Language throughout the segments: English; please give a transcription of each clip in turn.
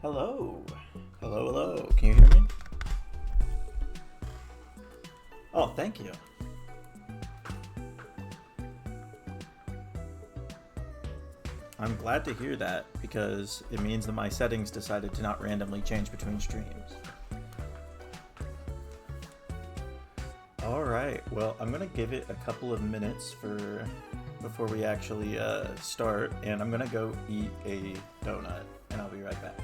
Hello. Hello, hello. Can you hear me? Oh, thank you. I'm glad to hear that because it means that my settings decided to not randomly change between streams. All right. Well, I'm going to give it a couple of minutes before we actually start, and I'm going to go eat a donut, and I'll be right back.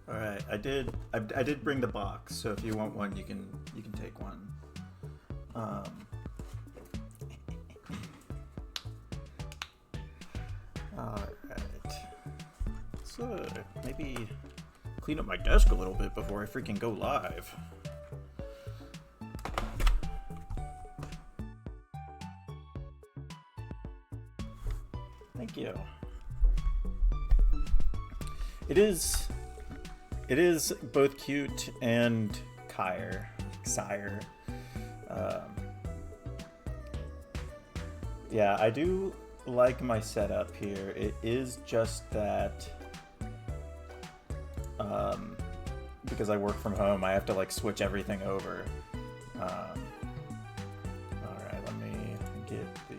All right, I did bring the box, so if you want one, you can take one. All right. So maybe clean up my desk a little bit before I freaking go live. Thank you. It is both cute and sire. Yeah, I do like my setup here. It is just that because I work from home, I have to like switch everything over. All right, let me get the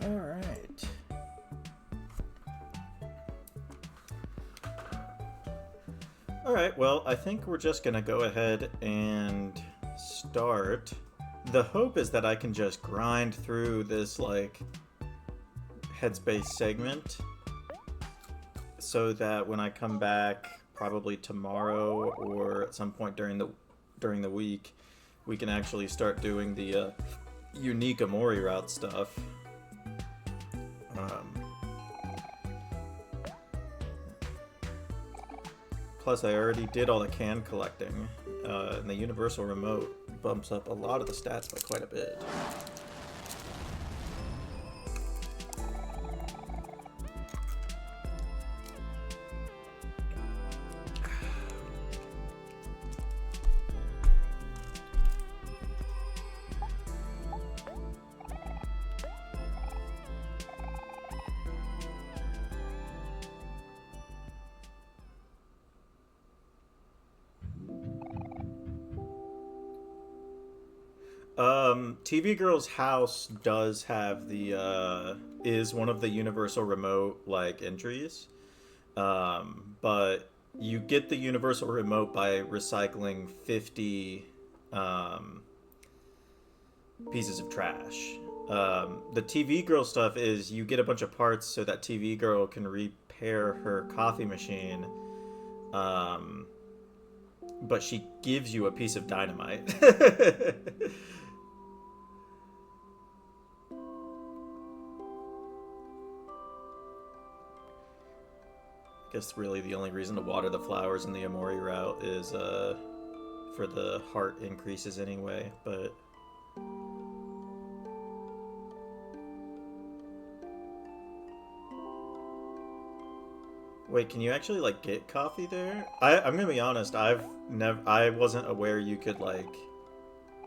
all right. All right, well, I think we're just gonna go ahead and start. The hope is that I can just grind through this like headspace segment so that when I come back probably tomorrow or at some point during the week, we can actually start doing the unique Amori route stuff. Plus, I already did all the can collecting, and the universal remote bumps up a lot of the stats by quite a bit. TV Girl's house does have the is one of the universal remote like entries, but you get the universal remote by recycling 50 pieces of trash. The TV Girl stuff is you get a bunch of parts so that TV Girl can repair her coffee machine, but she gives you a piece of dynamite. I guess really the only reason to water the flowers in the Amori route is for the heart increases anyway, but wait, can you actually like get coffee there? I'm gonna be honest, I wasn't aware you could like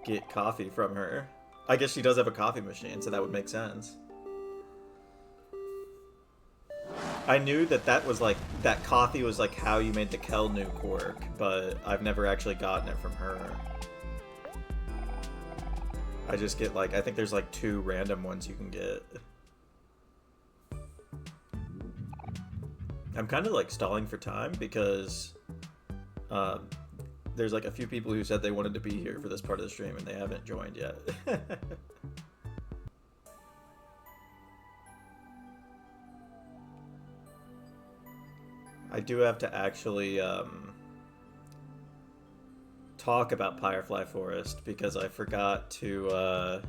get coffee from her. I guess she does have a coffee machine, so that would make sense. I knew that was like, that coffee was like how you made the Kelnuke work, but I've never actually gotten it from her. I just get like, I think there's like 2 random ones you can get. I'm kind of like stalling for time because there's like a few people who said they wanted to be here for this part of the stream and they haven't joined yet. I do have to actually talk about Pyrefly Forest because I forgot to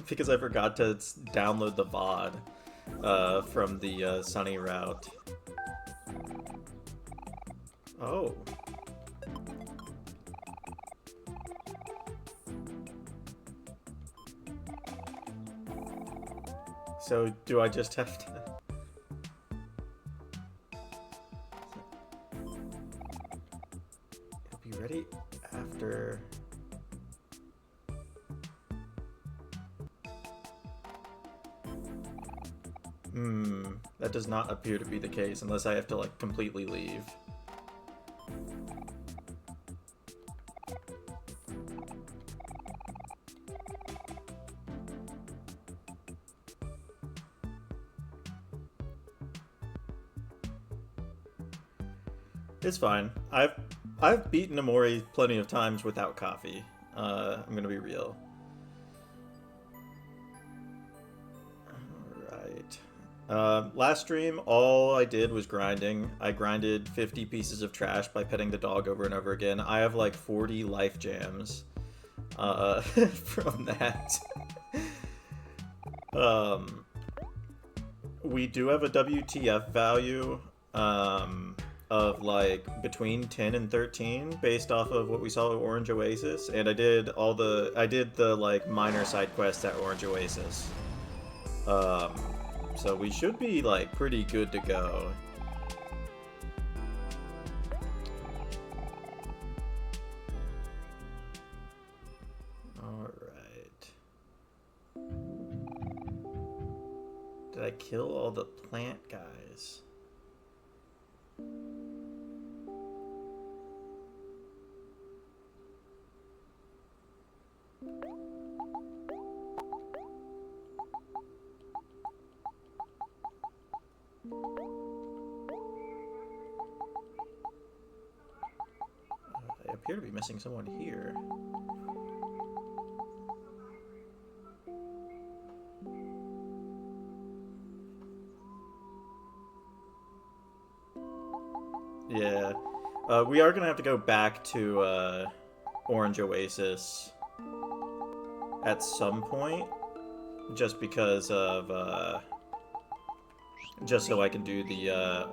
because I forgot to download the VOD from the Sunny route. Oh. So do I just have to... It'll be ready after... That does not appear to be the case unless I have to like completely leave. It's fine. I've beaten Amori plenty of times without coffee. I'm gonna be real. Alright. Last stream, all I did was grinding. I grinded 50 pieces of trash by petting the dog over and over again. I have like 40 life jams from that. We do have a WTF value of like between 10 and 13 based off of what we saw at Orange Oasis, and I did the like minor side quests at Orange Oasis. So we should be like pretty good to go. Alright. Did I kill all the plant guys? I appear to be missing someone here. Yeah. We are gonna have to go back to Orange Oasis at some point, just because of just so I can do the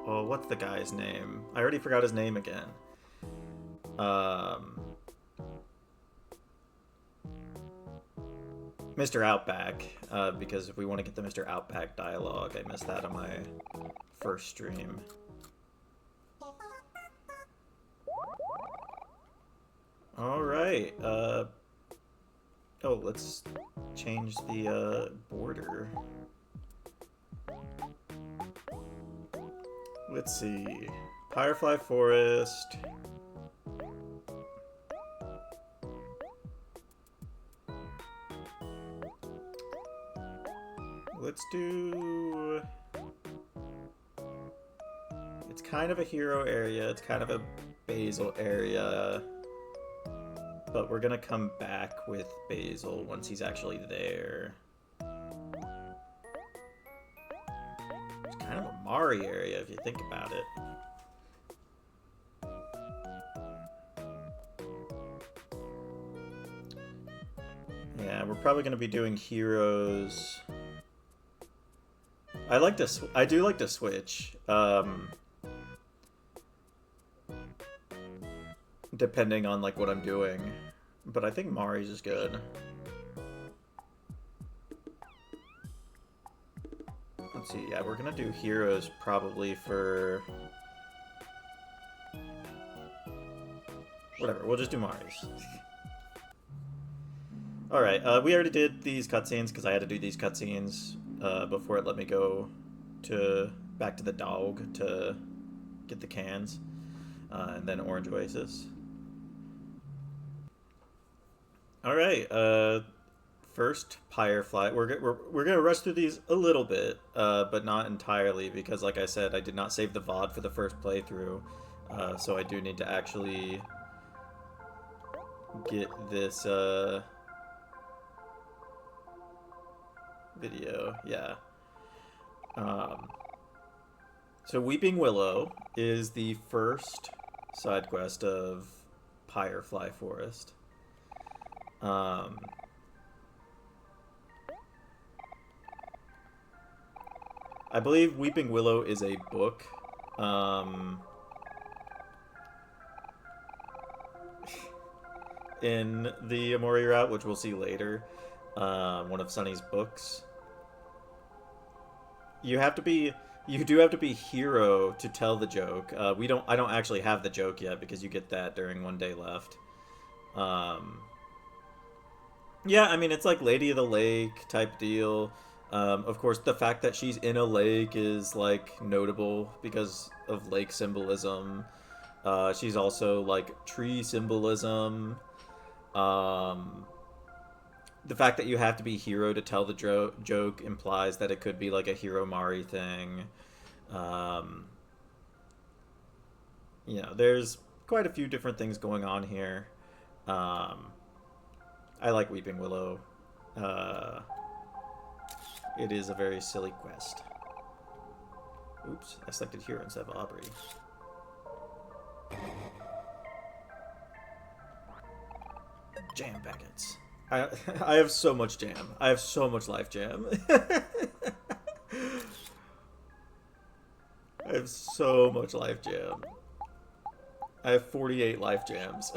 oh, what's the guy's name? I already forgot his name again. Mr. Outback, because if we want to get the Mr. Outback dialogue, I missed that on my first stream. Alright, oh, let's change the, border. Let's see. Pyrefly Forest. Let's do... It's kind of a hero area. It's kind of a Basil area. But we're gonna come back with Basil once he's actually there. It's kind of a Mari area if you think about it. Yeah, we're probably gonna be doing heroes. I do like to switch. Depending on like what I'm doing, but I think Mari's is good. Let's see. Yeah, we're gonna do heroes probably for whatever. We'll just do Mari's. All right. We already did these cutscenes because I had to do these cutscenes before it let me go back to the dog to get the cans, and then Orange Oasis. All right, first Pyrefly. We're gonna rush through these a little bit, but not entirely because, like I said, I did not save the VOD for the first playthrough, so I do need to actually get this video. Yeah. So Weeping Willow is the first side quest of Pyrefly Forest. I believe Weeping Willow is a book. In the Amori route, which we'll see later. One of Sunny's books. You do have to be hero to tell the joke. I don't actually have the joke yet because you get that during One Day Left. Yeah, I mean, it's like Lady of the Lake type deal. Of course, the fact that she's in a lake is, like, notable because of lake symbolism. She's also, like, tree symbolism. the fact that you have to be hero to tell the joke implies that it could be like a Hikikomori thing. Um, there's quite a few different things going on here. Um, I like Weeping Willow. Uh, it is a very silly quest. Oops, I selected hero instead of Aubrey. Jam packets. I have so much jam. I have so much life jam. I have so much life jam. I have 48 life jams.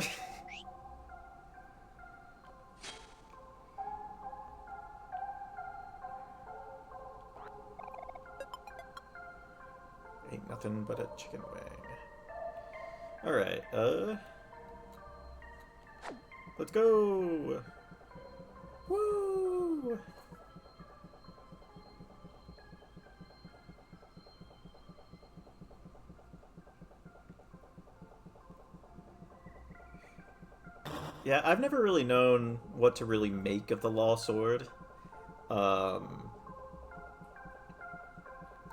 Ain't nothing but a chicken wing. Alright, let's go! Woo! Yeah, I've never really known what to really make of the Law Sword.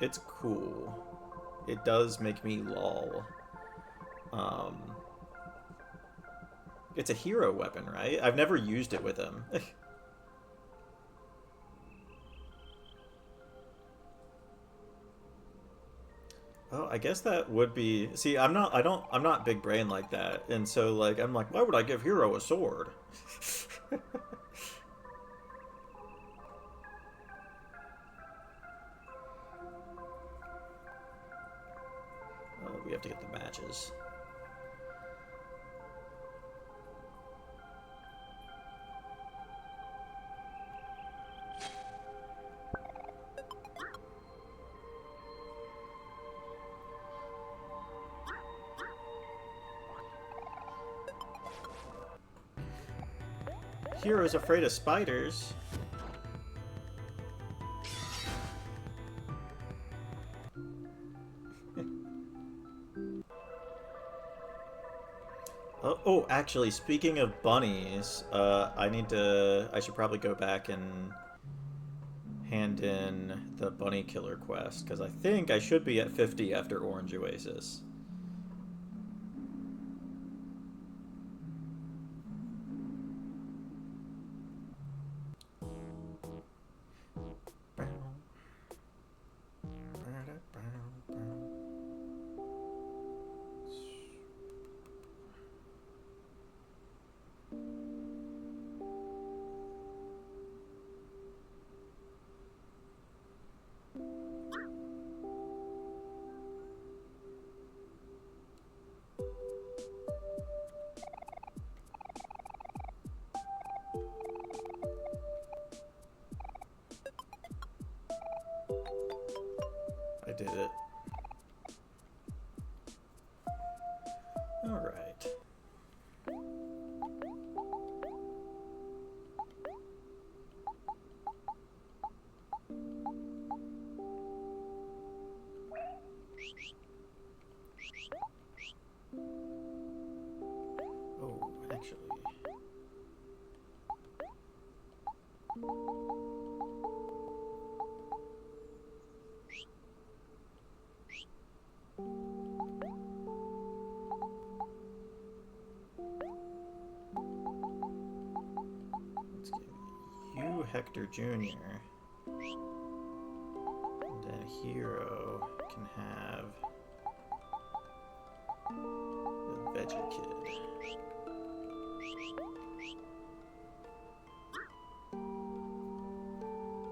It's cool. It does make me lol. It's a hero weapon, right? I've never used it with him. Oh, I guess that would be. See, I'm not big brain like that, and so like I'm like, why would I give hero a sword? Oh, we have to get the matches. Hero's afraid of spiders. Oh, actually, speaking of bunnies, I should probably go back and hand in the bunny killer quest, because I think I should be at 50 after Orange Oasis. I did it. All right. Oh, actually. Let's give you Hector Jr. And then Hero can have the Veggie Kid.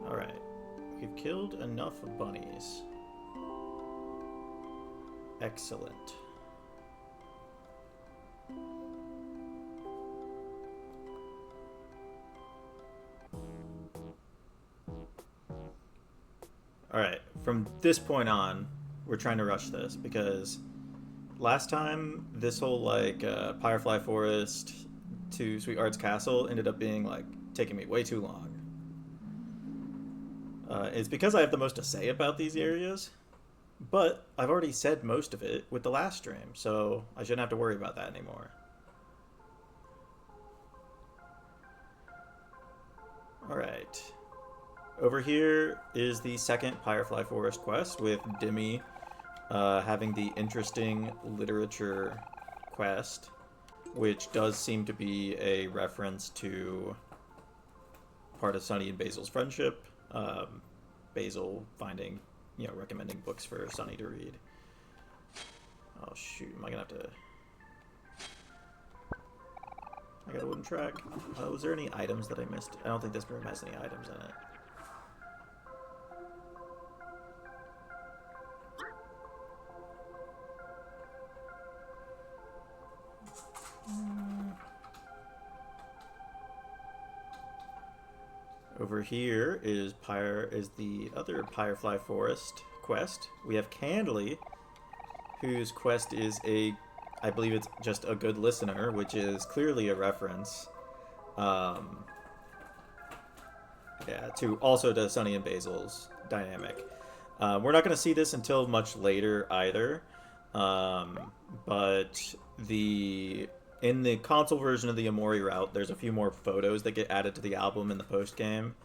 Alright. We've killed enough bunnies. Excellent. Alright, from this point on, we're trying to rush this, because last time, this whole, like, Pyrefly Forest to Sweetheart's Castle ended up being, like, taking me way too long. It's because I have the most to say about these areas, but I've already said most of it with the last stream, so I shouldn't have to worry about that anymore. Alright. Over here is the second Pyrefly Forest quest with Dimmy having the interesting literature quest, which does seem to be a reference to part of Sunny and Basil's friendship. Basil finding, recommending books for Sunny to read. Oh shoot, am I gonna have to... I got a wooden track. Was there any items that I missed? I don't think this room has any items in it. Over here is the other Pyrefly Forest quest. We have Candly, whose quest is I believe it's just a good listener, which is clearly a reference, to Sunny and Basil's dynamic. We're not going to see this until much later either, but in the console version of the Omori route, there's a few more photos that get added to the album in the post-game.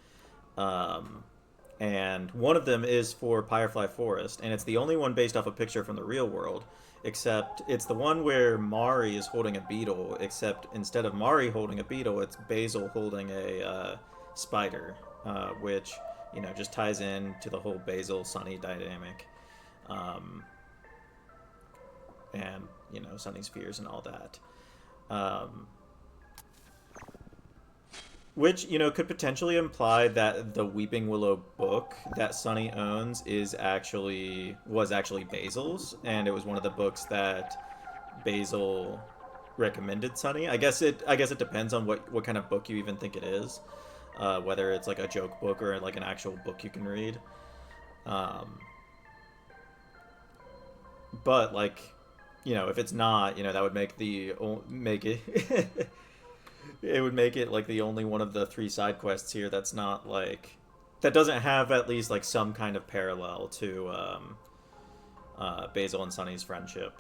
And one of them is for Pyrefly Forest, and it's the only one based off a picture from the real world, except it's the one where Mari is holding a beetle, except instead of Mari holding a beetle, it's Basil holding a spider, which, just ties in to the whole Basil-Sunny dynamic. And, Sunny's fears and all that. Which, could potentially imply that the Weeping Willow book that Sunny owns was actually Basil's, and it was one of the books that Basil recommended Sunny. I guess it depends on what kind of book you even think it is, whether it's like a joke book or like an actual book you can read. But if it's not, that would make it it would make it like the only one of the 3 side quests here that's not that doesn't have at least some kind of parallel to Basil and Sunny's friendship.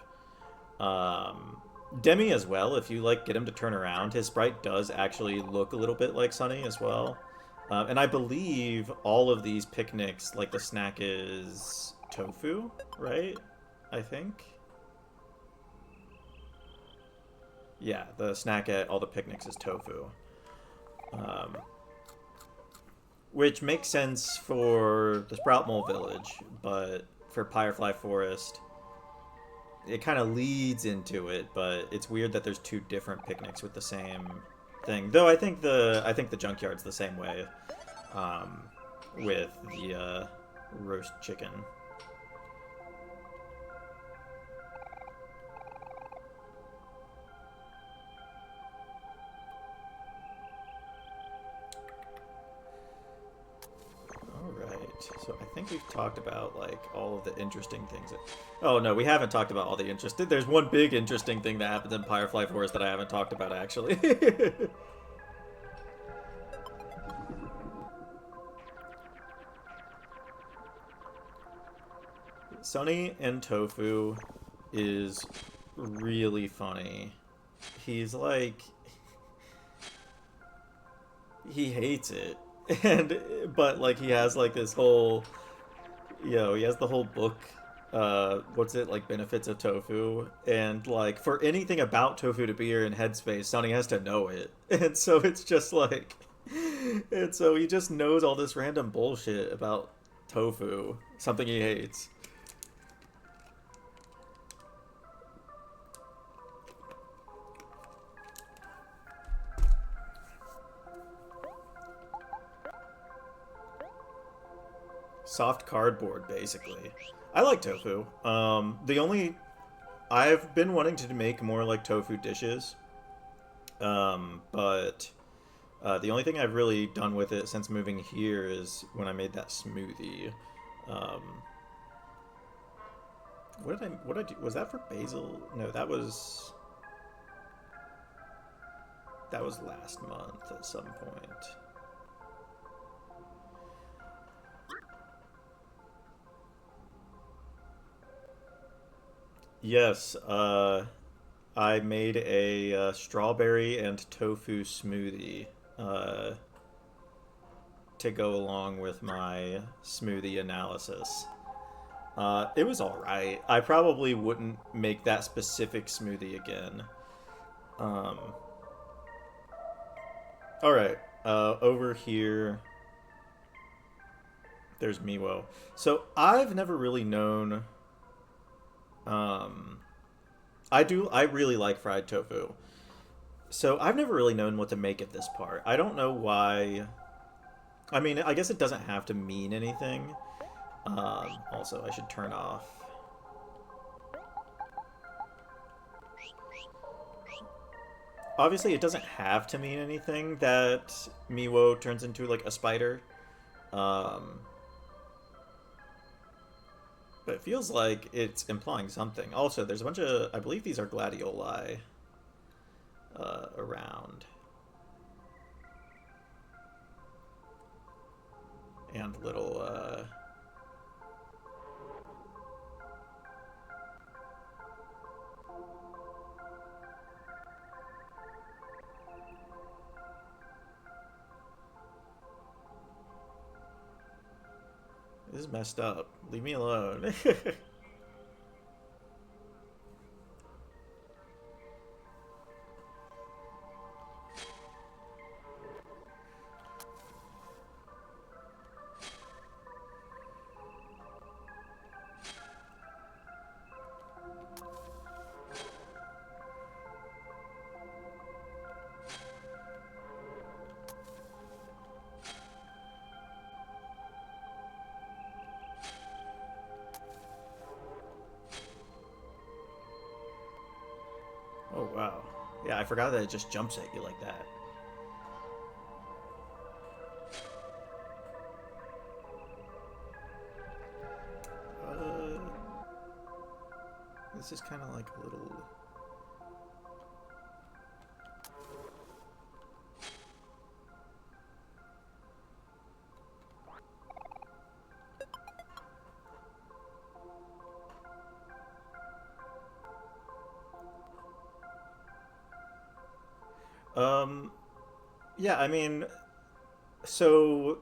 Demi as well, if you get him to turn around, his sprite does actually look a little bit like Sunny as well. And I believe all of these picnics, the snack is tofu, right? I think. Yeah, the snack at all the picnics is tofu. Which makes sense for the Sprout Mole Village, but for Pyrefly Forest, it kind of leads into it, but it's weird that there's 2 different picnics with the same thing. Though I think the junkyard's the same way, with the roast chicken. So I think we've talked about all of the interesting things. Oh no, we haven't talked about all the interesting. There's one big interesting thing that happens in Pyrefly Forest that I haven't talked about actually. Sunny and Tofu is really funny. He's he hates it. But he has this whole, he has the whole book, what's it, benefits of tofu, and for anything about tofu to be here in Headspace, Sunny has to know it, and so it's just and so he just knows all this random bullshit about tofu, something he hates. Soft cardboard, basically. I like tofu. I've been wanting to make more tofu dishes, but the only thing I've really done with it since moving here is when I made that smoothie. What did I do? Was that for basil? No, that was last month at some point. Yes, I made a strawberry and tofu smoothie. to go along with my smoothie analysis. It was alright. I probably wouldn't make that specific smoothie again. Alright, over here, there's Miwo. So I've never really known... I really like fried tofu. So I've never really known what to make at this part. I don't know why... I mean, I guess it doesn't have to mean anything. Also, I should turn off. Obviously, it doesn't have to mean anything that Miwo turns into, like, a spider. But it feels like it's implying something. Also, there's a bunch of... I believe these are gladioli around. And little... This is messed up. Leave me alone. Oh, wow. Yeah, I forgot that it just jumps at you like that. This is kind of like a little... Yeah, I mean, so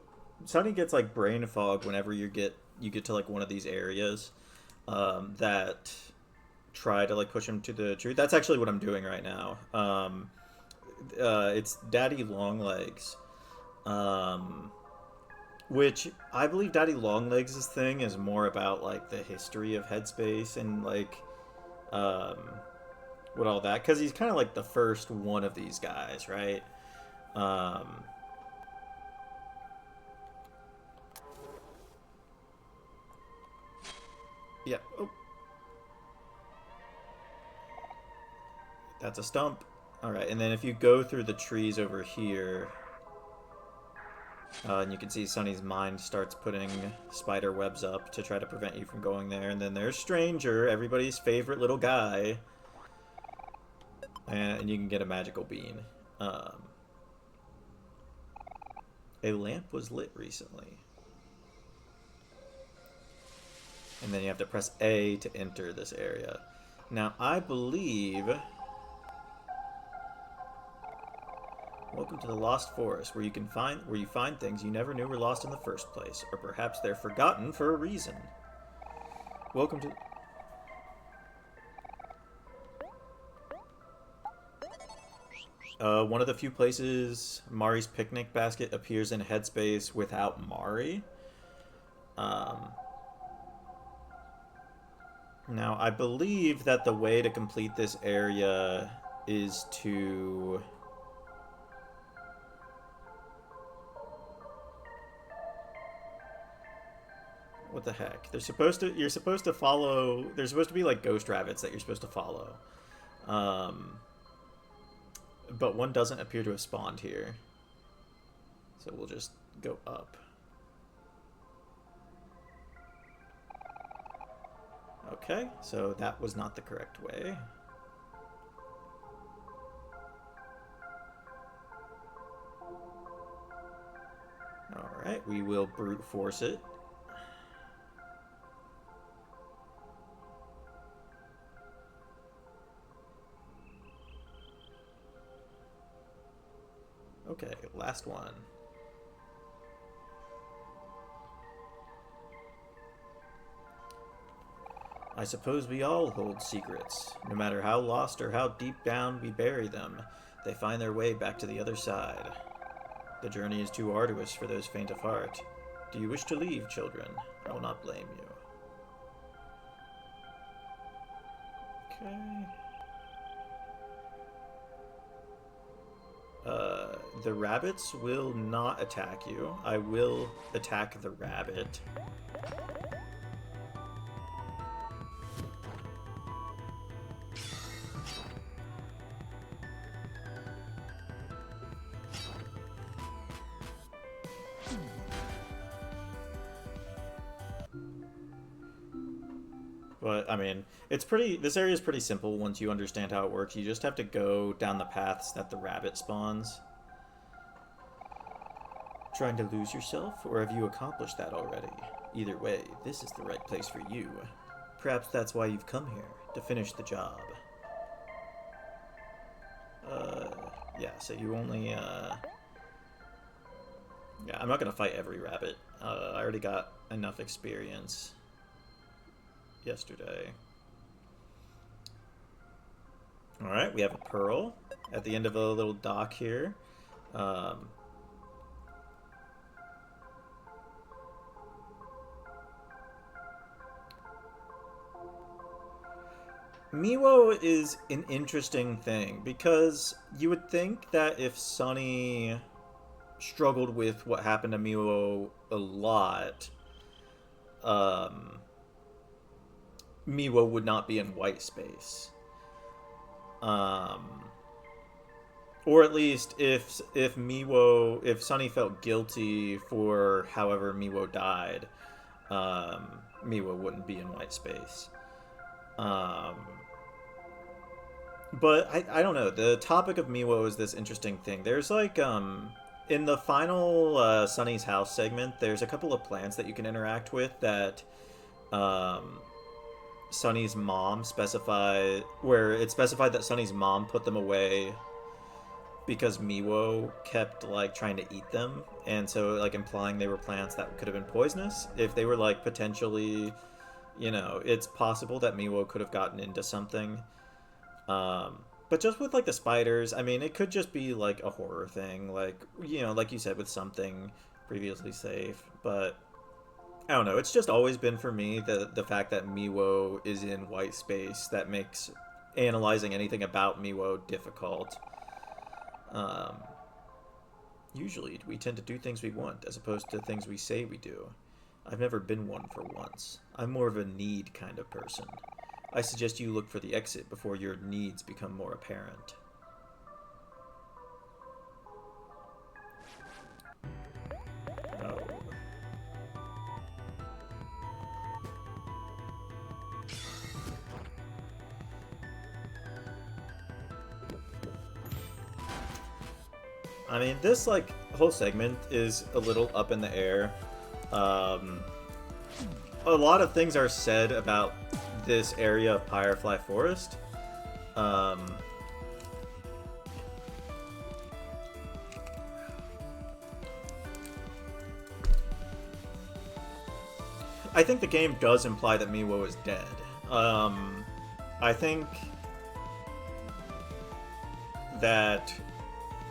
Sunny gets like brain fog whenever you get to like one of these areas that try to like push him to the truth. That's actually what I'm doing right now. It's Daddy Longlegs, which I believe Daddy Longlegs' thing is more about like the history of Headspace and like what all that, because he's kind of like the first one of these guys, right? Um, yeah. Oh, that's a stump. All right, and then if you go through the trees over here, and you can see Sunny's mind starts putting spider webs up to try to prevent you from going there. And then there's Stranger, everybody's favorite little guy, and you can get a magical bean. A lamp was lit recently. And then you have to press A to enter this area. Now, I believe... Welcome to the Lost Forest, where you find things you never knew were lost in the first place, or perhaps they're forgotten for a reason. Welcome to... one of the few places Mari's picnic basket appears in Headspace without Mari. Now, I believe that the way to complete this area is to... What the heck? You're supposed to follow... There's supposed to be, like, ghost rabbits that you're supposed to follow. But one doesn't appear to have spawned here. So we'll just go up. Okay, so that was not the correct way. Alright, we will brute force it. Okay, last one. I suppose we all hold secrets. No matter how lost or how deep down we bury them, they find their way back to the other side. The journey is too arduous for those faint of heart. Do you wish to leave, children? I will not blame you. Okay. The rabbits will not attack you. I will attack the rabbit. But, I mean, this area is pretty simple once you understand how it works. You just have to go down the paths that the rabbit spawns. Trying to lose yourself, or have you accomplished that already? Either way, this is the right place for you. Perhaps that's why you've come here, to finish the job. Yeah, so you only, Yeah, I'm not gonna fight every rabbit. I already got enough experience yesterday. Alright, we have a pearl at the end of a little dock here. Miwo is an interesting thing, because you would think that if Sunny struggled with what happened to Miwo a lot, Miwo would not be in white space. Or at least if Sunny felt guilty for however Miwo died, Miwo wouldn't be in white space. But I don't know. The topic of Miwo is this interesting thing. There's like, in the final Sunny's house segment, there's a couple of plants that you can interact with that Sunny's mom where it specified that Sunny's mom put them away because Miwo kept like trying to eat them, and so like implying they were plants that could have been poisonous. If they were like potentially, it's possible that Miwo could have gotten into something. But just with like the spiders, I mean, it could just be like a horror thing, like like you said, with something previously safe. But I don't know. It's just always been for me the fact that Miwo is in white space that makes analyzing anything about Miwo difficult. Usually we tend to do things we want as opposed to things we say we do. I've never been one for once. I'm more of a need kind of person. I suggest you look for the exit before your needs become more apparent. Oh. I mean, this, like, whole segment is a little up in the air. A lot of things are said about this area of Pyrefly Forest. I think the game does imply that Miwo is dead. I think that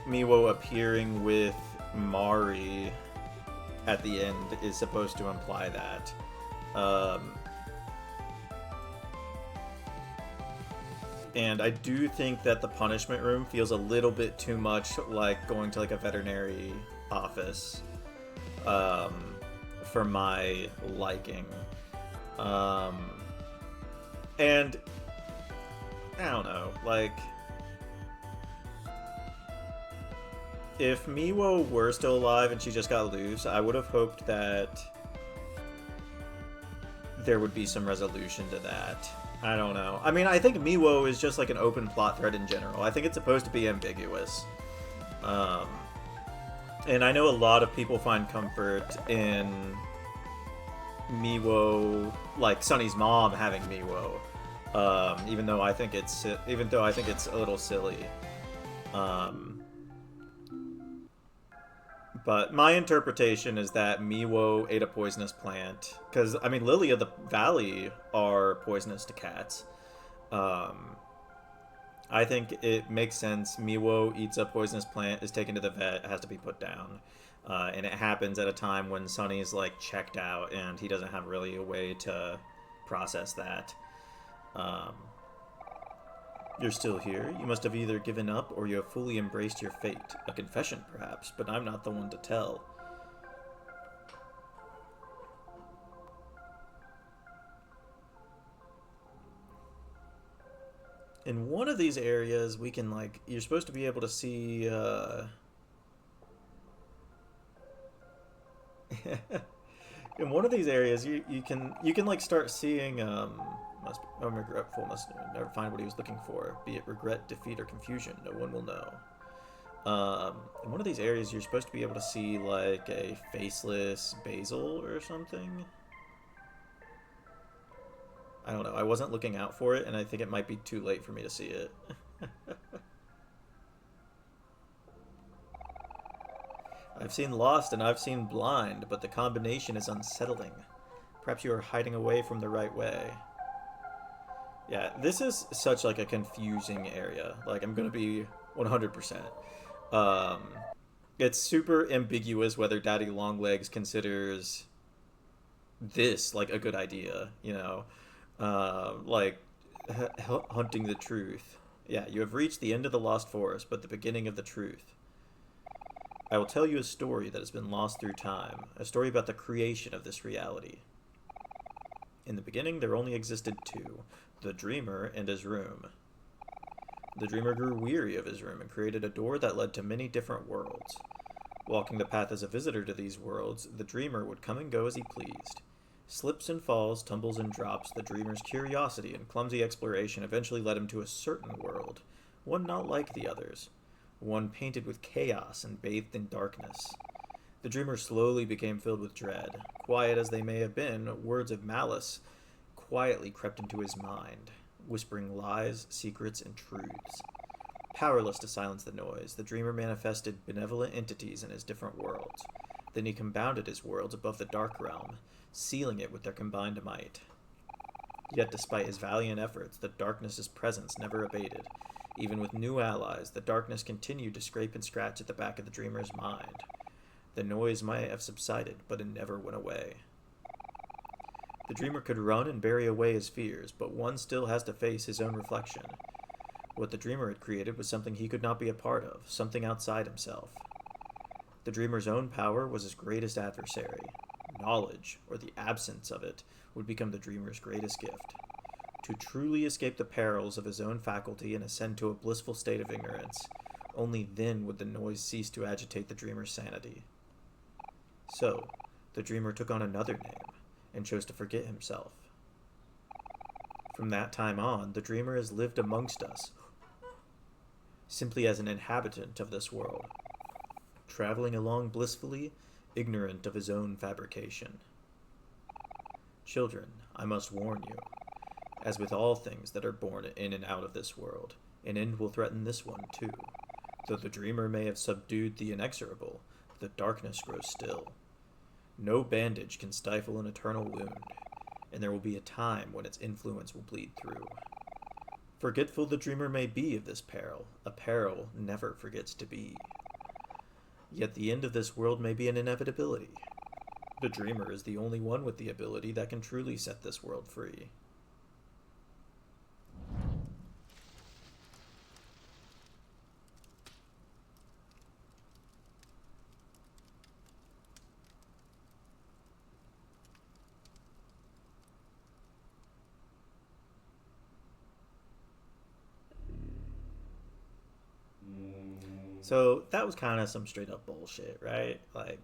Miwo appearing with Mari at the end is supposed to imply that. And I do think that the punishment room feels a little bit too much like going to like a veterinary office, for my liking. And I don't know, like, if Miwo were still alive and she just got loose, I would have hoped that there would be some resolution to that. I don't know. I mean, I think Miwo is just like an open plot thread in general. I think it's supposed to be ambiguous. And I know a lot of people find comfort in Miwo, like Sunny's mom having Miwo, even though I think it's a little silly. But my interpretation is that Miwo ate a poisonous plant. Because, I mean, Lily of the Valley are poisonous to cats. Um, I think it makes sense. Miwo eats a poisonous plant, is taken to the vet, has to be put down. And it happens at a time when Sunny's, like, checked out, and he doesn't have really a way to process that. Um, you're still here. You must have either given up or you have fully embraced your fate. A confession, perhaps, but I'm not the one to tell. In one of these areas, we can, like, you're supposed to be able to see, in one of these areas, you can like start seeing, must be regretful, must never find what he was looking for, be it regret, defeat, or confusion. No one will know. In one of these areas, you're supposed to be able to see like a faceless basil or something. I don't know. I wasn't looking out for it, and I think it might be too late for me to see it. I've seen Lost and I've seen Blind, but the combination is unsettling. Perhaps you are hiding away from the right way. Yeah, this is such like a confusing area. Like I'm gonna be 100%. Um, it's super ambiguous whether Daddy Longlegs considers this like a good idea. Like hunting the truth. Yeah, you have reached the end of the Lost Forest, but the beginning of the truth. I will tell you a story that has been lost through time, a story about the creation of this reality. In the beginning, there only existed two, the dreamer and his room. The dreamer grew weary of his room and created a door that led to many different worlds. Walking the path as a visitor to these worlds, the dreamer would come and go as he pleased. Slips and falls, tumbles and drops, the dreamer's curiosity and clumsy exploration eventually led him to a certain world, one not like the others. One painted with chaos and bathed in darkness. The dreamer slowly became filled with dread. Quiet as they may have been, words of malice quietly crept into his mind, whispering lies, secrets, and truths. Powerless to silence the noise, the dreamer manifested benevolent entities in his different worlds. Then he compounded his worlds above the dark realm, sealing it with their combined might. Yet despite his valiant efforts, the darkness's presence never abated. Even with new allies, the darkness continued to scrape and scratch at the back of the dreamer's mind. The noise might have subsided, but it never went away. The dreamer could run and bury away his fears, but one still has to face his own reflection. What the dreamer had created was something he could not be a part of, something outside himself. The dreamer's own power was his greatest adversary. Knowledge, or the absence of it, would become the dreamer's greatest gift. To truly escape the perils of his own faculty and ascend to a blissful state of ignorance, only then would the noise cease to agitate the dreamer's sanity. So, the dreamer took on another name, and chose to forget himself. From that time on, the dreamer has lived amongst us, simply as an inhabitant of this world, traveling along blissfully, ignorant of his own fabrication. Children, I must warn you. As with all things that are born in and out of this world, an end will threaten this one too. Though the dreamer may have subdued the inexorable, the darkness grows still. No bandage can stifle an eternal wound, and there will be a time when its influence will bleed through. Forgetful the dreamer may be of this peril, a peril never forgets to be. Yet the end of this world may be an inevitability. The dreamer is the only one with the ability that can truly set this world free. So that was kind of some straight up bullshit, right? Like,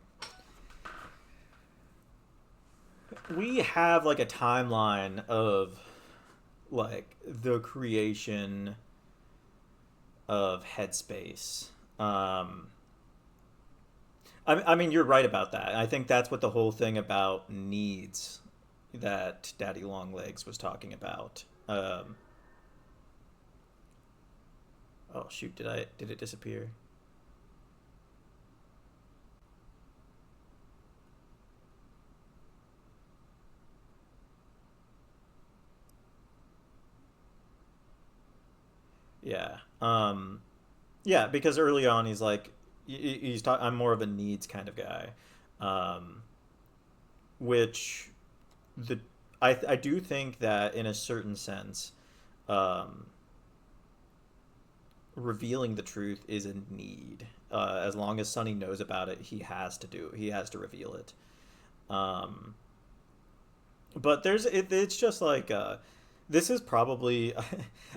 we have like a timeline of like the creation of Headspace. Um, I mean, you're right about that. I think that's what the whole thing about needs that Daddy Longlegs was talking about. Oh shoot, did it disappear? Yeah. Yeah, because early on he's like, I'm more of a needs kind of guy, um, which the I do think that in a certain sense, um, revealing the truth is a need. As long as Sonny knows about it, he has to reveal it. Um, but it's just like this is probably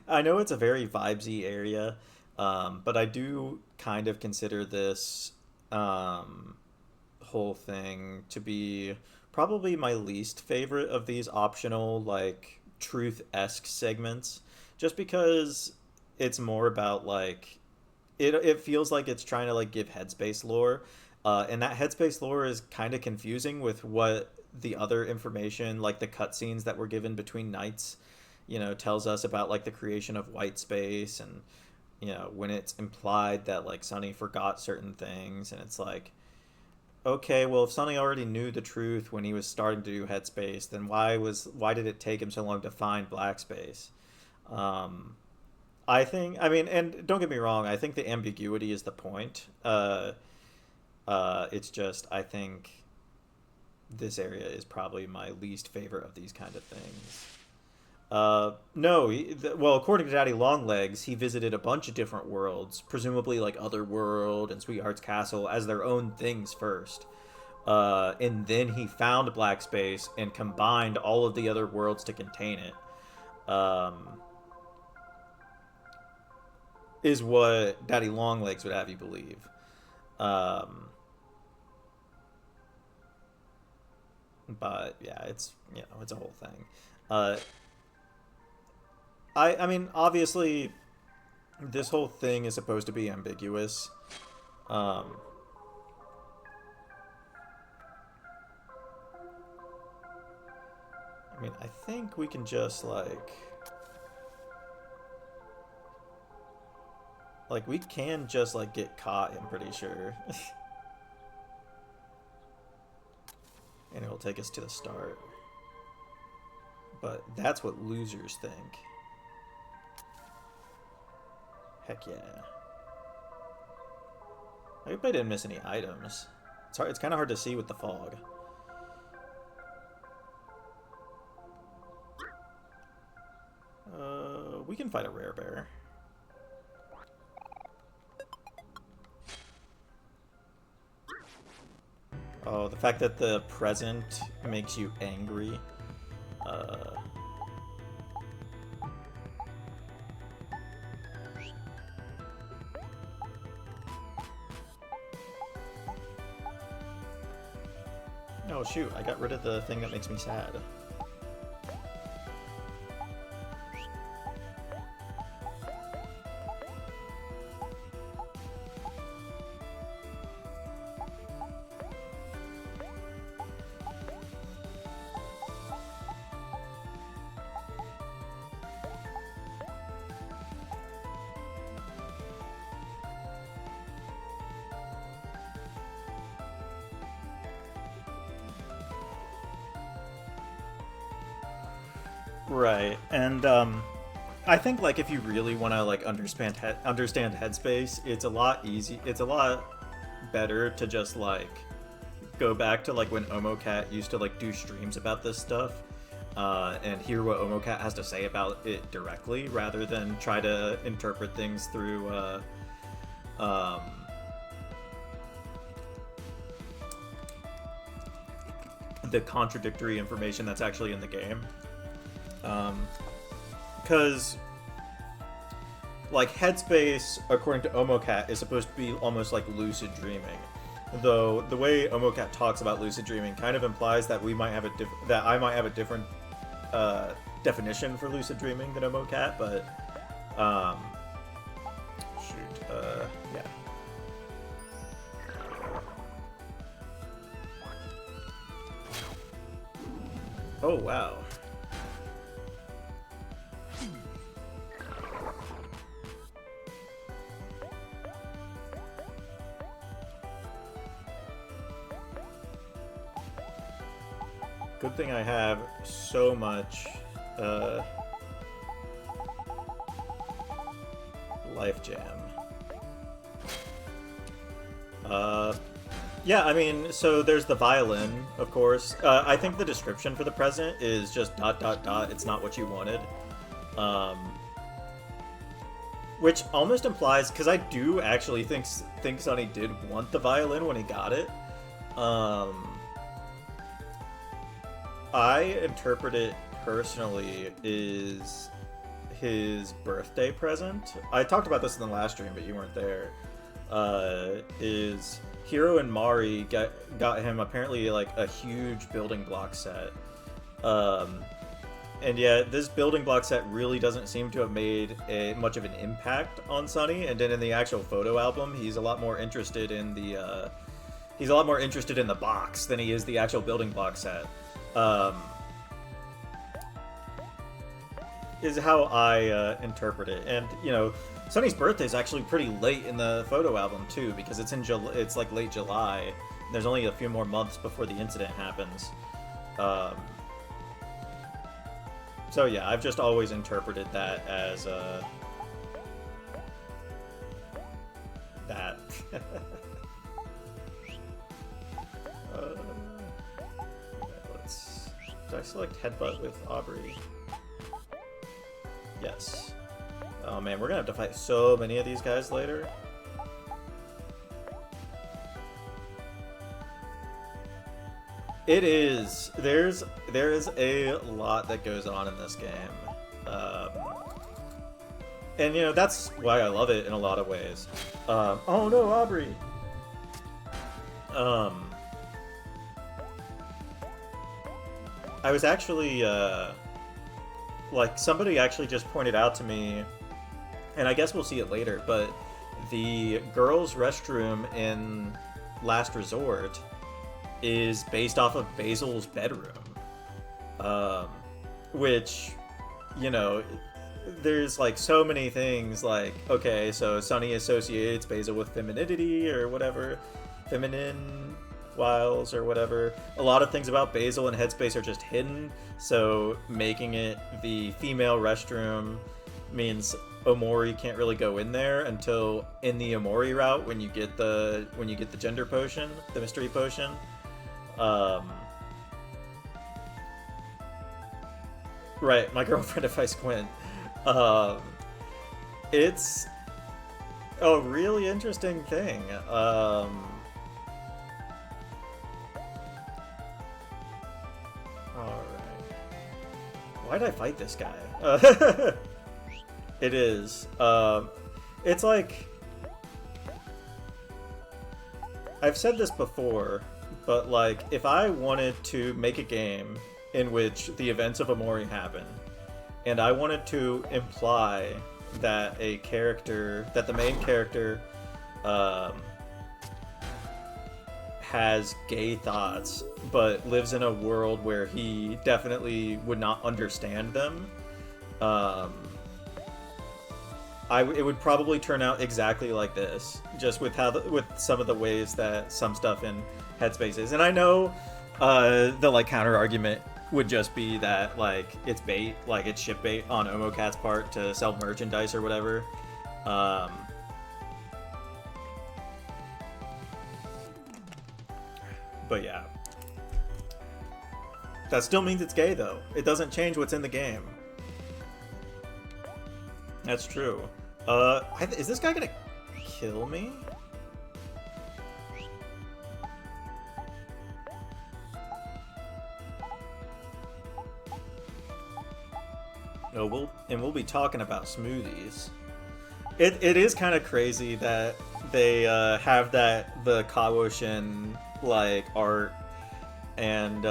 I know it's a very vibesy area, but I do kind of consider this um, whole thing to be probably my least favorite of these optional like truth-esque segments, just because it's more about like it feels like it's trying to like give headspace lore, and that headspace lore is kind of confusing with what the other information, like the cutscenes that were given between nights, tells us about like the creation of white space, and when it's implied that like Sonny forgot certain things, and it's like, okay, well, if Sonny already knew the truth when he was starting to do headspace, then why did it take him so long to find black space? um I mean, and don't get me wrong, I think the ambiguity is the point. It's just, I think this area is probably my least favorite of these kind of things. No, well, according to Daddy Longlegs, he visited a bunch of different worlds, presumably like Otherworld and Sweetheart's Castle, as their own things first. And then he found Black Space and combined all of the other worlds to contain it. Um, is what Daddy Longlegs would have you believe. Um, but yeah, it's a whole thing. Uh, I mean, obviously, this whole thing is supposed to be ambiguous. Um, I mean, I think we can just like we can just like get caught. I'm pretty sure, and it'll take us to the start. But that's what losers think. Heck yeah. I hope I didn't miss any items. It's hard. It's kind of hard to see with the fog. We can fight a rare bear. Oh, the fact that the present makes you angry. Uh, oh shoot, I got rid of the thing that makes me sad. Right, and I think like if you really want to like understand headspace, it's a lot easy. It's a lot better to just like go back to like when Omocat used to like do streams about this stuff, and hear what Omocat has to say about it directly, rather than try to interpret things through um, the contradictory information that's actually in the game. Because like headspace, according to Omocat, is supposed to be almost like lucid dreaming. Though the way Omocat talks about lucid dreaming kind of implies that that I might have a different definition for lucid dreaming than Omocat, but um, shoot, yeah. Oh wow. Good thing I have so much Life Jam. Yeah, I mean, so there's the violin, of course. I think the description for the present is just ... It's not what you wanted. Which almost implies, because I do actually think Sonny did want the violin when he got it. I interpret it personally is his birthday present. I talked about this in the last stream, but you weren't there. Is Hiro and Mari got him apparently like a huge building block set. And yet this building block set really doesn't seem to have made much of an impact on Sonny. And then in the actual photo album, he's a lot more interested in the box than he is the actual building block set. Is how I interpret it. And you know, Sonny's birthday is actually pretty late in the photo album too, because it's like late July. There's only a few more months before the incident happens. So yeah, I've just always interpreted that as that. Did I select headbutt with Aubrey? Yes. Oh man, we're gonna have to fight so many of these guys later. It is. There is a lot that goes on in this game. And you know, that's why I love it in a lot of ways. Oh no, Aubrey! I was actually, like, somebody actually just pointed out to me, and I guess we'll see it later, but the girls' restroom in Last Resort is based off of Basil's bedroom. Which, you know, there's, like, so many things, like, okay, so Sonny associates Basil with femininity, or whatever, feminine wiles, or whatever. A lot of things about Basil and Headspace are just hidden, so making it the female restroom means Omori can't really go in there until in the Omori route when you get the gender potion, the mystery potion. Right, my girlfriend if I squint. It's a really interesting thing. Alright. Why did I fight this guy? It is. It's like... I've said this before, but like, if I wanted to make a game in which the events of Omori happen, and I wanted to imply that the main character has gay thoughts, but lives in a world where he definitely would not understand them, it would probably turn out exactly like this, just with some of the ways that some stuff in Headspace is. And I know the like counter argument would just be that like it's bait, like it's ship bait on Omocat's part to sell merchandise or whatever. But yeah, that still means it's gay though. It doesn't change what's in the game. That's true. Is this guy gonna kill me? Oh, we'll be talking about smoothies. It is kind of crazy that they have the Kawoshin like art, and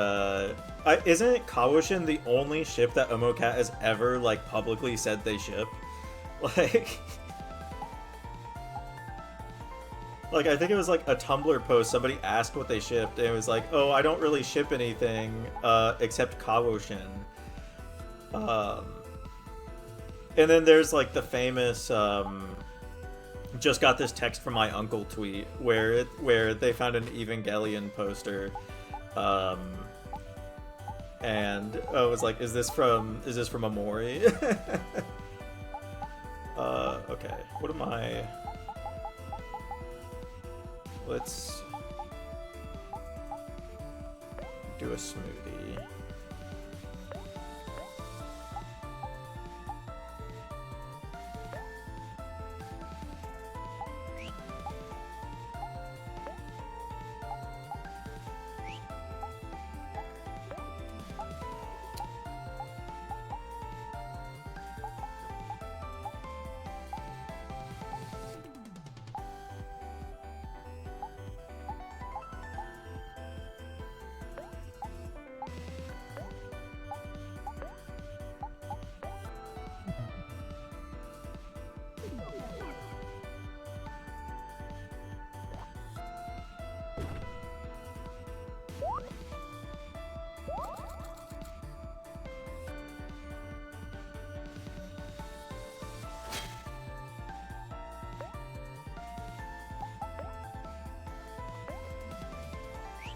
isn't Kawoshin the only ship that Omocat has ever like publicly said they ship? Like I think it was like a Tumblr post, somebody asked what they shipped, and it was like, oh, I don't really ship anything except Kawoshin. And then there's like the famous just got this text from my uncle tweet where they found an Evangelion poster, and I was like, is this from Omori? Okay, what am let's do a smoothie.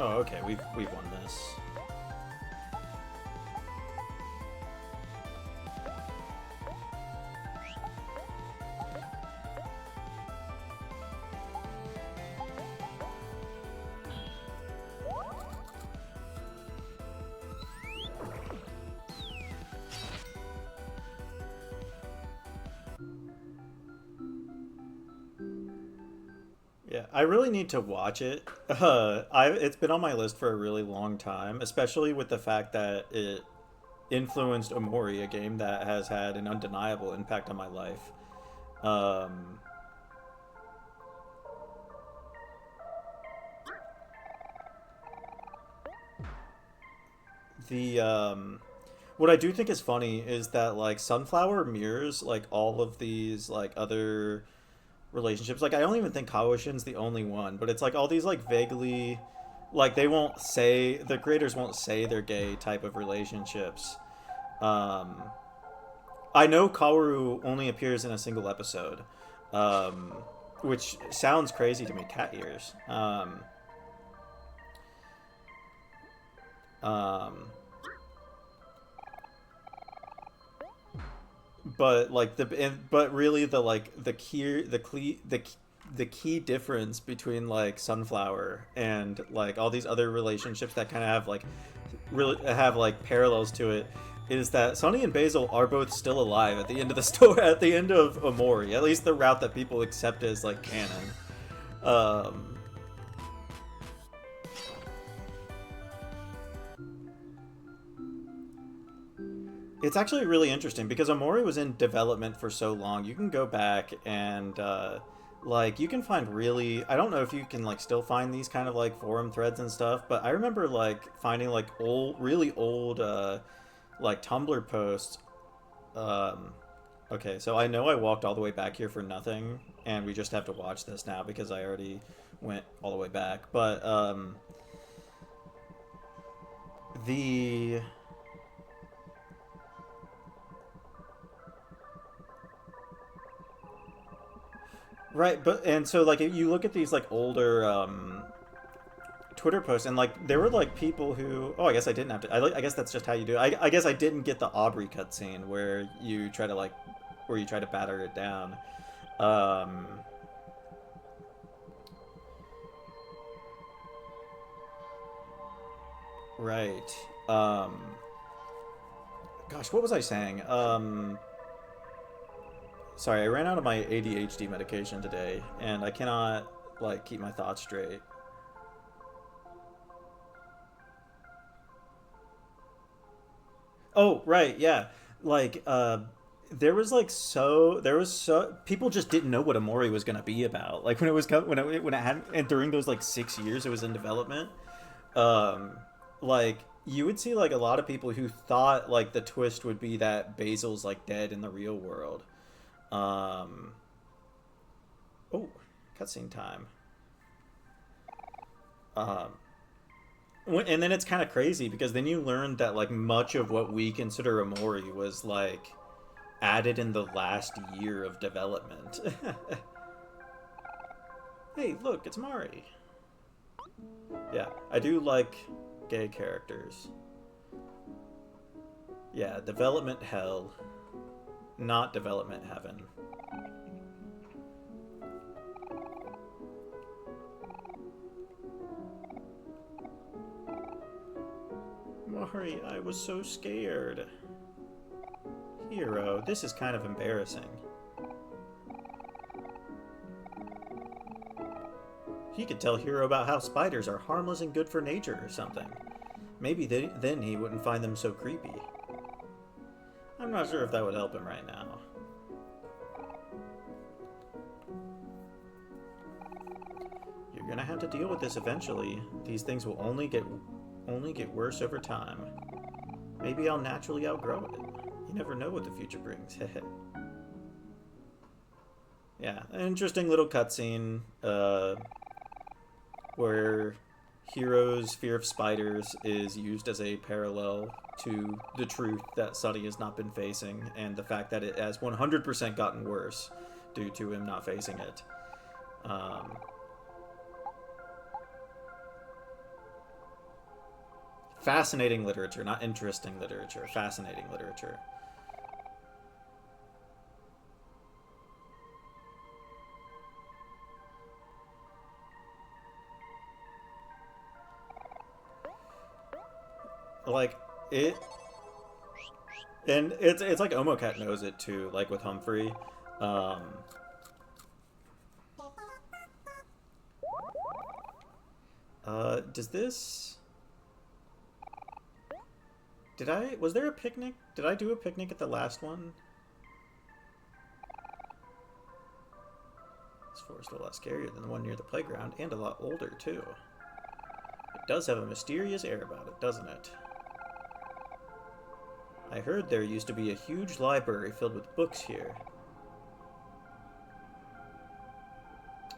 Oh, okay, we've won this. Yeah, I really need to watch it. It's been on my list for a really long time, especially with the fact that it influenced Omori, a game that has had an undeniable impact on my life. Um, what I do think is funny is that like Sunflower mirrors like all of these like other relationships. Like I don't even think Kawashin's the only one, but it's like all these like vaguely like they won't say the creators won't say they're gay type of relationships. Um I know Kaworu only appears in a single episode. Um which sounds crazy to me, cat ears. Um but like but really the like the key difference between like Sunflower and like all these other relationships that kind of have like really have like parallels to it is that Sunny and Basil are both still alive at the end of the story, at the end of Omori, at least the route that people accept as like canon. um It's actually really interesting because Omori was in development for so long. You can go back and like you can find really, I don't know if you can like still find these kind of like forum threads and stuff, but I remember like finding like old really old like Tumblr posts. Um okay, so I know I walked all the way back here for nothing and we just have to watch this now because I already went all the way back. But the right, but and so like if you look at these like older Twitter posts and like there were like people who, oh, I guess I didn't have to, I guess that's just how you do it. I guess I didn't get the Aubrey cutscene where you try to like where you try to batter it down. Um right. Gosh, what was I saying? Sorry, I ran out of my ADHD medication today and I cannot like keep my thoughts straight. Oh, right, yeah. Like, there was so people just didn't know what Amori was gonna be about. Like when it was when it had and during those like 6 years it was in development. Um, like you would see like a lot of people who thought like the twist would be that Basil's like dead in the real world. Um, oh, cutscene time. Um, and then it's kind of crazy because then you learn that like much of what we consider Amori was like added in the last year of development. Hey, look, it's Mari. Yeah, I do like gay characters. Yeah, development hell, not development heaven. Mari, I was so scared. Hiro, this is kind of embarrassing. He could tell Hiro about how spiders are harmless and good for nature or something. Maybe then he wouldn't find them so creepy. I'm not sure if that would help him right now. You're gonna have to deal with this eventually. These things will only get worse over time. Maybe I'll naturally outgrow it. You never know what the future brings. Yeah, an interesting little cutscene where Hiro's fear of spiders is used as a parallel to the truth that Sunny has not been facing, and the fact that it has 100% gotten worse due to him not facing it. Fascinating literature, not interesting literature. Fascinating literature. Like, it... And it's like Omocat knows it, too, like with Humphrey. Does this... Was there a picnic? Did I do a picnic at the last one? This forest is a lot scarier than the one near the playground, and a lot older, too. It does have a mysterious air about it, doesn't it? I heard there used to be a huge library filled with books here.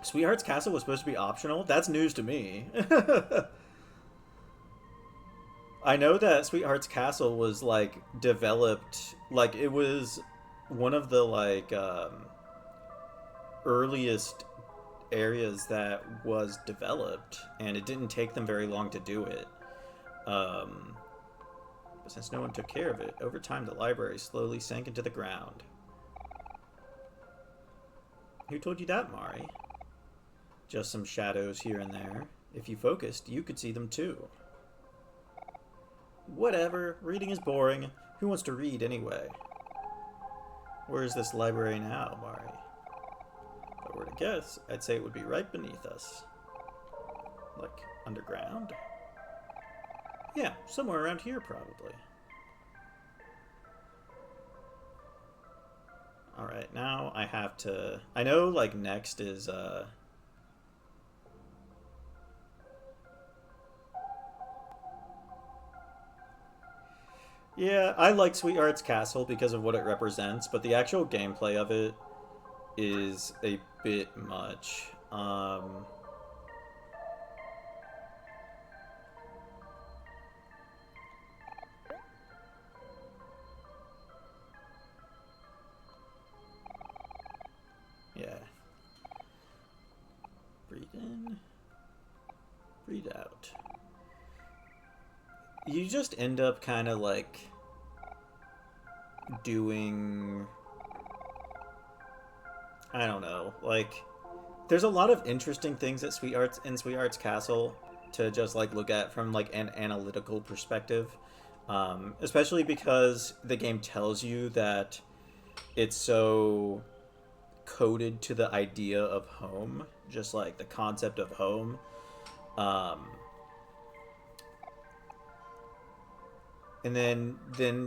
Sweetheart's Castle was supposed to be optional? That's news to me. I know that Sweetheart's Castle was, like, developed... Like, it was one of the, like, earliest areas that was developed, and it didn't take them very long to do it. But since no one took care of it, over time the library slowly sank into the ground. Who told you that, Mari? Just some shadows here and there. If you focused, you could see them too. Whatever, reading is boring. Who wants to read anyway? Where is this library now, Mari? If I were to guess, I'd say it would be right beneath us. Like, underground? Yeah, somewhere around here, probably. Alright, now I have to... I know, like, next is, Yeah, I like Sweetheart's Castle because of what it represents, but the actual gameplay of it is a bit much. Yeah. Breathe in. Breathe out. You just end up kind of like doing, I don't know, like there's a lot of interesting things at Sweetheart's Castle to just like look at from like an analytical perspective, especially because the game tells you that it's so coded to the idea of home, just like the concept of home. And then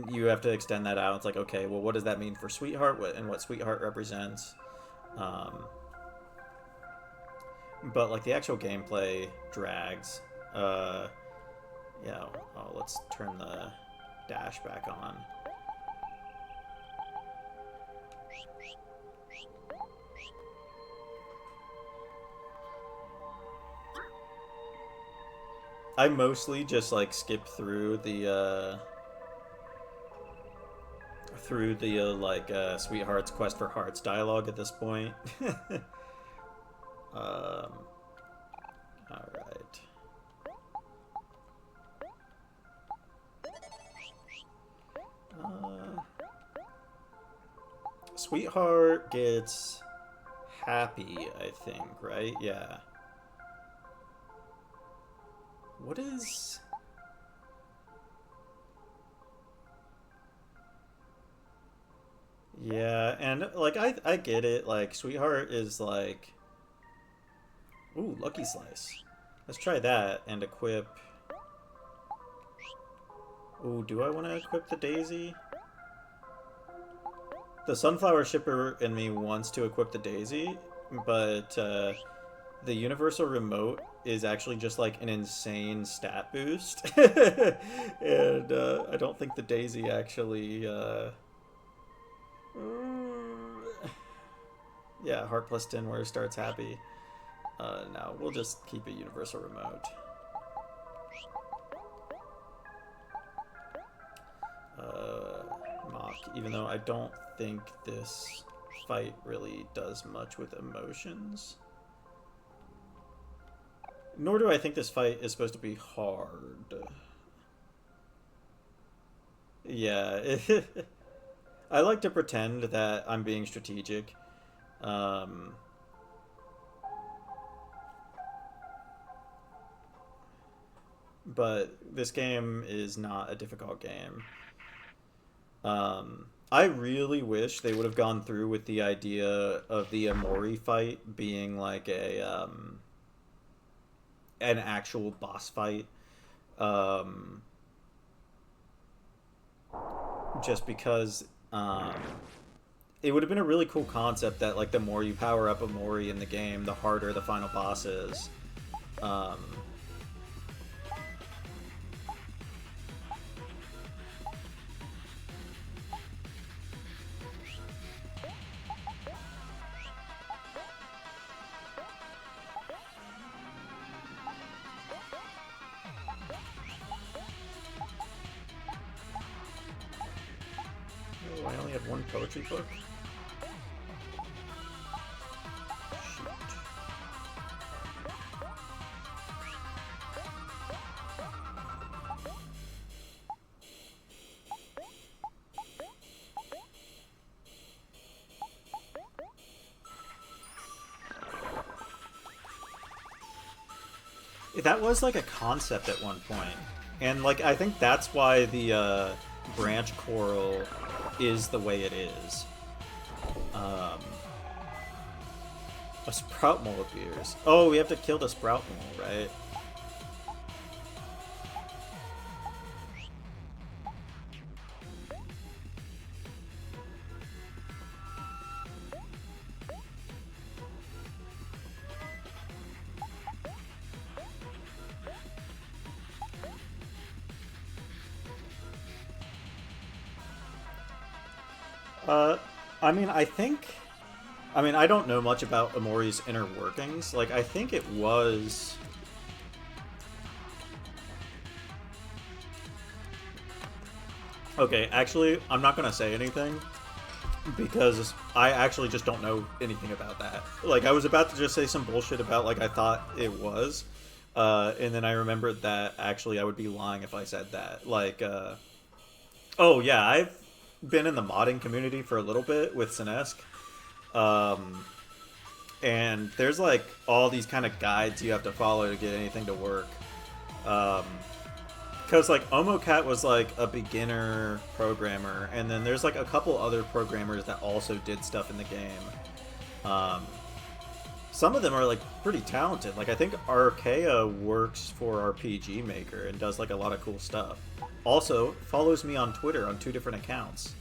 you have to extend that out. It's like, okay, well, what does that mean for Sweetheart and what Sweetheart represents? But, like, the actual gameplay drags. Yeah, oh, let's turn the dash back on. I mostly just like skip through the Sweetheart's Quest for Hearts dialogue at this point. All right. Sweetheart gets happy, I think, right? Yeah. What is... Yeah, and like I get it. Like Sweetheart is like, ooh, Lucky Slice. Let's try that and equip. Ooh, do I want to equip the Daisy? The Sunflower Shipper in me wants to equip the Daisy, but the Universal Remote is actually just like an insane stat boost. And I don't think the Daisy actually. Yeah, Heart plus 10 where it starts happy. No, we'll just keep a Universal Remote. Mock, even though I don't think this fight really does much with emotions. Nor do I think this fight is supposed to be hard. Yeah, I like to pretend that I'm being strategic. Um, but this game is not a difficult game. I really wish they would have gone through with the idea of the Amori fight being like an actual boss fight. Um, just because it would have been a really cool concept that like the more you power up Amori in the game, the harder the final boss is. Um, oh, I only have one poetry book. Shoot. That was like a concept at one point, and like I think that's why the branch coral is the way it is. Um, a sprout mole appears. Oh, we have to kill the sprout mole, right? Uh, I mean, I think. I mean, I don't know much about Amori's inner workings. Like, I think it was. Okay, actually, I'm not gonna say anything because I actually just don't know anything about that. Like, I was about to just say some bullshit about like I thought it was, and then I remembered that actually I would be lying if I said that. Like, oh yeah, I've been in the modding community for a little bit with Sinesk. Um, and there's like all these kind of guides you have to follow to get anything to work. Um, because like Omocat was like a beginner programmer, and then there's like a couple other programmers that also did stuff in the game. Um, some of them are like pretty talented. Like I think Archaea works for RPG Maker and does like a lot of cool stuff. Also follows me on Twitter on 2 different accounts.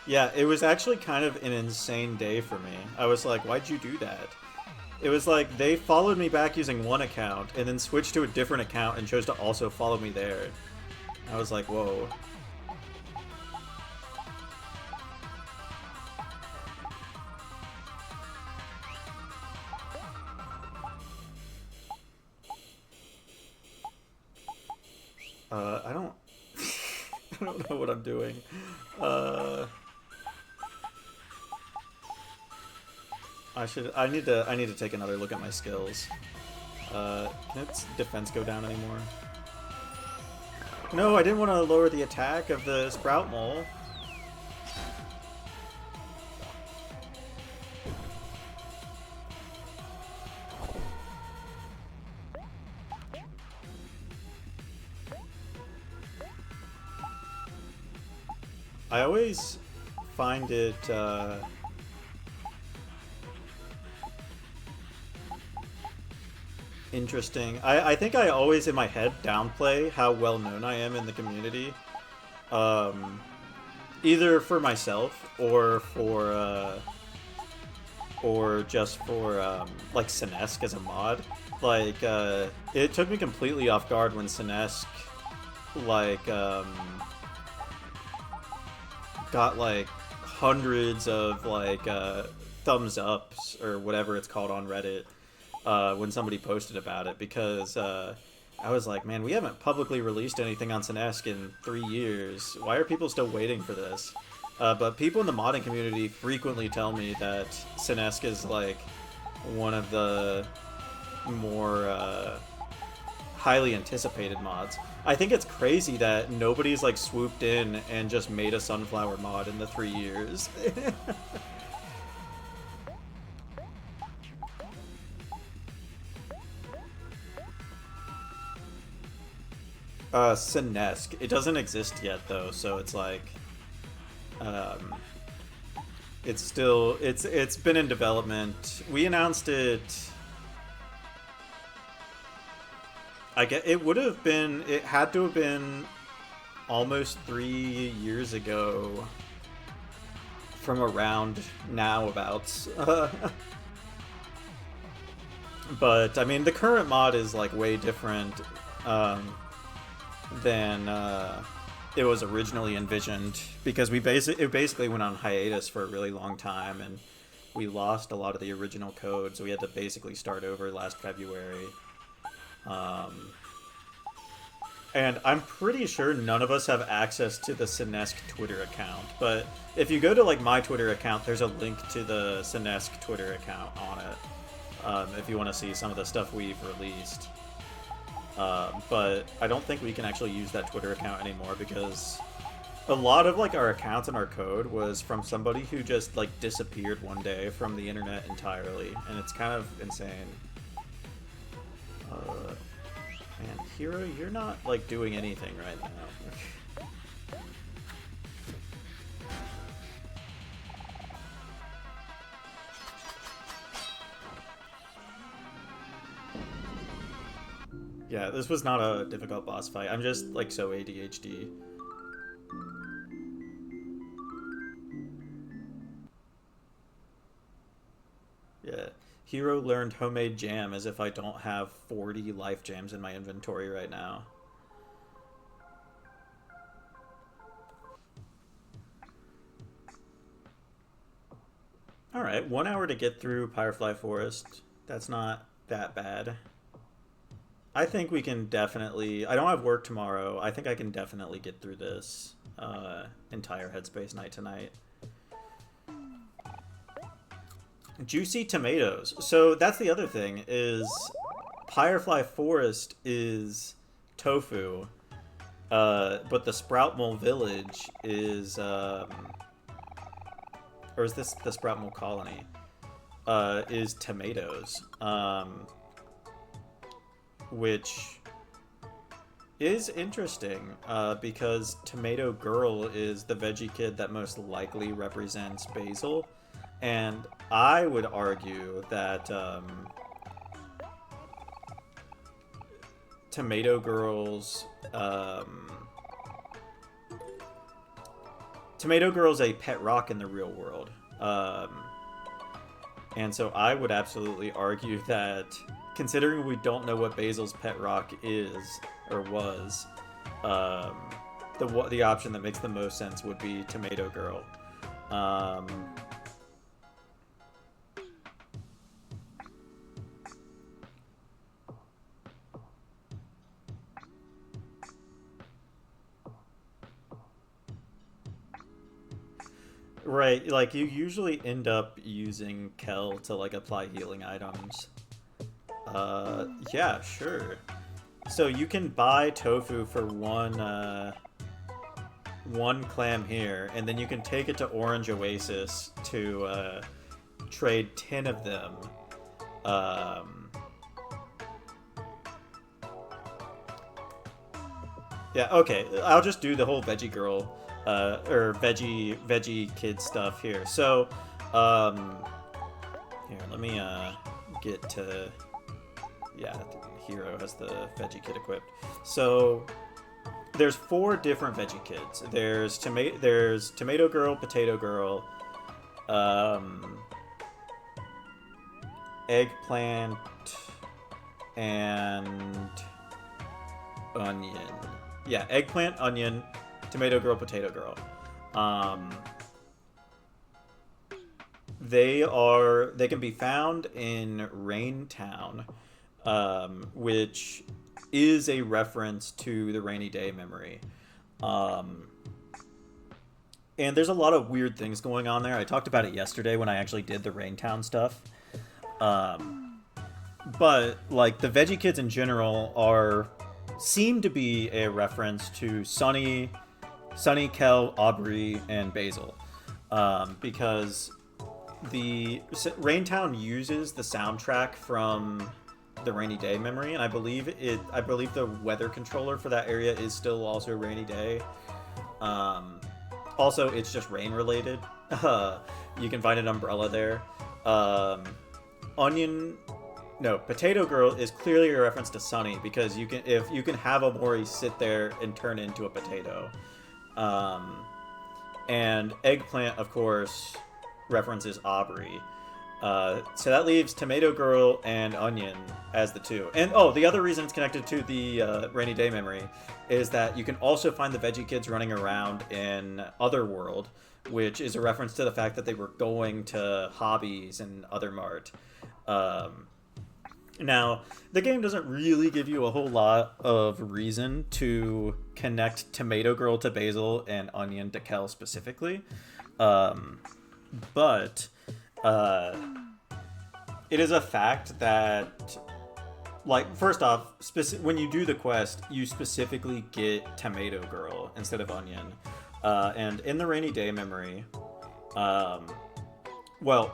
Yeah, it was actually kind of an insane day for me. I was like, why'd you do that? It was like they followed me back using one account and then switched to a different account and chose to also follow me there. I was like, whoa. I don't... I don't know what I'm doing. I need to take another look at my skills. Can its defense go down anymore? No, I didn't want to lower the attack of the Sprout Mole. I always find it interesting. I think I always in my head downplay how well known I am in the community, um, either for myself or just for like Sinesk as a mod. Like it took me completely off guard when Sinesk like got like hundreds of like thumbs ups or whatever it's called on Reddit when somebody posted about it, because I was like, man, we haven't publicly released anything on Sinesk in 3 years. Why are people still waiting for this? But people in the modding community frequently tell me that Sinesk is like one of the more highly anticipated mods. I think it's crazy that nobody's like swooped in and just made a sunflower mod in the 3 years. Sinesk. It doesn't exist yet though, so it's like um, it's been in development. We announced it. I get it had to have been almost 3 years ago from around now abouts. But I mean, the current mod is like way different than it was originally envisioned, because it basically went on hiatus for a really long time, and we lost a lot of the original code, so we had to basically start over last February. And I'm pretty sure none of us have access to the Sinesk Twitter account, but if you go to like my Twitter account, there's a link to the Sinesk Twitter account on it, if you want to see some of the stuff we've released. But I don't think we can actually use that Twitter account anymore, because a lot of like our accounts and our code was from somebody who just like disappeared one day from the internet entirely, and it's kind of insane. Man, Hero, you're not like doing anything right now. Yeah, this was not a difficult boss fight. I'm just like so ADHD. Yeah. Hero learned homemade jam, as if I don't have 40 life jams in my inventory right now. Alright, 1 hour to get through Pyrefly Forest. That's not that bad. I think we can definitely... I don't have work tomorrow. I think I can definitely get through this entire Headspace night tonight. Juicy tomatoes. So that's the other thing, is Pyrefly Forest is tofu, but the Sproutmole Village is, or is this the Sproutmole Colony, is tomatoes, which is interesting, because Tomato Girl is the veggie kid that most likely represents Basil. And I would argue that Tomato Girl's a pet rock in the real world, and so I would absolutely argue that, considering we don't know what Basil's pet rock is or was, the option that makes the most sense would be Tomato Girl. Right, like you usually end up using Kel to like apply healing items. Yeah, sure. So you can buy tofu for one clam here, and then you can take it to Orange Oasis to trade 10 of them. Yeah, okay. I'll just do the whole Veggie Girl or veggie kid stuff here. So, um, here, let me get to, yeah, the hero has the veggie kid equipped. So there's 4 different veggie kids. There's tomato girl, potato girl, eggplant, and onion. Yeah, eggplant, onion, tomato girl, potato girl. They can be found in Rain Town, which is a reference to the rainy day memory. And there's a lot of weird things going on there. I talked about it yesterday when I actually did the Rain Town stuff. But like the veggie kids in general seem to be a reference to Sunny, Kel, Aubrey, and Basil, because the Raintown uses the soundtrack from the Rainy Day memory, and I believe the weather controller for that area is still also Rainy Day. Also, it's just rain related. You can find an umbrella there. Potato Girl is clearly a reference to Sunny, because you can have Omori sit there and turn into a potato. And Eggplant, of course, references Aubrey. So that leaves Tomato Girl and Onion as the 2. And the other reason it's connected to the Rainy Day memory is that you can also find the veggie kids running around in Otherworld, which is a reference to the fact that they were going to Hobbies and Other Mart. Now, the game doesn't really give you a whole lot of reason to connect Tomato Girl to Basil and Onion to Kel specifically. But it is a fact that, like, first off, when you do the quest, you specifically get Tomato Girl instead of Onion. And in the Rainy Day memory,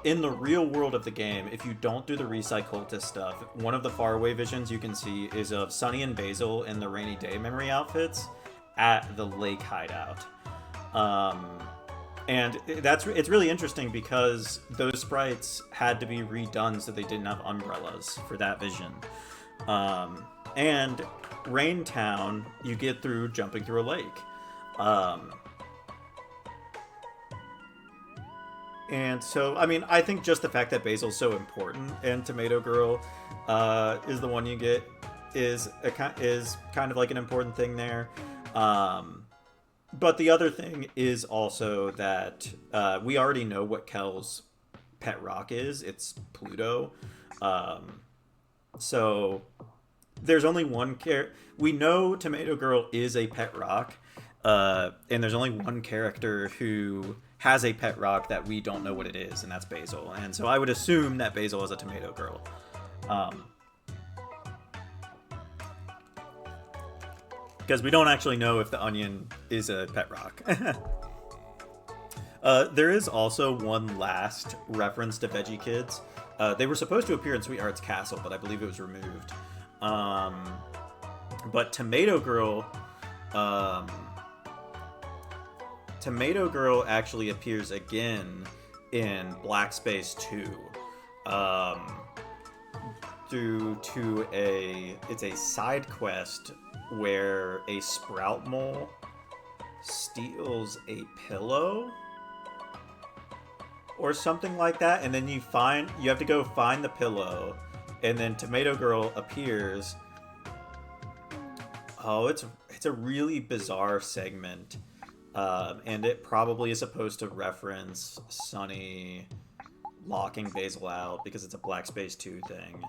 in the real world of the game, if you don't do the Recycultist stuff, one of the faraway visions you can see is of Sunny and Basil in the Rainy Day memory outfits at the lake hideout. And it's really interesting because those sprites had to be redone so they didn't have umbrellas for that vision. And Rain Town, you get through jumping through a lake. And so, I mean, I think just the fact that Basil's so important and Tomato Girl is the one you get is kind of like an important thing there. But the other thing is also that we already know what Kel's pet rock is. It's Pluto. So there's only one we know Tomato Girl is a pet rock, and there's only one character who has a pet rock that we don't know what it is, and that's Basil. And so I would assume that Basil is a Tomato Girl. Because we don't actually know if the onion is a pet rock. There is also one last reference to Veggie Kids. They were supposed to appear in Sweetheart's Castle, but I believe it was removed. But Tomato Girl actually appears again in Black Space 2. Due to it's a side quest where a sprout mole steals a pillow or something like that, and then you have to go find the pillow, and then Tomato Girl appears. It's a really bizarre segment, and it probably is supposed to reference Sunny locking Basil out because it's a Black Space 2 thing.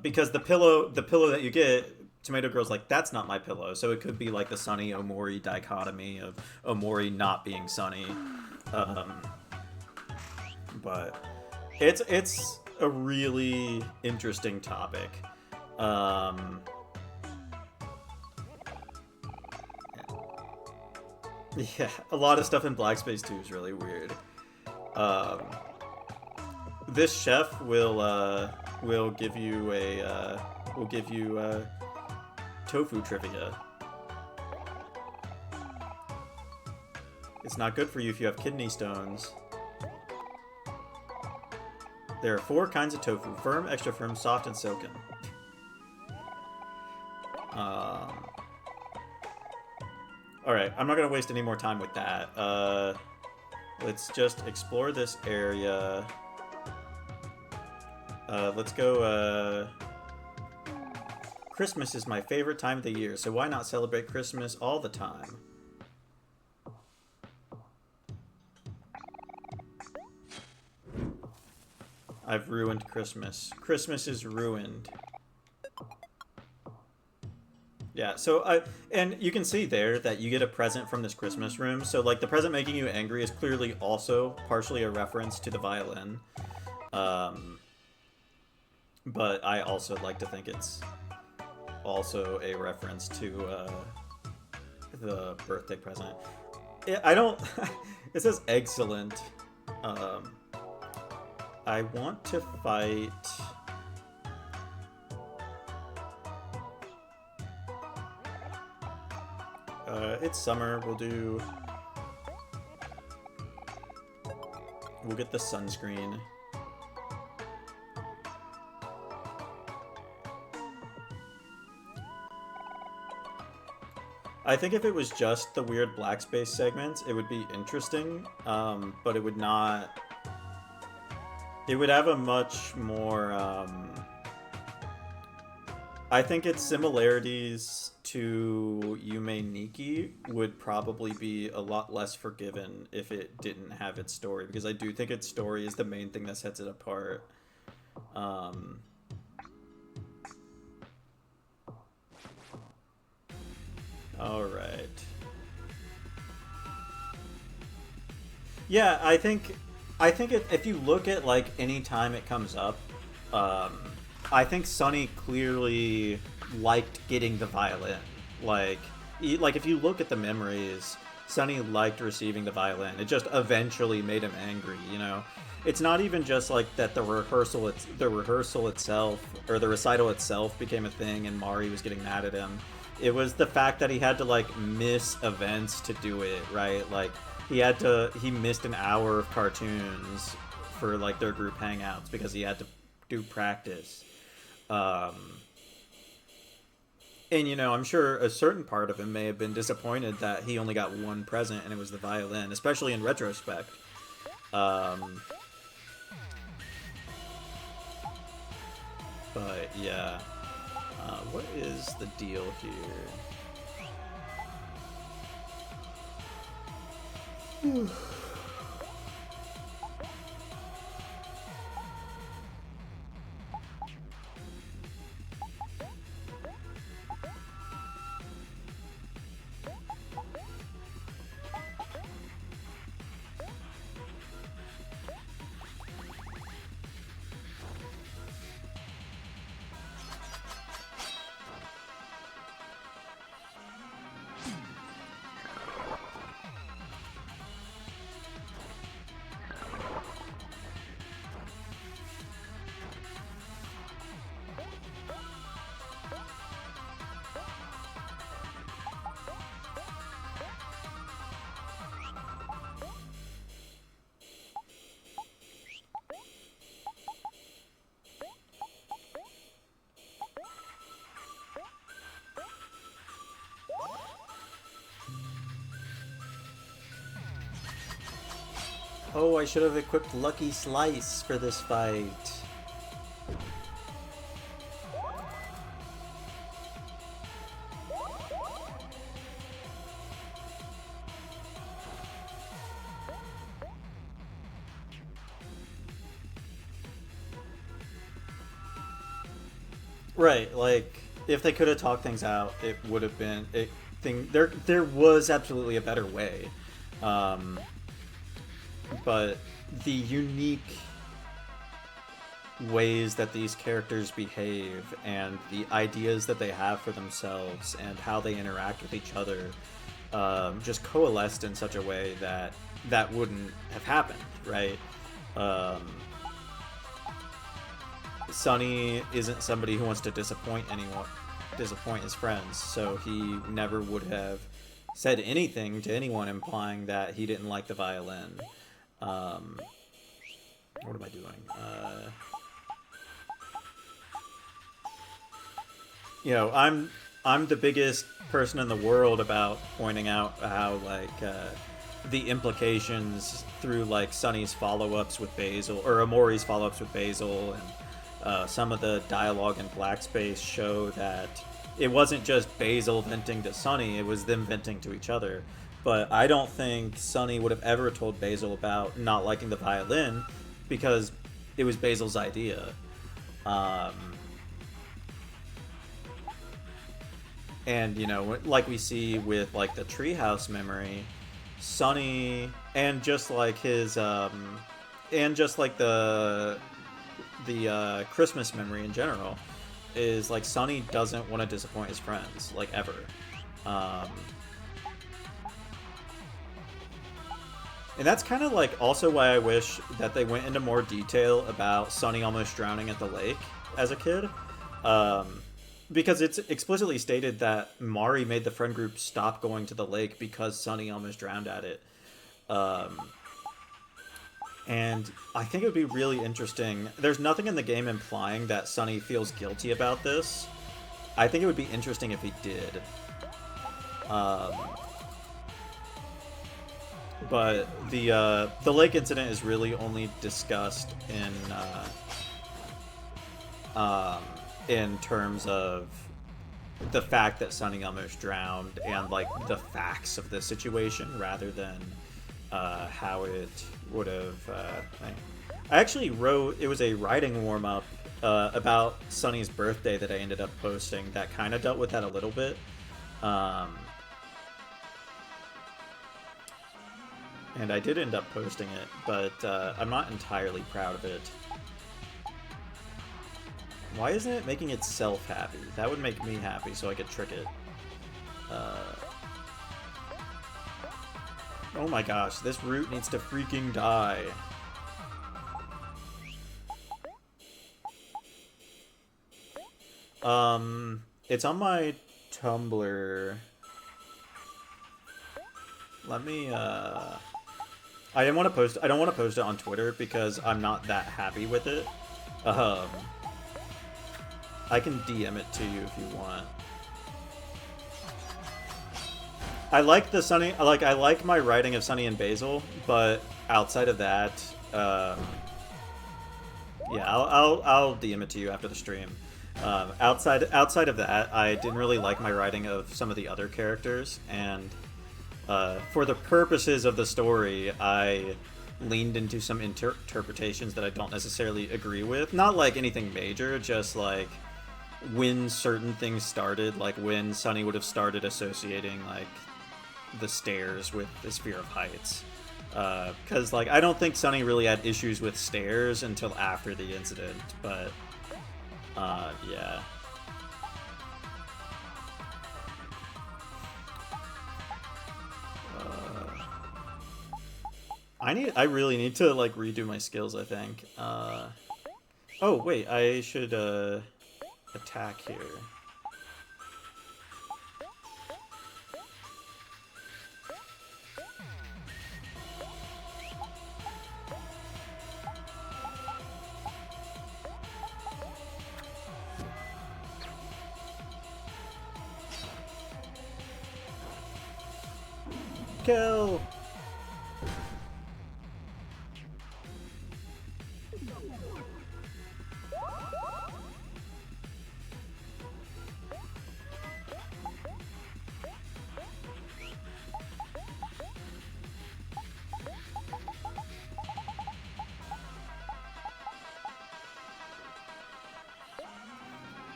Because the pillow that you get, Tomato Girl's like, that's not my pillow. So it could be like the Sunny Omori dichotomy of Omori not being Sunny. But it's a really interesting topic. Yeah, a lot of stuff in Black Space 2 is really weird. This chef will give you tofu trivia. It's not good for you if you have kidney stones. There are 4 kinds of tofu. Firm, extra firm, soft, and silken. Alright, I'm not going to waste any more time with that. Let's just explore this area. Let's go, Christmas is my favorite time of the year, so why not celebrate Christmas all the time? I've ruined Christmas. Christmas is ruined. Yeah, so and you can see there that you get a present from this Christmas room. So, like, the present making you angry is clearly also partially a reference to the violin. But I also like to think it's also a reference to the birthday present. I don't... It says excellent. I want to fight... it's summer. We'll get the sunscreen. I think if it was just the weird black space segments, it would be interesting, but it would not... It would have a much more... I think its similarities to Yume Nikki would probably be a lot less forgiven if it didn't have its story, because I do think its story is the main thing that sets it apart. Alright. Yeah, I think if you look at, like, any time it comes up, I think Sunny clearly liked getting the violin. Like if you look at the memories, Sunny liked receiving the violin. It just eventually made him angry, you know? It's not even just, like, that the rehearsal itself, or the recital itself became a thing and Mari was getting mad at him. It was the fact that he had to, like, miss events to do it, right? Like, he missed an hour of cartoons for, like, their group hangouts because he had to do practice. And, you know, I'm sure a certain part of him may have been disappointed that he only got one present and it was the violin, especially in retrospect. But, yeah. What is the deal here? Oh, I should have equipped Lucky Slice for this fight. Right, like, if they could have talked things out, it would have been... There was absolutely a better way. But the unique ways that these characters behave and the ideas that they have for themselves and how they interact with each other just coalesced in such a way that that wouldn't have happened, right? Sunny isn't somebody who wants to disappoint his friends, so he never would have said anything to anyone implying that he didn't like the violin. What am I doing? You know, I'm the biggest person in the world about pointing out how like the implications through like Sunny's follow-ups with Basil or Amori's follow-ups with Basil and some of the dialogue in Black Space show that it wasn't just Basil venting to Sunny, it was them venting to each other. But I don't think Sunny would have ever told Basil about not liking the violin because it was Basil's idea. And, you know, like we see with, like, the treehouse memory, Sunny, and just like his, and just like the Christmas memory in general, is, like, Sunny doesn't want to disappoint his friends, like, ever. And that's kind of, like, also why I wish that they went into more detail about Sunny almost drowning at the lake as a kid. Because it's explicitly stated that Mari made the friend group stop going to the lake because Sunny almost drowned at it. And I think it would be really interesting. There's nothing in the game implying that Sunny feels guilty about this. I think it would be interesting if he did. But the lake incident is really only discussed in terms of the fact that Sunny almost drowned and like the facts of the situation rather than how it would have. I actually wrote, it was a writing warm-up about Sunny's birthday that I ended up posting that kind of dealt with that a little bit. And I did end up posting it, but I'm not entirely proud of it. Why isn't it making itself happy? That would make me happy so I could trick it. Oh my gosh, this root needs to freaking die. It's on my Tumblr. Let me, I don't want to post it on Twitter because I'm not that happy with it. I can DM it to you if you want. I like the Sunny, I like my writing of Sunny and Basil, but outside of that, yeah, I'll DM it to you after the stream. Outside of that, I didn't really like my writing of some of the other characters, and for the purposes of the story, I leaned into some interpretations that I don't necessarily agree with. Not like anything major, just like when certain things started, like when Sunny would have started associating like the stairs with this fear of heights. Because like I don't think Sunny really had issues with stairs until after the incident, but yeah. I really need to like redo my skills, I think. Oh wait, I should attack here. Kill!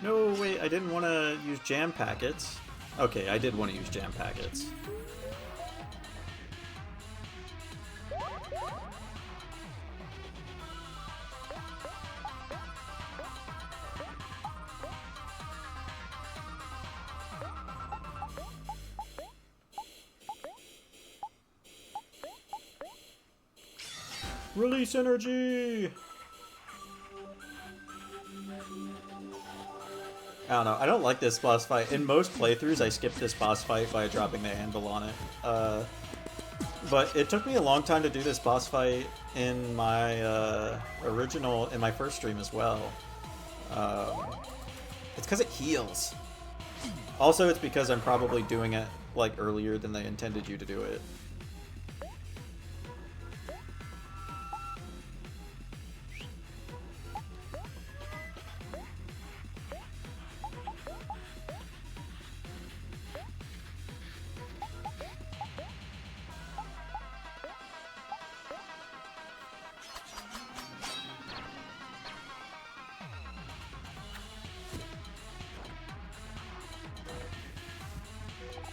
No, wait, I didn't want to use jam packets. Okay, I did want to use jam packets. Release energy! I don't know. I don't like this boss fight. In most playthroughs, I skip this boss fight by dropping the handle on it. But it took me a long time to do this boss fight in my in my first stream as well. It's because it heals. Also, it's because I'm probably doing it like earlier than they intended you to do it.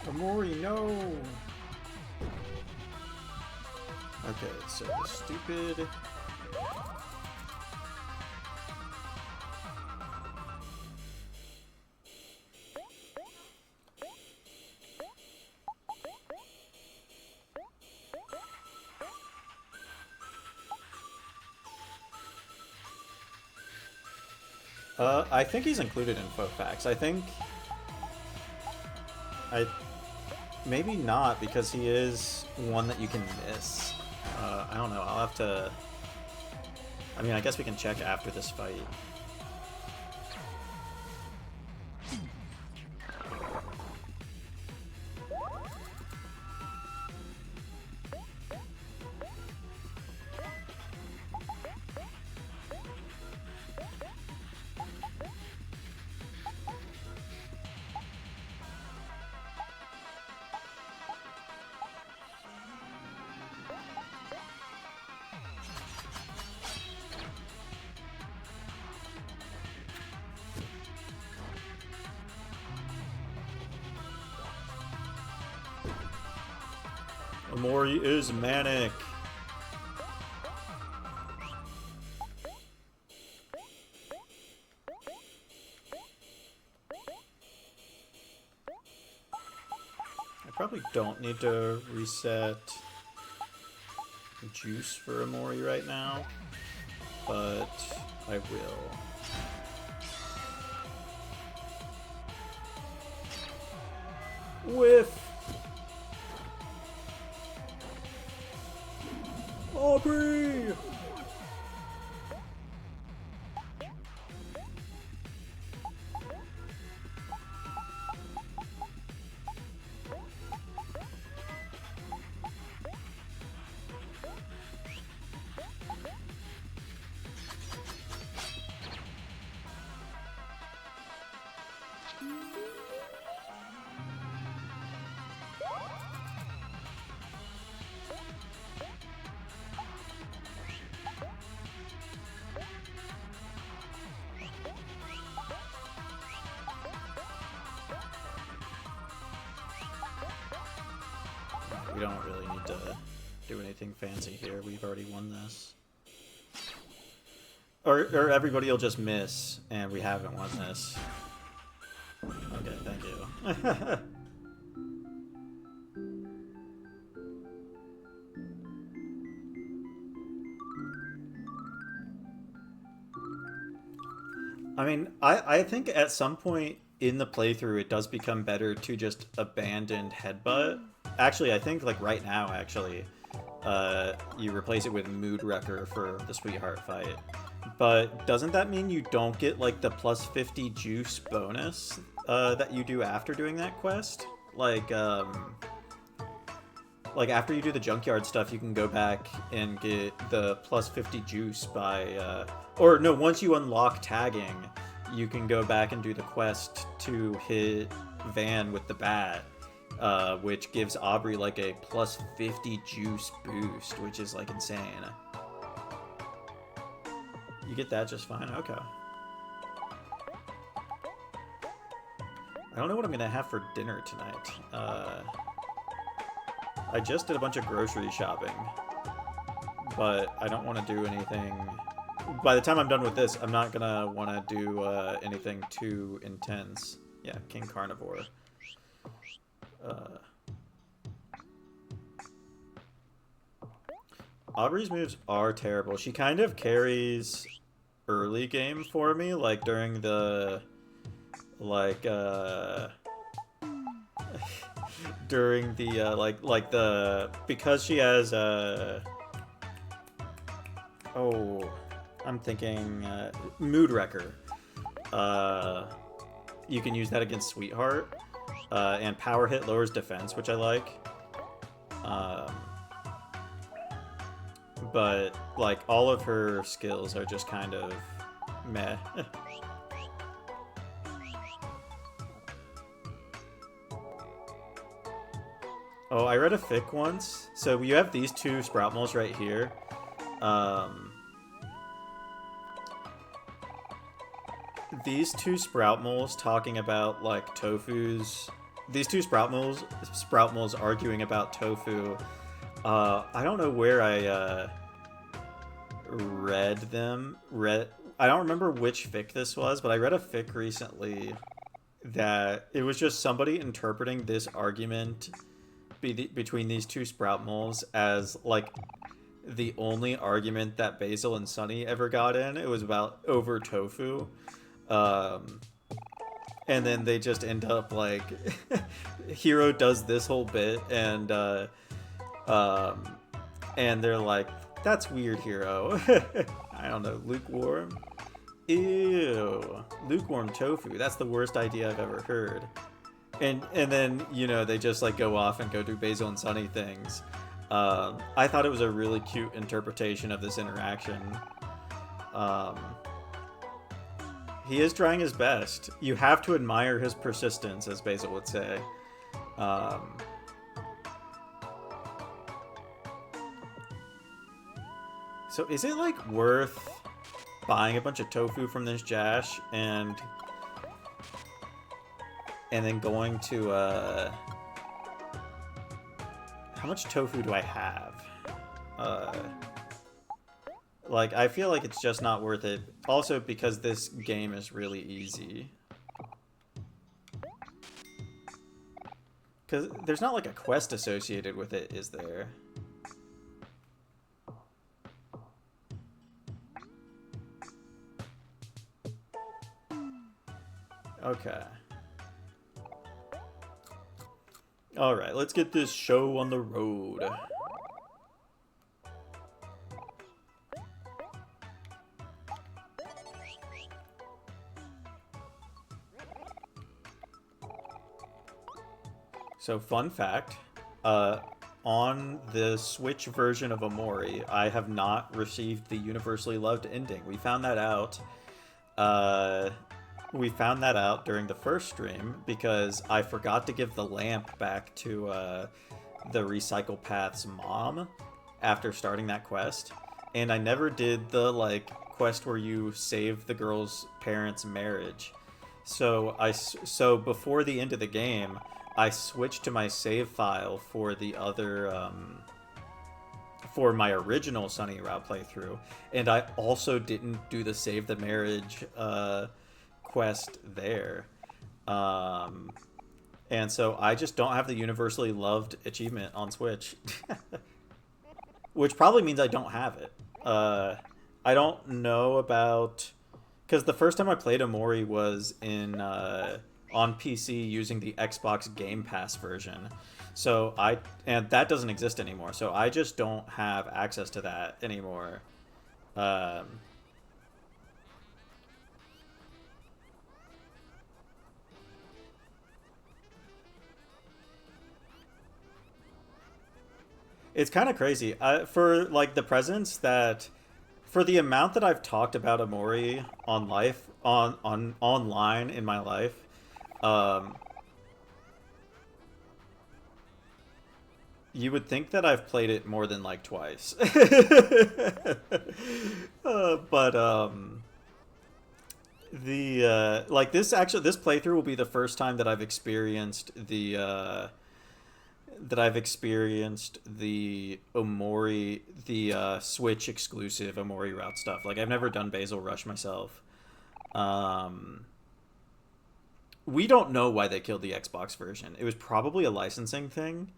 Hikikomori, no! Okay, so the stupid... I think he's included in Faux Facts. Maybe not, because he is one that you can miss. I don't know, I'll have to... I mean, I guess we can check after this fight. Hikikomori is manic. I probably don't need to reset juice for Amori right now, but I will. Whiff! Aubrey! We don't really need to do anything fancy here. We've already won this. Or everybody will just miss, and we haven't won this. Okay, thank you. I mean, I think at some point in the playthrough it does become better to just abandon Headbutt. Actually, I think like right now, actually, you replace it with Mood Wrecker for the Sweetheart fight. But doesn't that mean you don't get like the plus 50 juice bonus that you do after doing that quest? Like after you do the junkyard stuff, you can go back and get the plus 50 juice by, or no, once you unlock tagging, you can go back and do the quest to hit Van with the bat, which gives Aubrey like a plus 50 juice boost, which is like insane. You get that just fine? Okay. I don't know what I'm gonna have for dinner tonight. I just did a bunch of grocery shopping, but I don't want to do anything. By the time I'm done with this, I'm not gonna want to do anything too intense. Yeah, King Carnivore. Aubrey's moves are terrible. She kind of carries early game for me, like during the like during the like the because she has oh, I'm thinking Mood Wrecker. Uh, you can use that against Sweetheart, and Power Hit lowers defense, which I like. Um, but like all of her skills are just kind of meh. Oh, I read a fic once. So you have these two sprout moles right here. Um, these two sprout moles talking about like tofu's. These two sprout moles arguing about tofu. I don't know where I read them. I don't remember which fic this was, but I read a fic recently that it was just somebody interpreting this argument between these two sprout moles as like the only argument that Basil and Sunny ever got in. It was about over tofu. Um, and then they just end up like Hero does this whole bit and they're like, that's weird, Hero. I don't know, lukewarm. Ew, lukewarm tofu. That's the worst idea I've ever heard. And then, you know, they just like go off and go do Basil and Sunny things. I thought it was a really cute interpretation of this interaction. He is trying his best. You have to admire his persistence, as Basil would say. So is it like worth buying a bunch of tofu from this Jash and then going to how much tofu do I have? Like, I feel like it's just not worth it. Also, because this game is really easy. Because there's not like a quest associated with it, is there? Okay. Alright, let's get this show on the road. So, fun fact, on the Switch version of Omori, I have not received the universally loved ending. We found that out. During the first stream because I forgot to give the lamp back to the Recycle Path's mom after starting that quest, and I never did the like quest where you save the girl's parents' marriage. So before the end of the game, I switched to my save file for the other for my original Sunny Route playthrough, and I also didn't do the save the marriage quest there. And so I just don't have the universally loved achievement on Switch. Which probably means I don't have it. I don't know about... Because the first time I played Omori was in on PC using the Xbox Game Pass version. And that doesn't exist anymore, so I just don't have access to that anymore. It's kind of crazy. For like the presence that, for the amount that I've talked about Omori online in my life, um, you would think that I've played it more than like twice. But the like this playthrough will be the first time that I've experienced the Omori, the Switch exclusive Omori route stuff. Like, I've never done Basil Rush myself. We don't know why they killed the Xbox version. It was probably a licensing thing,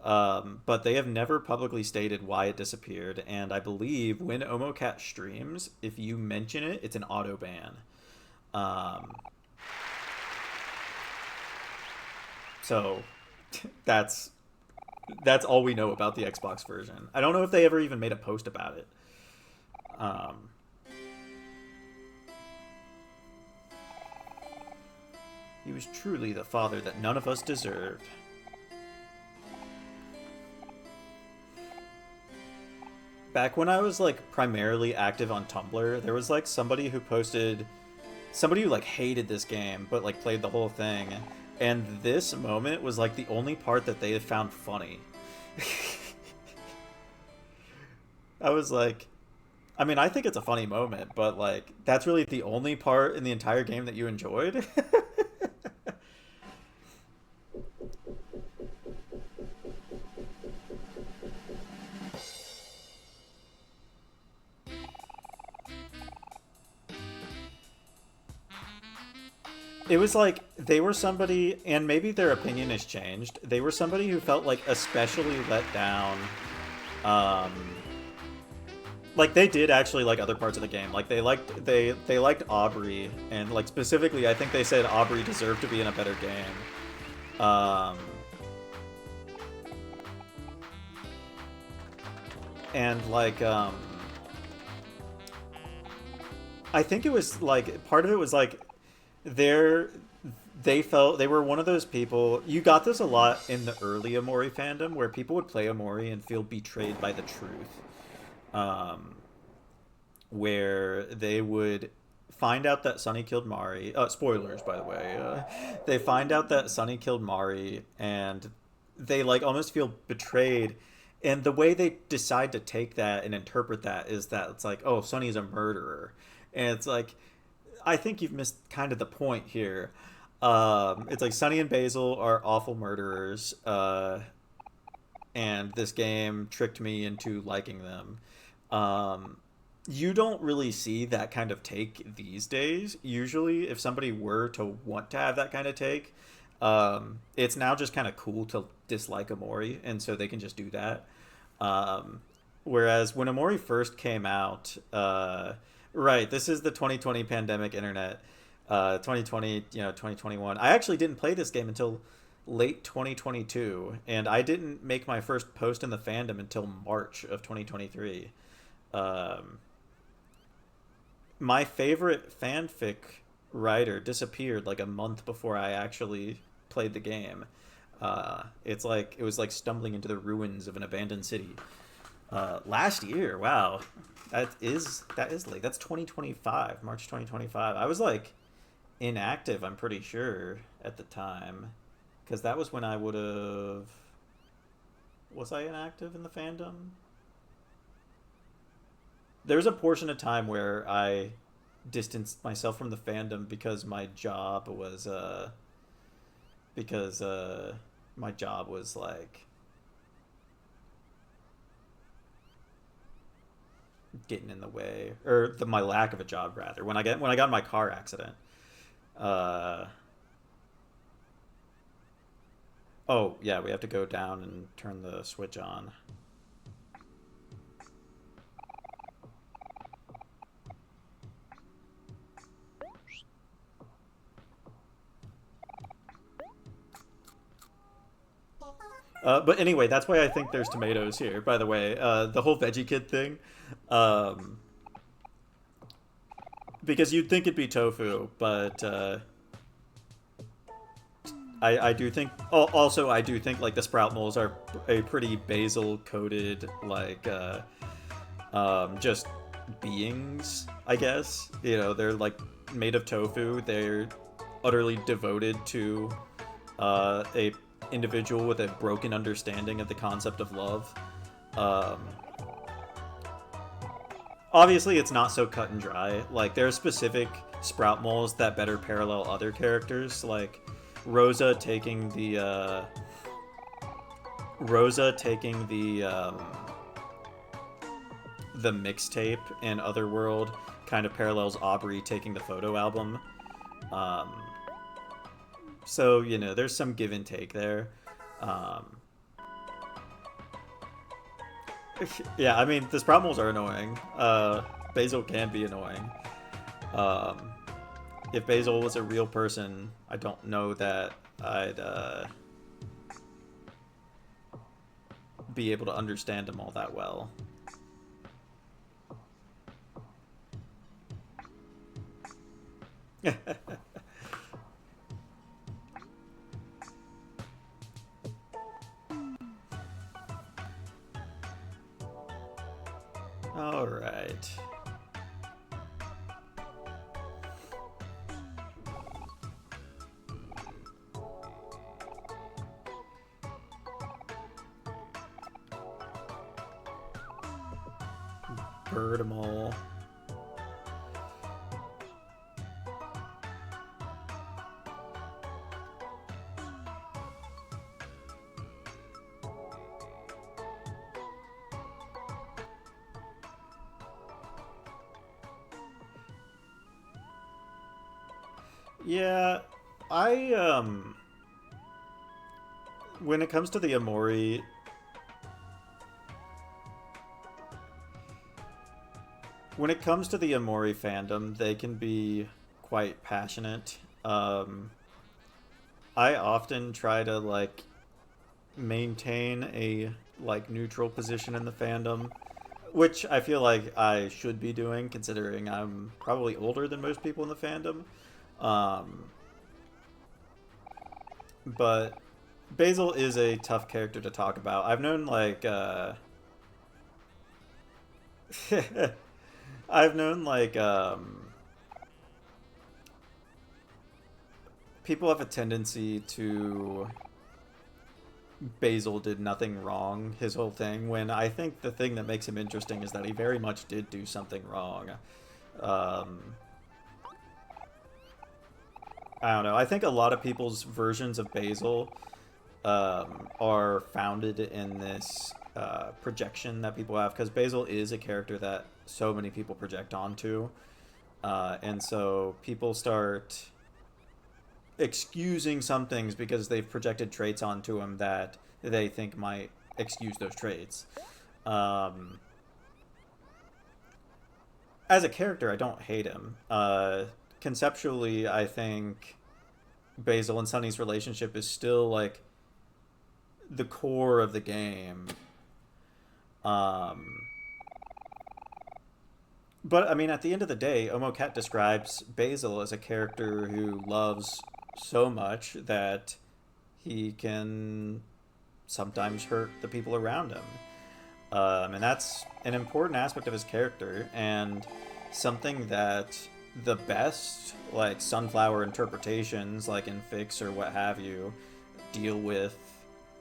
but they have never publicly stated why it disappeared. And I believe when Omocat streams, if you mention it, it's an auto ban. So that's that's all we know about the Xbox version. I don't know if they ever even made a post about it. Um, he was truly the father that none of us deserved. Back when I was like primarily active on Tumblr, there was like somebody who like hated this game but like played the whole thing, and this moment was like the only part that they had found funny. I was like, I mean, I think it's a funny moment, but like that's really the only part in the entire game that you enjoyed. It was like they were somebody, and maybe their opinion has changed. They were somebody who felt like especially let down. Um, like they did actually like other parts of the game. Like they liked Aubrey, and like specifically, I think they said Aubrey deserved to be in a better game. And like I think it was like part of it was like they're they felt they were one of those people. You got this a lot in the early Amori fandom where people would play Amori and feel betrayed by the truth. Um, where they would find out that Sunny killed Mari. Spoilers, by the way. They find out that Sunny killed Mari, and they like almost feel betrayed. And the way they decide to take that and interpret that is that it's like, oh, Sunny's a murderer, and it's like, I think you've missed kind of the point here. It's like Sunny and Basil are awful murderers, and this game tricked me into liking them. Um, you don't really see that kind of take these days. Usually, if somebody were to want to have that kind of take, it's now just kind of cool to dislike Amori, and so they can just do that. Um, Whereas when Amori first came out, right, this is the 2020 pandemic internet. 2020, 2021. I actually didn't play this game until late 2022, and I didn't make my first post in the fandom until March of 2023. Um, my favorite fanfic writer disappeared like a month before I actually played the game. It's like it was like stumbling into the ruins of an abandoned city. Last year, wow, that is late. That's 2025, March 2025. I was like inactive, I'm pretty sure at the time, because that was when I would have. Was I inactive in the fandom? There was a portion of time where I distanced myself from the fandom because my job was like getting in the way, or my lack of a job rather. When I got in my car accident. Uh, oh yeah, we have to go down and turn the switch on. But anyway, that's why I think there's tomatoes here. By the way, the whole veggie kid thing, um, because you'd think it'd be tofu, but I do think. Also, I do think like the sprout moles are a pretty basil coated like just beings. I guess they're like made of tofu. They're utterly devoted to a individual with a broken understanding of the concept of love. Um, Obviously, it's not so cut and dry. Like there are specific sprout moles that better parallel other characters, like Rosa taking the mixtape in Otherworld kind of parallels Aubrey taking the photo album. Um, so there's some give and take there. Um, yeah, I mean the sprout moles are annoying. Basil can be annoying. If Basil was a real person, I don't know that I'd be able to understand him all that well. All right. Bird 'em all. Yeah, when it comes to the Amori, fandom, they can be quite passionate. I often try to like maintain a like neutral position in the fandom, which I feel like I should be doing considering I'm probably older than most people in the fandom. But Basil is a tough character to talk about. I've known like I've known like people have a tendency to Basil did nothing wrong his whole thing, when I think the thing that makes him interesting is that he very much did do something wrong. I don't know. I think a lot of people's versions of Basil are founded in this projection that people have, because Basil is a character that so many people project onto. And so people start excusing some things because they've projected traits onto him that they think might excuse those traits. As a character, I don't hate him. Conceptually, I think Basil and Sunny's relationship is still like the core of the game. But I mean, at the end of the day, Omocat describes Basil as a character who loves so much that he can sometimes hurt the people around him. And that's an important aspect of his character, and something that the best, like, Sunflower interpretations, like in Fix or what have you, deal with,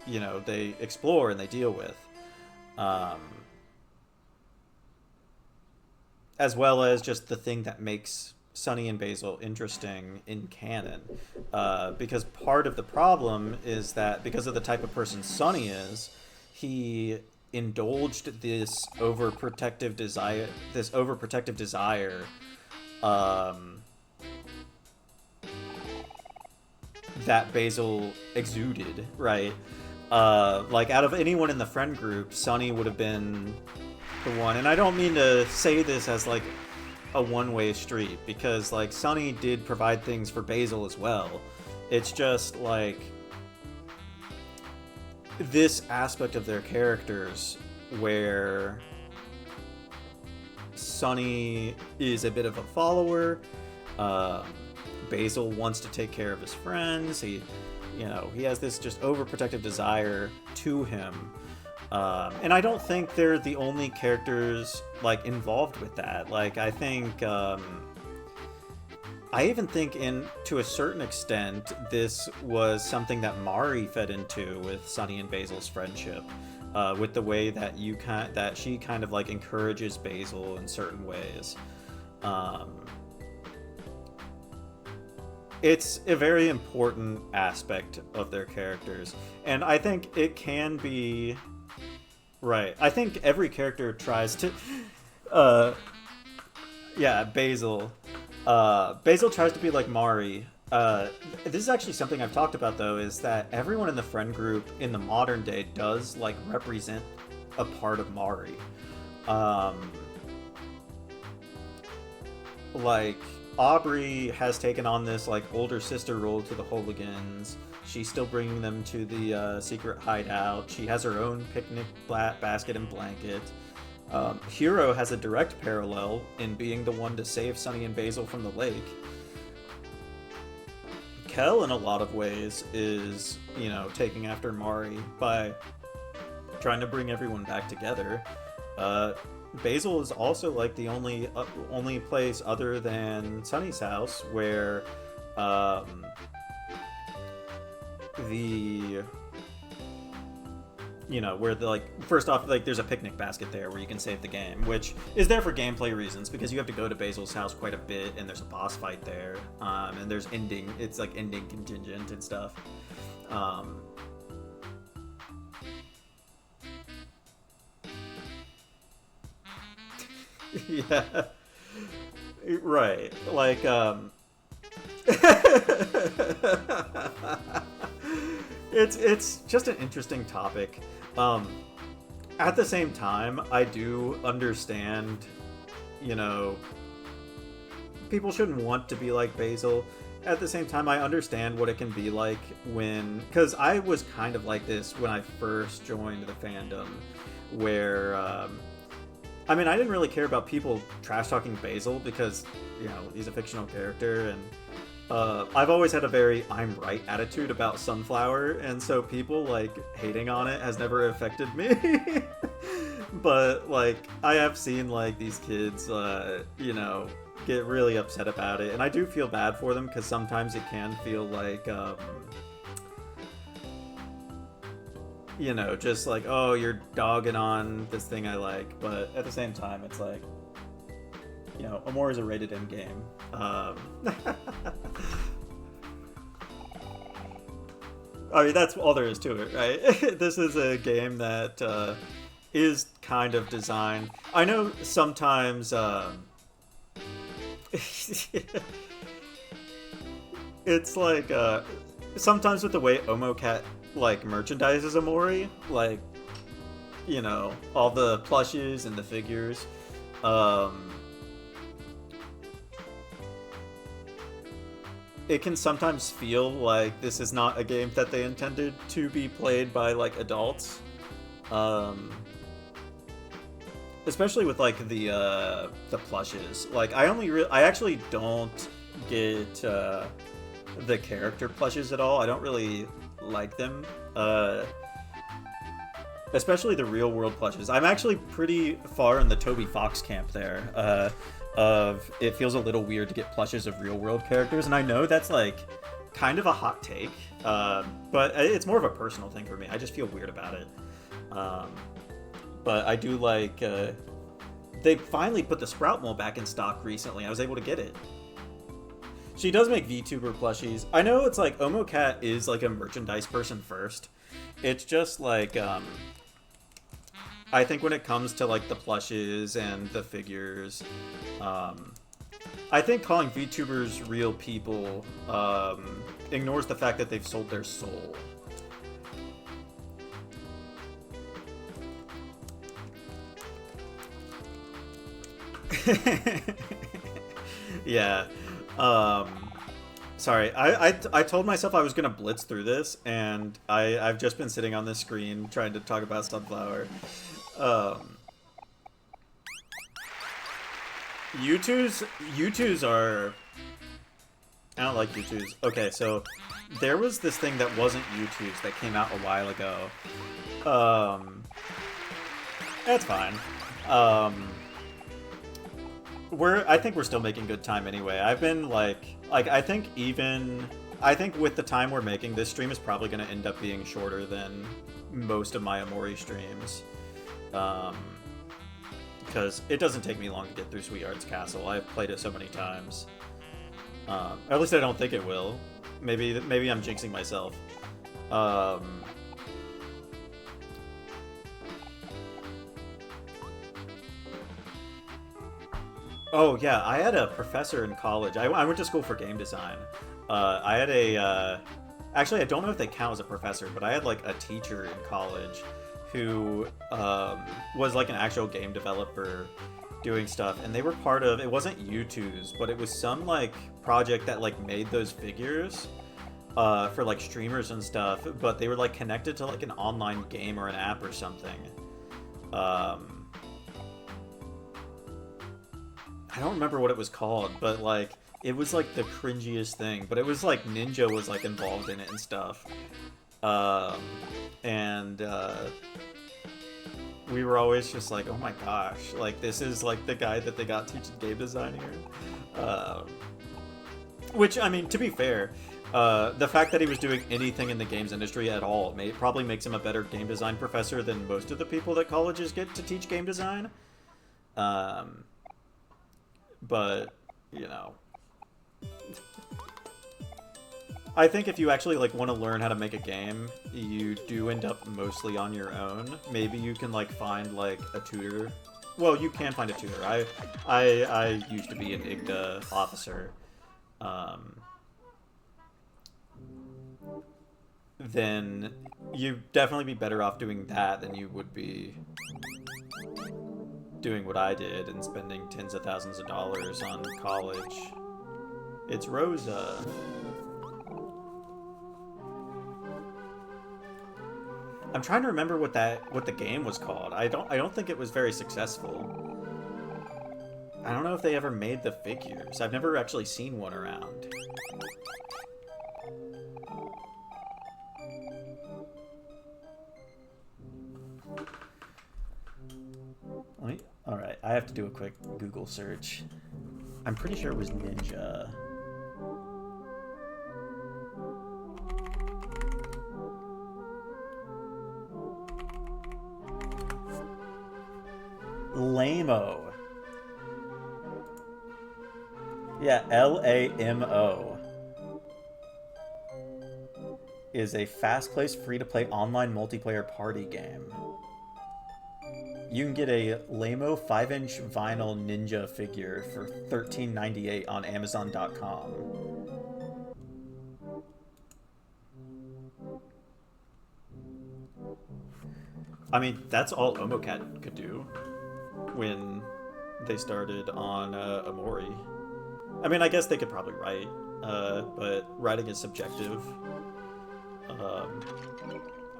you know, they explore and they deal with. As well as just the thing that makes Sunny and Basil interesting in canon. Because part of the problem is that because of the type of person Sunny is, he indulged this overprotective desire that Basil exuded, right? Like, out of anyone in the friend group, Sunny would have been the one. And I don't mean to say this as, like, a one-way street, because, like, Sunny did provide things for Basil as well. It's just, like, this aspect of their characters where Sunny is a bit of a follower, Basil wants to take care of his friends, he has this just overprotective desire to him. And I don't think they're the only characters, like, involved with that. Like, I think, I even think, to a certain extent, this was something that Mari fed into with Sunny and Basil's friendship, with the way that that she kind of, like, encourages Basil in certain ways. It's a very important aspect of their characters, and I think it can be... Right. I think every character tries to... Basil. Basil tries to be like Mari. This is actually something I've talked about, though, is that everyone in the friend group in the modern day does, like, represent a part of Mari. Like, Aubrey has taken on this like older sister role to the Hooligans. She's still bringing them to the secret hideout. She has her own picnic basket and blanket. Hiro has a direct parallel in being the one to save Sunny and Basil from the lake. Kel, in a lot of ways, is, you know, taking after Mari by trying to bring everyone back together. Basil is also like the only place other than Sunny's house where first off, like, there's a picnic basket there where you can save the game, which is there for gameplay reasons, because you have to go to Basil's house quite a bit, and there's a boss fight there, and there's ending contingent and stuff. Yeah. Right. Like, it's just an interesting topic. At the same time, I do understand, you know, people shouldn't want to be like Basil. At the same time, I understand what it can be like because I was kind of like this when I first joined the fandom, where, I mean, I didn't really care about people trash-talking Basil because, you know, he's a fictional character, and I've always had a very I'm right attitude about Sunflower, and so people, like, hating on it has never affected me. But, like, I have seen, like, these kids, you know, get really upset about it, and I do feel bad for them because sometimes it can feel like, you know, just like, oh, you're dogging on this thing I like, but at the same time, it's like, you know, Amore is a rated M game. I mean, that's all there is to it, right? This is a game that is kind of designed. I know sometimes it's like sometimes with the way Omocat like merchandises Amori, like, you know, all the plushes and the figures, it can sometimes feel like this is not a game that they intended to be played by, like, adults. Especially with, like, the plushes. Like, I actually don't get the character plushes at all. I don't really like them. Especially the real world plushes. I'm actually pretty far in the Toby Fox camp there. Of it feels a little weird to get plushes of real world characters, and I know that's like kind of a hot take, but it's more of a personal thing for me. I just feel weird about it. But I do like they finally put the Sprout Mole back in stock recently. I was able to get it. She does make VTuber plushies. I know it's like Omocat is like a merchandise person first. It's just like I think when it comes to like the plushes and the figures, I think calling VTubers real people ignores the fact that they've sold their soul. Yeah. Sorry, I told myself I was gonna blitz through this, and I've just been sitting on this screen trying to talk about Sunflower. U2s are... I don't like U2s. Okay, so there was this thing that wasn't U2s that came out a while ago. That's fine. I think we're still making good time anyway. I've been I think with the time we're making, this stream is probably going to end up being shorter than most of my Amori streams. Because it doesn't take me long to get through Sweetheart's Castle. I've played it so many times. At least I don't think it will. Maybe I'm jinxing myself. Oh, yeah, I had a professor in college. I went to school for game design. I had a... actually, I don't know if they count as a professor, but I had, like, a teacher in college who was, like, an actual game developer. doing stuff, and they were part of, it wasn't U2's, but it was some like project that like made those figures for like streamers and stuff, but they were like connected to like an online game or an app or something. I don't remember what it was called, but like it was like the cringiest thing, but it was like Ninja was like involved in it and stuff. And we were always just like, oh my gosh, like this is like the guy that they got teaching game design here. Which, I mean, to be fair, the fact that he was doing anything in the games industry at all probably makes him a better game design professor than most of the people that colleges get to teach game design. But, you know, I think if you actually like want to learn how to make a game, you do end up mostly on your own. Maybe you can like find like a tutor. Well, you can find a tutor. I used to be an IGDA officer. Then you'd definitely be better off doing that than you would be doing what I did and spending tens of thousands of dollars on college. It's Rosa. I'm trying to remember what the game was called. I don't think it was very successful. I don't know if they ever made the figures. I've never actually seen one around. Alright, I have to do a quick Google search. I'm pretty sure it was Ninja. Lamo. Yeah, Lamo. Is a fast-paced, free-to-play online multiplayer party game. You can get a Lamo 5-inch vinyl ninja figure for $13.98 on Amazon.com. I mean, that's all Omocat could do when they started on Omori. I mean, I guess they could probably write, but writing is subjective.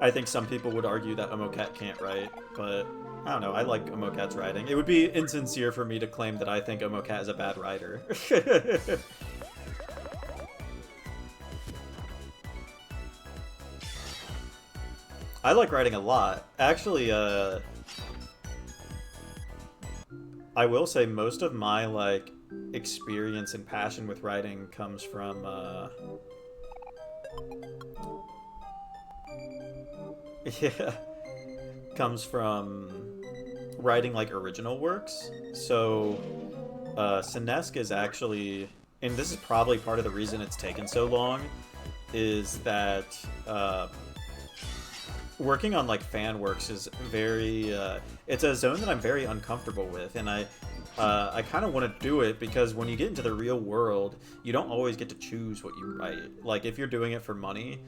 I think some people would argue that Omocat can't write, but I don't know, I like Omocat's writing. It would be insincere for me to claim that I think Omocat is a bad writer. I like writing a lot. Actually, I will say most of my, like, experience and passion with writing comes from, yeah, comes from writing, like, original works. So, Sinesk is actually, and this is probably part of the reason it's taken so long, is that, working on, like, fan works is very, it's a zone that I'm very uncomfortable with, and I kind of want to do it because when you get into the real world, you don't always get to choose what you write. Like, if you're doing it for money,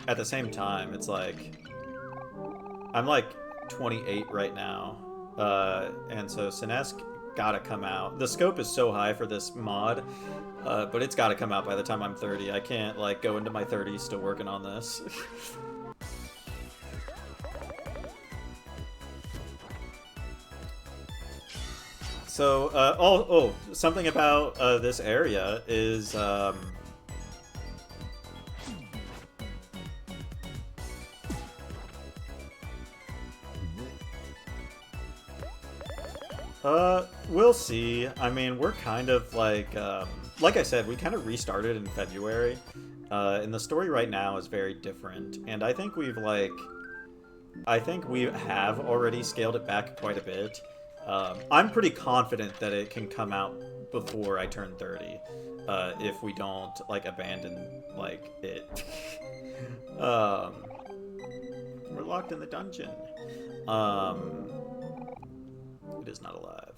at the same time, it's like, I'm like 28 right now, and so Sinesk gotta come out. The scope is so high for this mod, but it's gotta come out by the time I'm 30. I can't, like, go into my 30s still working on this. So, something about this area is, we'll see. I mean, we're kind of like I said, we kind of restarted in February, and the story right now is very different, and I think we have already scaled it back quite a bit. I'm pretty confident that it can come out before I turn 30, if we don't, like, abandon, like, it. We're locked in the dungeon. It is not alive.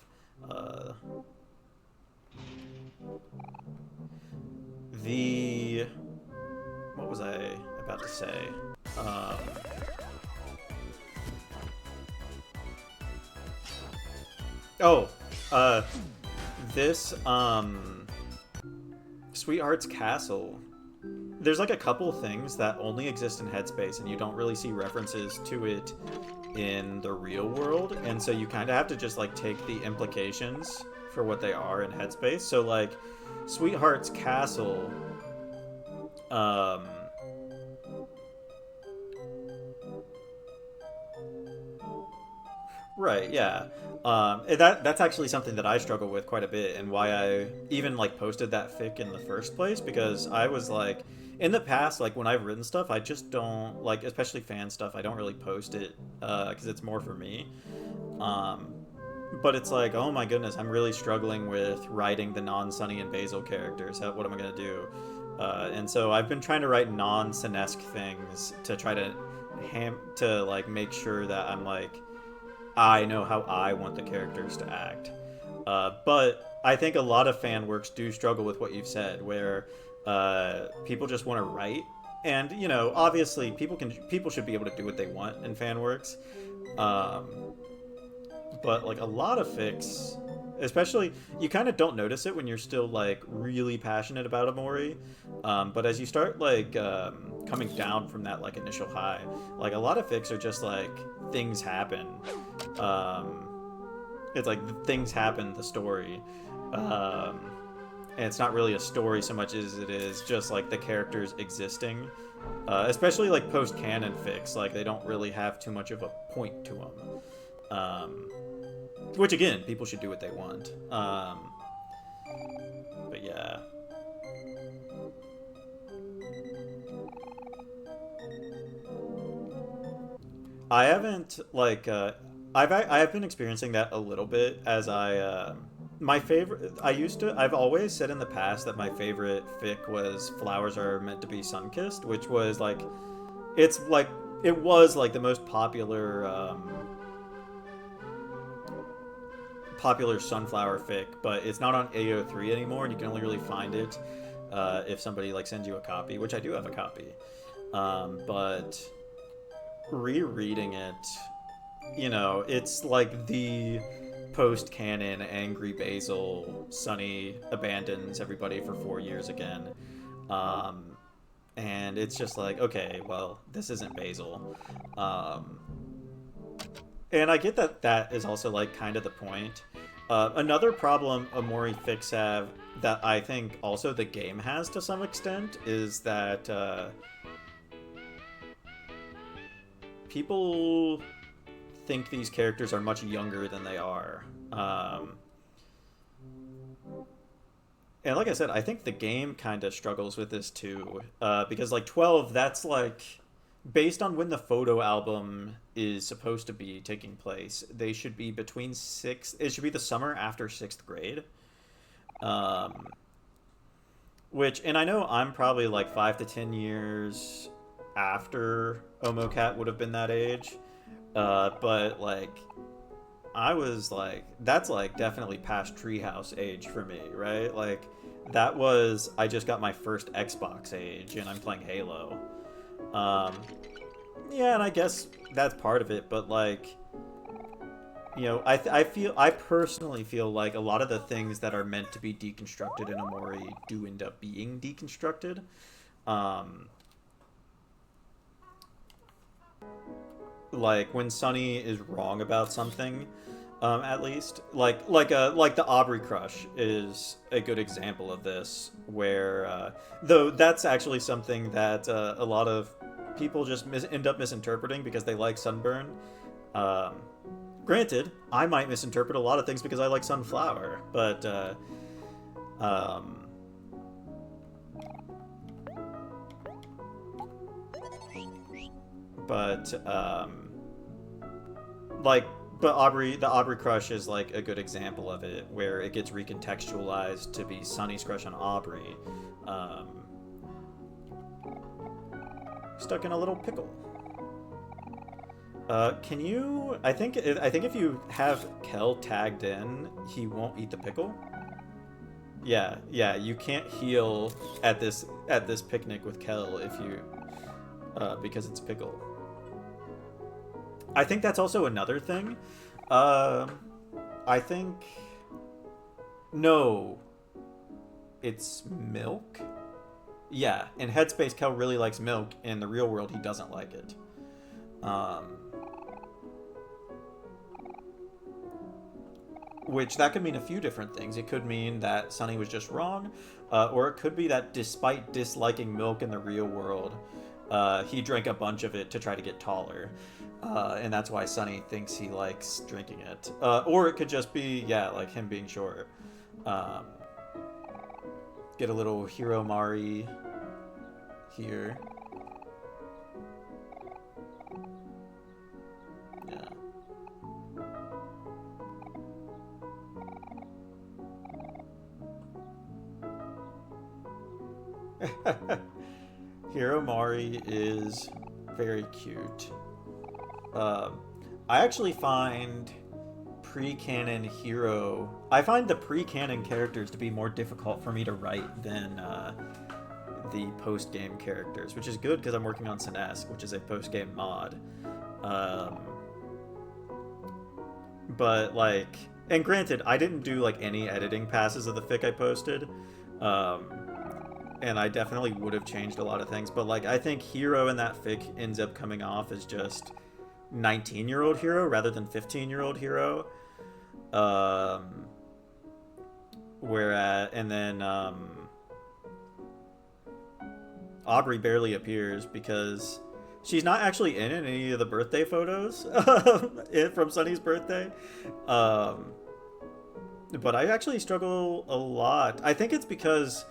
What was I about to say? Oh, uh, this, Sweetheart's Castle. There's like a couple things that only exist in Headspace, and you don't really see references to it in the real world, and so you kind of have to just like take the implications for what they are in Headspace. So like, Sweetheart's Castle, um, right, yeah. That's actually something that I struggle with quite a bit, and why I even like posted that fic in the first place, because I was like, in the past, like when I've written stuff, I just don't like, especially fan stuff. I don't really post it because it's more for me. Um, but it's like, oh my goodness, I'm really struggling with writing the non-Sunny and Basil characters. What am I gonna do? And so I've been trying to write non-Sinesque things to try to like make sure that I'm like, I know how I want the characters to act. But I think a lot of fan works do struggle with what you've said, where people just want to write, and you know, obviously, people should be able to do what they want in fan works. Um, but like a lot of fics, especially, you kind of don't notice it when you're still like really passionate about Amori. But as you start like coming down from that like initial high, like a lot of fics are just like things happen. um, it's like things happen, the story, um, and it's not really a story so much as it is just like the characters existing. Especially like post canon fics, like they don't really have too much of a point to them. Which again, people should do what they want. But yeah. I haven't like I have been experiencing that a little bit as my favorite, I've always said in the past that my favorite fic was Flowers Are Meant to Be Sun-Kissed, which was like, it's like, it was like the most popular sunflower fic, but it's not on AO3 anymore, and you can only really find it if somebody like sends you a copy, which I do have a copy. But rereading it, you know, it's like the post-canon angry Basil. Sunny abandons everybody for 4 years again. Um, and it's just like, okay, well, this isn't Basil. Um, and I get that that is also like kind of the point. Another problem Amori fics have that I think also the game has to some extent is that people think these characters are much younger than they are. And like I said, I think the game kind of struggles with this too, because like 12, that's like based on when the photo album is supposed to be taking place. They should be between sixth. It should be the summer after sixth grade. Um, which, and I know I'm probably like 5 to 10 years after Omocat would have been that age, but like I was like, that's like definitely past treehouse age for me, right? Like that was, I just got my first Xbox age and I'm playing Halo. Um, yeah, and I guess that's part of it, but like, you know, I personally feel like a lot of the things that are meant to be deconstructed in Amori do end up being deconstructed. Um, like when Sunny is wrong about something, at least like the Aubrey crush is a good example of this, where though that's actually something that a lot of people just end up misinterpreting because they like Sunburn. Um, Granted, I might misinterpret a lot of things because I like Sunflower, um, but like, but the Aubrey crush is like a good example of it, where it gets recontextualized to be Sunny's crush on Aubrey. Um, Stuck in a little pickle. Can you? I think if you have Kel tagged in, he won't eat the pickle. Yeah, yeah. You can't heal at this picnic with Kel if you because it's pickle. I think that's also another thing. I think... No. It's milk? Yeah, in Headspace, Kel really likes milk. In the real world, he doesn't like it. Which, that could mean a few different things. It could mean that Sunny was just wrong, or it could be that despite disliking milk in the real world, he drank a bunch of it to try to get taller. And that's why Sunny thinks he likes drinking it. Or it could just be, yeah, like him being short. Get a little Hikikomori here. Yeah. Hikikomori is very cute. I actually find pre-canon hero... I find the pre-canon characters to be more difficult for me to write than the post-game characters, which is good because I'm working on Sinesque, which is a post-game mod. But, like... And granted, I didn't do, like, any editing passes of the fic I posted. And I definitely would have changed a lot of things. But, like, I think Hero in that fic ends up coming off as just 19-year-old Hero rather than 15-year-old Hero. Whereas... And then, Aubrey barely appears because she's not actually in any of the birthday photos from Sunny's birthday. But I actually struggle a lot. I think it's because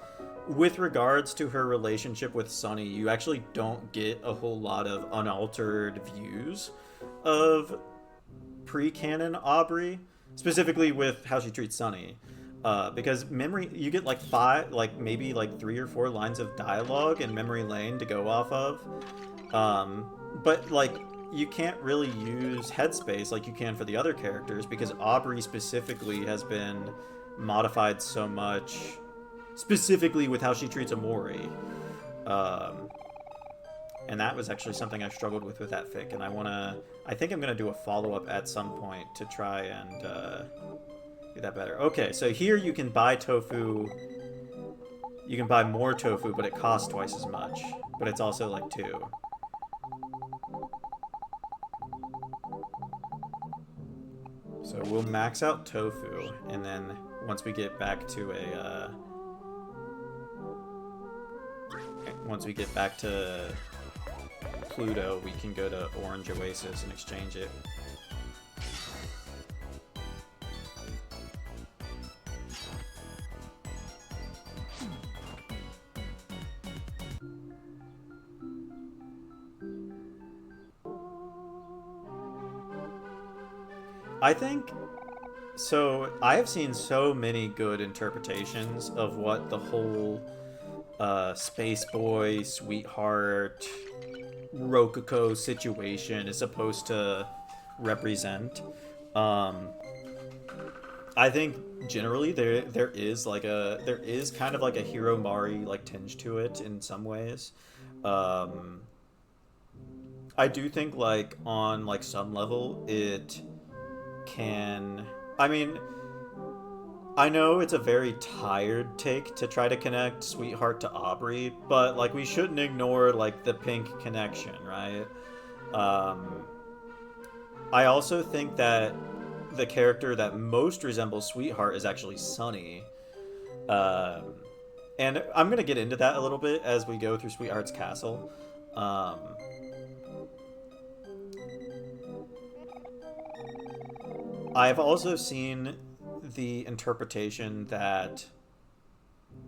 with regards to her relationship with Sunny, you actually don't get a whole lot of unaltered views of pre-canon Aubrey, specifically with how she treats Sunny. Because memory, you get like maybe 3 or 4 lines of dialogue in memory lane to go off of. But like, you can't really use headspace like you can for the other characters because Aubrey specifically has been modified so much, specifically with how she treats Omori. And that was actually something I struggled with that fic, and I think I'm gonna do a follow-up at some point to try and do that better. Okay, so here you can buy tofu. You can buy more tofu, but it costs twice as much. But it's also like 2. So we'll max out tofu, and then once we get back to Pluto, we can go to Orange Oasis and exchange it. I think, so I have seen so many good interpretations of what the whole Space Boy, Sweetheart, Rococo situation is supposed to represent. I think generally there is kind of like a Hikikomori like tinge to it in some ways. I do think like on like some level it can, I mean, I know it's a very tired take to try to connect Sweetheart to Aubrey, but like we shouldn't ignore like the pink connection, right? I also think that the character that most resembles Sweetheart is actually Sunny. And I'm gonna get into that a little bit as we go through Sweetheart's castle. I've also seen the interpretation that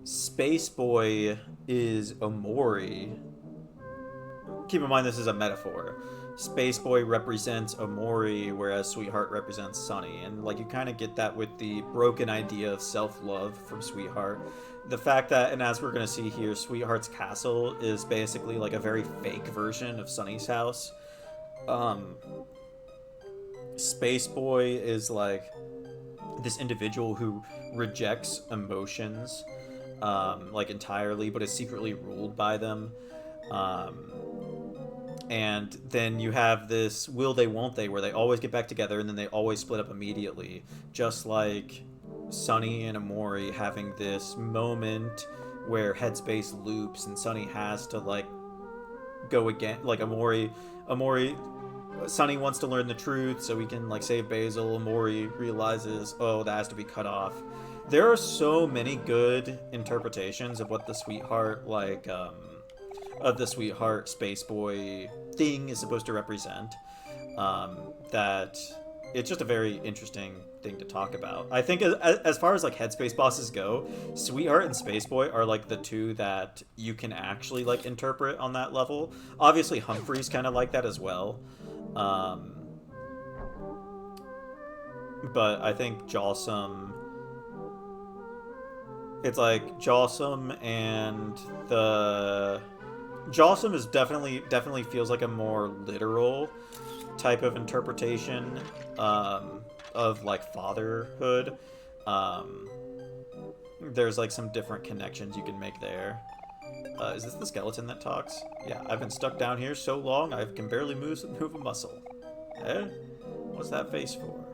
Space Boy is Omori. Keep in mind this is a metaphor. Space Boy represents Omori, whereas Sweetheart represents Sunny. And like you kind of get that with the broken idea of self-love from Sweetheart. The fact that, and as we're going to see here, Sweetheart's castle is basically like a very fake version of Sunny's house. Space Boy is like this individual who rejects emotions like entirely, but is secretly ruled by them. And then you have this will they won't they where they always get back together and then they always split up immediately, just like Sunny and Amori having this moment where headspace loops and Sunny has to like go again, like Amori Sunny wants to learn the truth so he can like save Basil. Amori realizes, oh, that has to be cut off. There are so many good interpretations of what the sweetheart of the sweetheart space boy thing is supposed to represent, that it's just a very interesting thing to talk about. I think as far as like headspace bosses go, sweetheart and space boy are like the two that you can actually like interpret on that level. Obviously Humphrey's kind of like that as well, but I think Jawsome, it's like Jawsome and the Jawsome is definitely feels like a more literal type of interpretation, of like fatherhood. There's like some different connections you can make there. Is this the skeleton that talks? Yeah, I've been stuck down here so long I can barely move a muscle. Eh? What's that face for?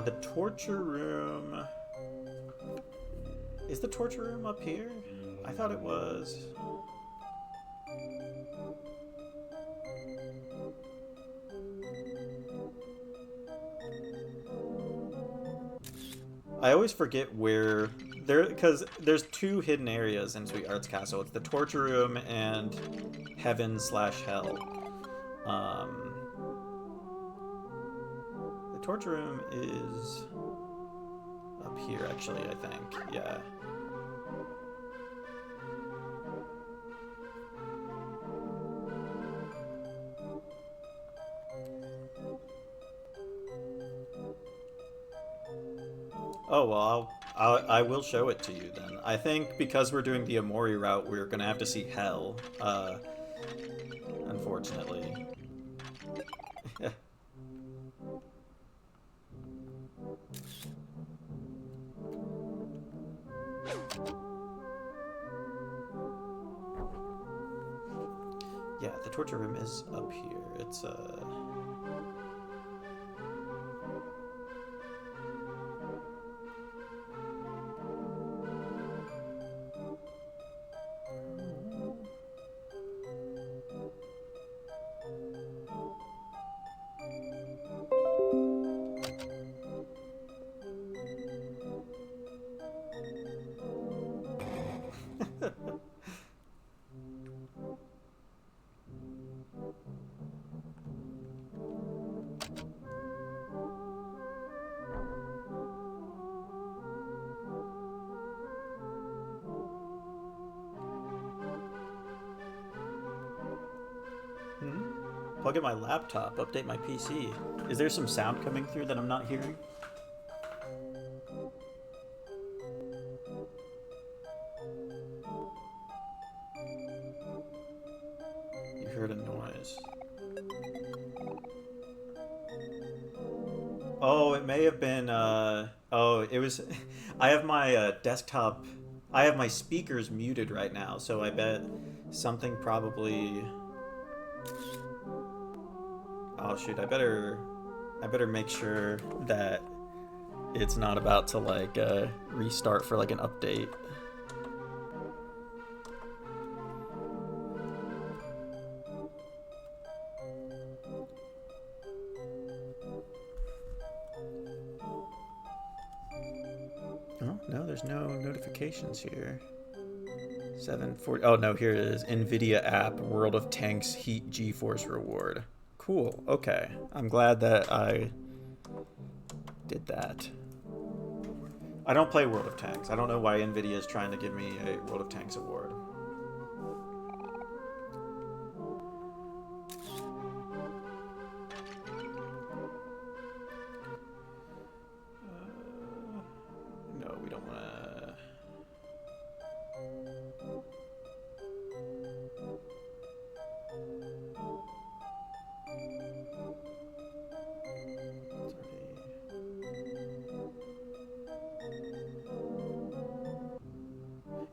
The torture room... Is the torture room up here? I thought it was. I always forget where... because there's two hidden areas in Sweetheart's Castle. It's the torture room and heaven/hell. The torture room is up here, actually, I think. Yeah. Oh, well, I will show it to you then. I think because we're doing the Amori route, we're going to have to see hell, unfortunately. Yeah, the torture room is up here. It's, plug in my laptop, update my PC. Is there some sound coming through that I'm not hearing? You heard a noise. Oh, it may have been, oh, it was... I have my desktop... I have my speakers muted right now, so I bet something probably... Oh shoot, I better make sure that it's not about to like restart for like an update. Oh, no, there's no notifications here. 740. Oh no, here it is. NVIDIA app, World of Tanks Heat GeForce reward. Cool. Okay. I'm glad that I did that. I don't play World of Tanks. I don't know why NVIDIA is trying to give me a World of Tanks award.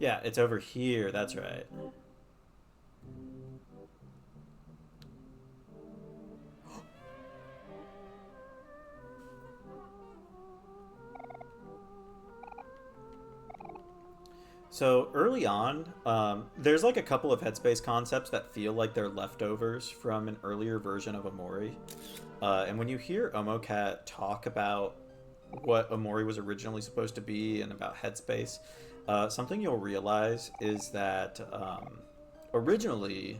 Yeah, it's over here. That's right. So early on, there's like a couple of headspace concepts that feel like they're leftovers from an earlier version of Omori. And when you hear Omocat talk about what Omori was originally supposed to be and about headspace, something you'll realize is that originally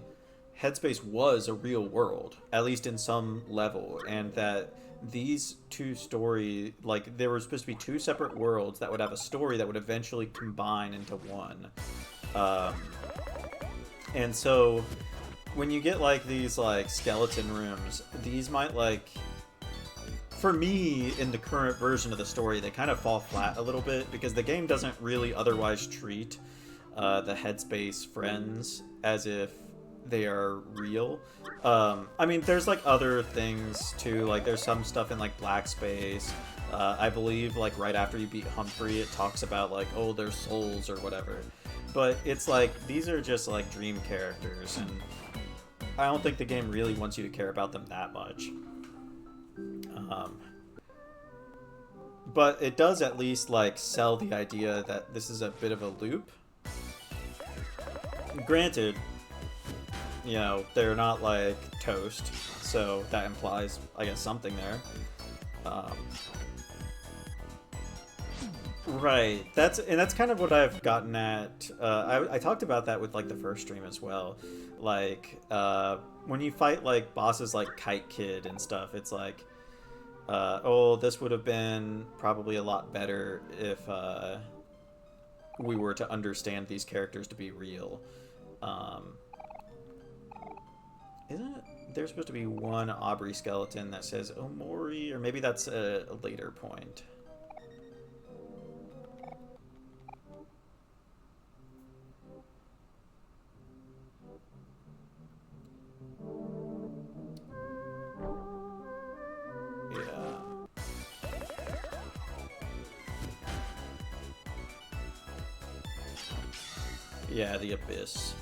headspace was a real world, at least in some level, and that these two story like there were supposed to be two separate worlds that would have a story that would eventually combine into one. Um, and so when you get like these like skeleton rooms, these might like for me in the current version of the story they kind of fall flat a little bit because the game doesn't really otherwise treat the headspace friends as if they are real. I mean, there's like other things too. Like there's some stuff in like Black Space. I believe like right after you beat Humphrey, it talks about like, oh, their souls or whatever. But it's like these are just like dream characters, and I don't think the game really wants you to care about them that much. Um, but it does at least like sell the idea that this is a bit of a loop. Granted, you know, they're not like toast, so that implies, I guess, something there. Um, right. That's kind of what I've gotten at. I talked about that with like the first stream as well. Like when you fight like bosses like Kite Kid and stuff, it's like, oh, this would have been probably a lot better if we were to understand these characters to be real. Isn't it? There's supposed to be one Aubrey skeleton that says Omori, or maybe that's a later point. Yeah. Yeah, the Abyss.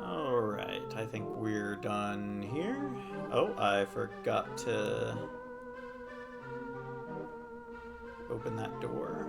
Alright, I think we're done here. Oh, I forgot to open that door.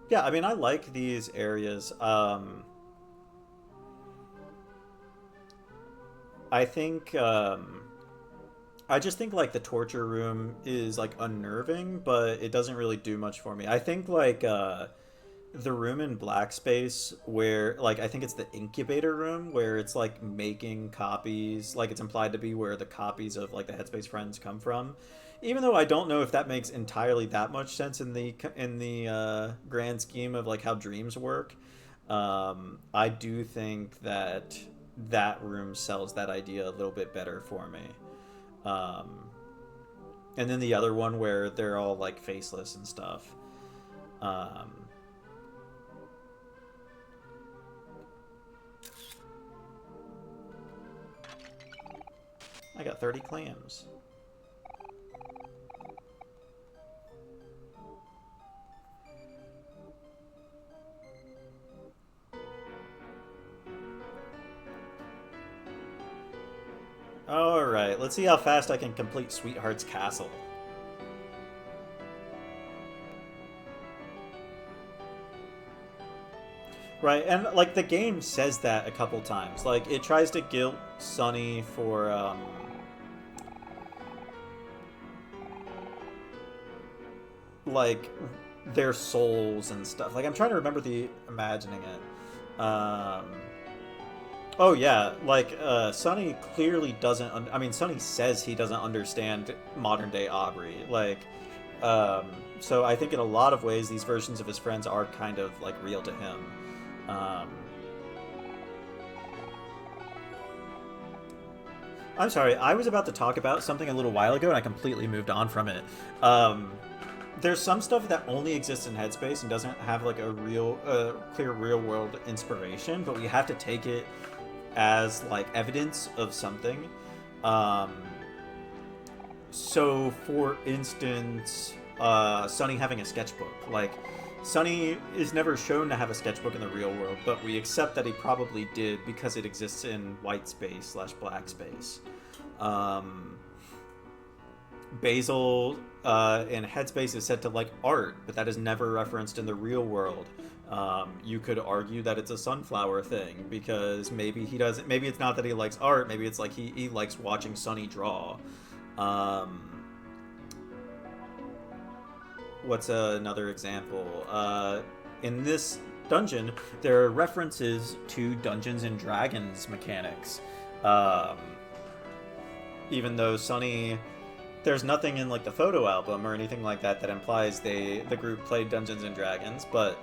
Yeah, I mean, I like these areas. I think, I just think, like, the torture room is, like, unnerving, but it doesn't really do much for me. I think, like, the room in Black Space where, like, I think it's the incubator room where it's, like, making copies, like, it's implied to be where the copies of, like, the Headspace friends come from. Even though I don't know if that makes entirely that much sense in the grand scheme of like how dreams work, I do think that that room sells that idea a little bit better for me. Um, and then the other one where they're all like faceless and stuff. Um, I got 30 clams. Alright, let's see how fast I can complete Sweetheart's Castle. Right, and like the game says that a couple times. Like it tries to guilt Sunny like their souls and stuff. Like I'm trying to remember the imagining it. Oh yeah, like Sonny clearly doesn't. I mean, Sonny says he doesn't understand modern day Aubrey. Like, so I think in a lot of ways these versions of his friends are kind of like real to him. I'm sorry, I was about to talk about something a little while ago and I completely moved on from it. There's some stuff that only exists in Headspace and doesn't have like a real, clear real world inspiration, but we have to take it as like evidence of something. So for instance, Sonny having a sketchbook. Like, Sonny is never shown to have a sketchbook in the real world, but we accept that he probably did because it exists in white space / black space. Basil in Headspace is said to like art, but that is never referenced in the real world. You could argue that it's a sunflower thing because maybe he doesn't. Maybe it's not that he likes art. Maybe it's like he likes watching Sonny draw. What's another example? In this dungeon, there are references to Dungeons and Dragons mechanics. Even though Sonny, there's nothing in like the photo album or anything like that that implies the group played Dungeons and Dragons, but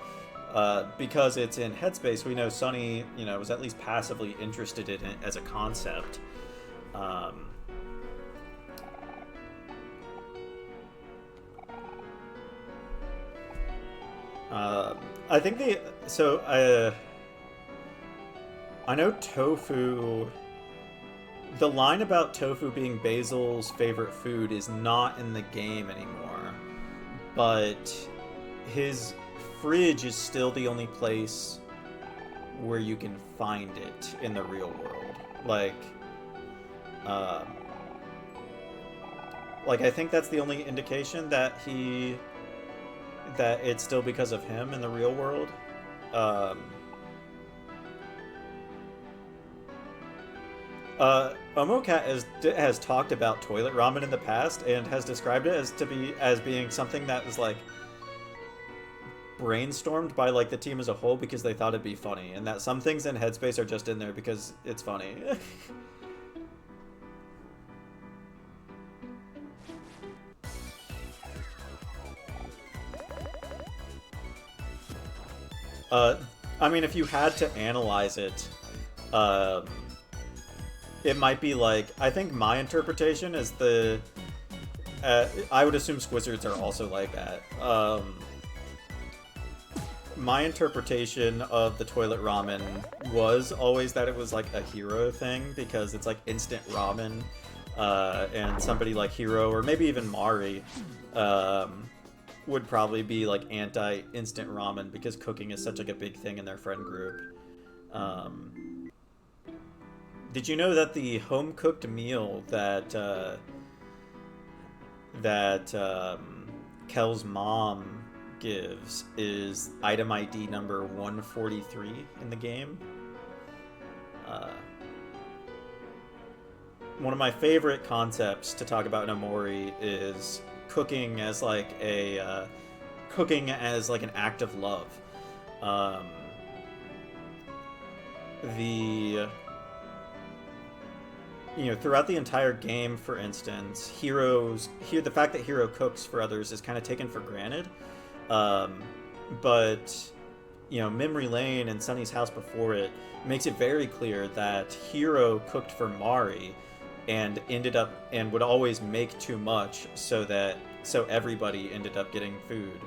because it's in Headspace, we know Sonny, was at least passively interested in it as a concept. I think I know tofu. The line about tofu being Basil's favorite food is not in the game anymore, but his fridge is still the only place where you can find it in the real world. Like I think that's the only indication that it's still because of him in the real world. Omocat has talked about toilet ramen in the past and has described it as being something that was like brainstormed by like the team as a whole because they thought it'd be funny, and that some things in Headspace are just in there because it's funny. I mean, if you had to analyze it, it might be like, I think my interpretation is I would assume Squizzards are also like that. My interpretation of the toilet ramen was always that it was like a Hero thing because it's like instant ramen, and somebody like Hero or maybe even Mari would probably be like anti-instant ramen because cooking is such like a big thing in their friend group. Did you know that the home-cooked meal that Kel's mom gives is item ID number 143 in the game? One of my favorite concepts to talk about in Omori is cooking as like an act of love. Throughout the entire game, for instance, the fact that Hero cooks for others is kind of taken for granted. But Memory Lane and Sunny's house before it makes it very clear that Hero cooked for Mari and would always make too much so everybody ended up getting food.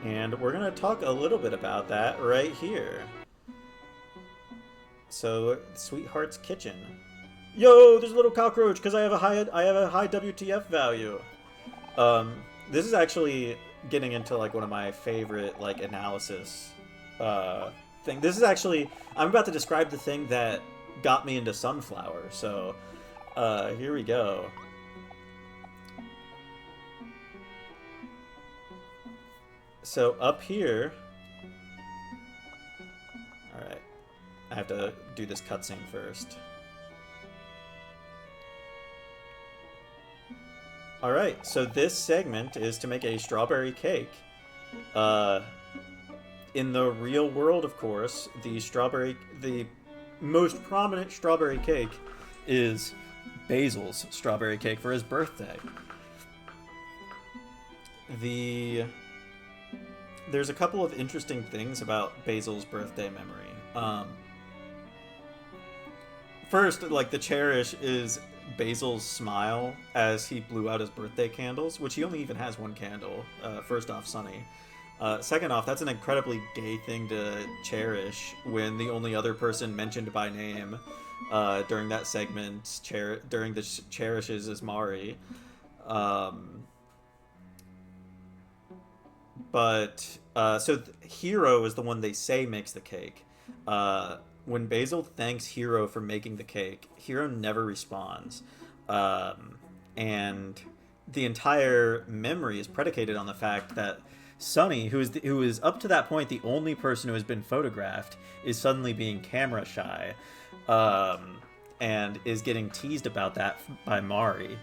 And we're gonna talk a little bit about that right here. So, Sweetheart's Kitchen. Yo, there's a little cockroach because I have a high WTF value. This is actually getting into like one of my favorite like analysis thing. This is actually, I'm about to describe the thing that got me into Sunflower. So, here we go. So up here, all right. I have to do this cutscene first. All right, so this segment is to make a strawberry cake. Uh, in the real world, of course, the most prominent strawberry cake is Basil's strawberry cake for his birthday. The There's a couple of interesting things about Basil's birthday memory. First, like the cherish is Basil's smile as he blew out his birthday candles, which he only even has one candle. First off, Sunny. Second off, that's an incredibly gay thing to cherish when the only other person mentioned by name during that segment, during the cherishes, is Mari. Hero is the one they say makes the cake. When Basil thanks Hero for making the cake, Hero never responds. And the entire memory is predicated on the fact that Sunny, who is up to that point the only person who has been photographed, is suddenly being camera shy, and is getting teased about that by Mari.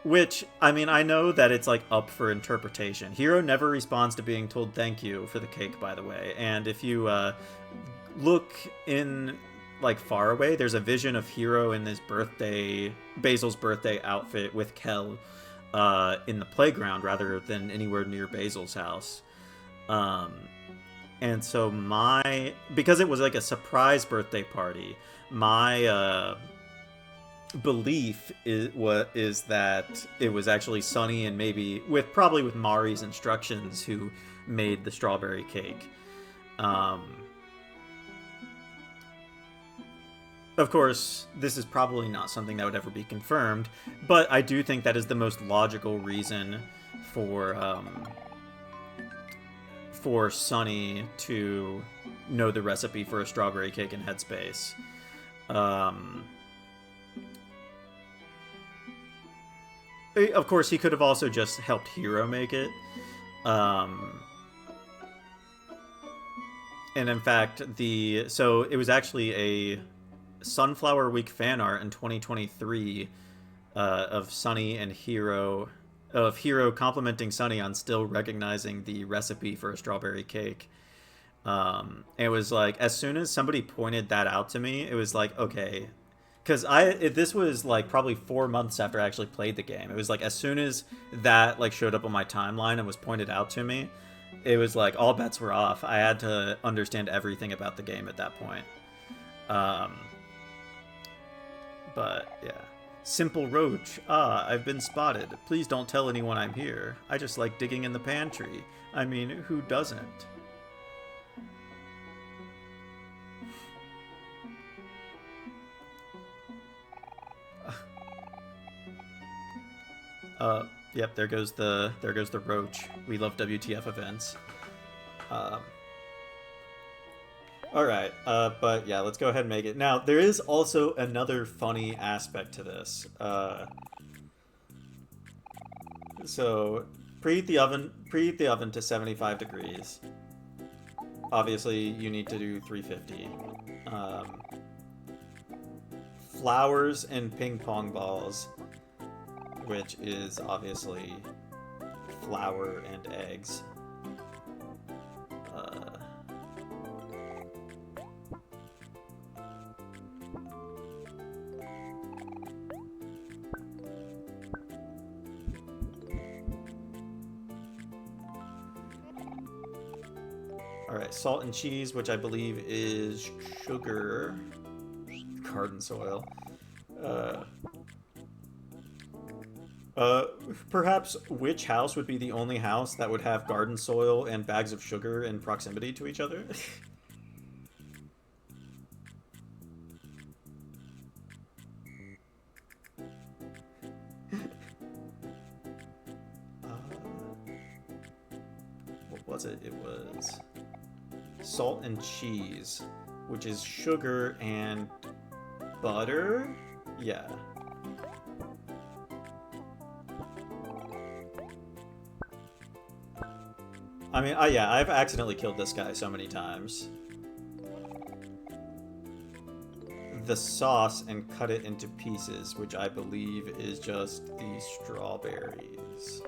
Which, I mean, I know that it's, like, up for interpretation. Hero never responds to being told thank you for the cake, by the way. And if you look in, like, far away, there's a vision of Hero in his Basil's birthday outfit with Kel in the playground rather than anywhere near Basil's house. And so because it was, like, a surprise birthday party, my belief is that it was actually Sunny and maybe probably with Mari's instructions who made the strawberry cake. Of course, this is probably not something that would ever be confirmed, but I do think that is the most logical reason for Sunny to know the recipe for a strawberry cake in Headspace. Of course, he could have also just helped Hero make it. And in fact, so it was actually a Sunflower Week fan art in 2023 of Sunny and Hero, of Hero complimenting Sunny on still recognizing the recipe for a strawberry cake. And it was like, as soon as somebody pointed that out to me, it was like, okay. Because this was like probably 4 months after I actually played the game. It was like as soon as that like showed up on my timeline and was pointed out to me, it was like all bets were off. I had to understand everything about the game at that point. But yeah. Simple Roach. Ah, I've been spotted. Please don't tell anyone I'm here. I just like digging in the pantry. I mean, who doesn't? Yep, there goes the roach. We love WTF events. Alright, but yeah, let's go ahead and make it. Now, there is also another funny aspect to this. So, preheat the oven to 75 degrees. Obviously, you need to do 350. Flowers and ping pong balls, which is obviously flour and eggs. Alright, salt and cheese, which I believe is sugar, garden soil. Perhaps which house would be the only house that would have garden soil and bags of sugar in proximity to each other? What was it? It was salt and cheese, which is sugar and butter? Yeah. I mean, yeah, I've accidentally killed this guy so many times. the sauce and cut it into pieces, which I believe is just the strawberries.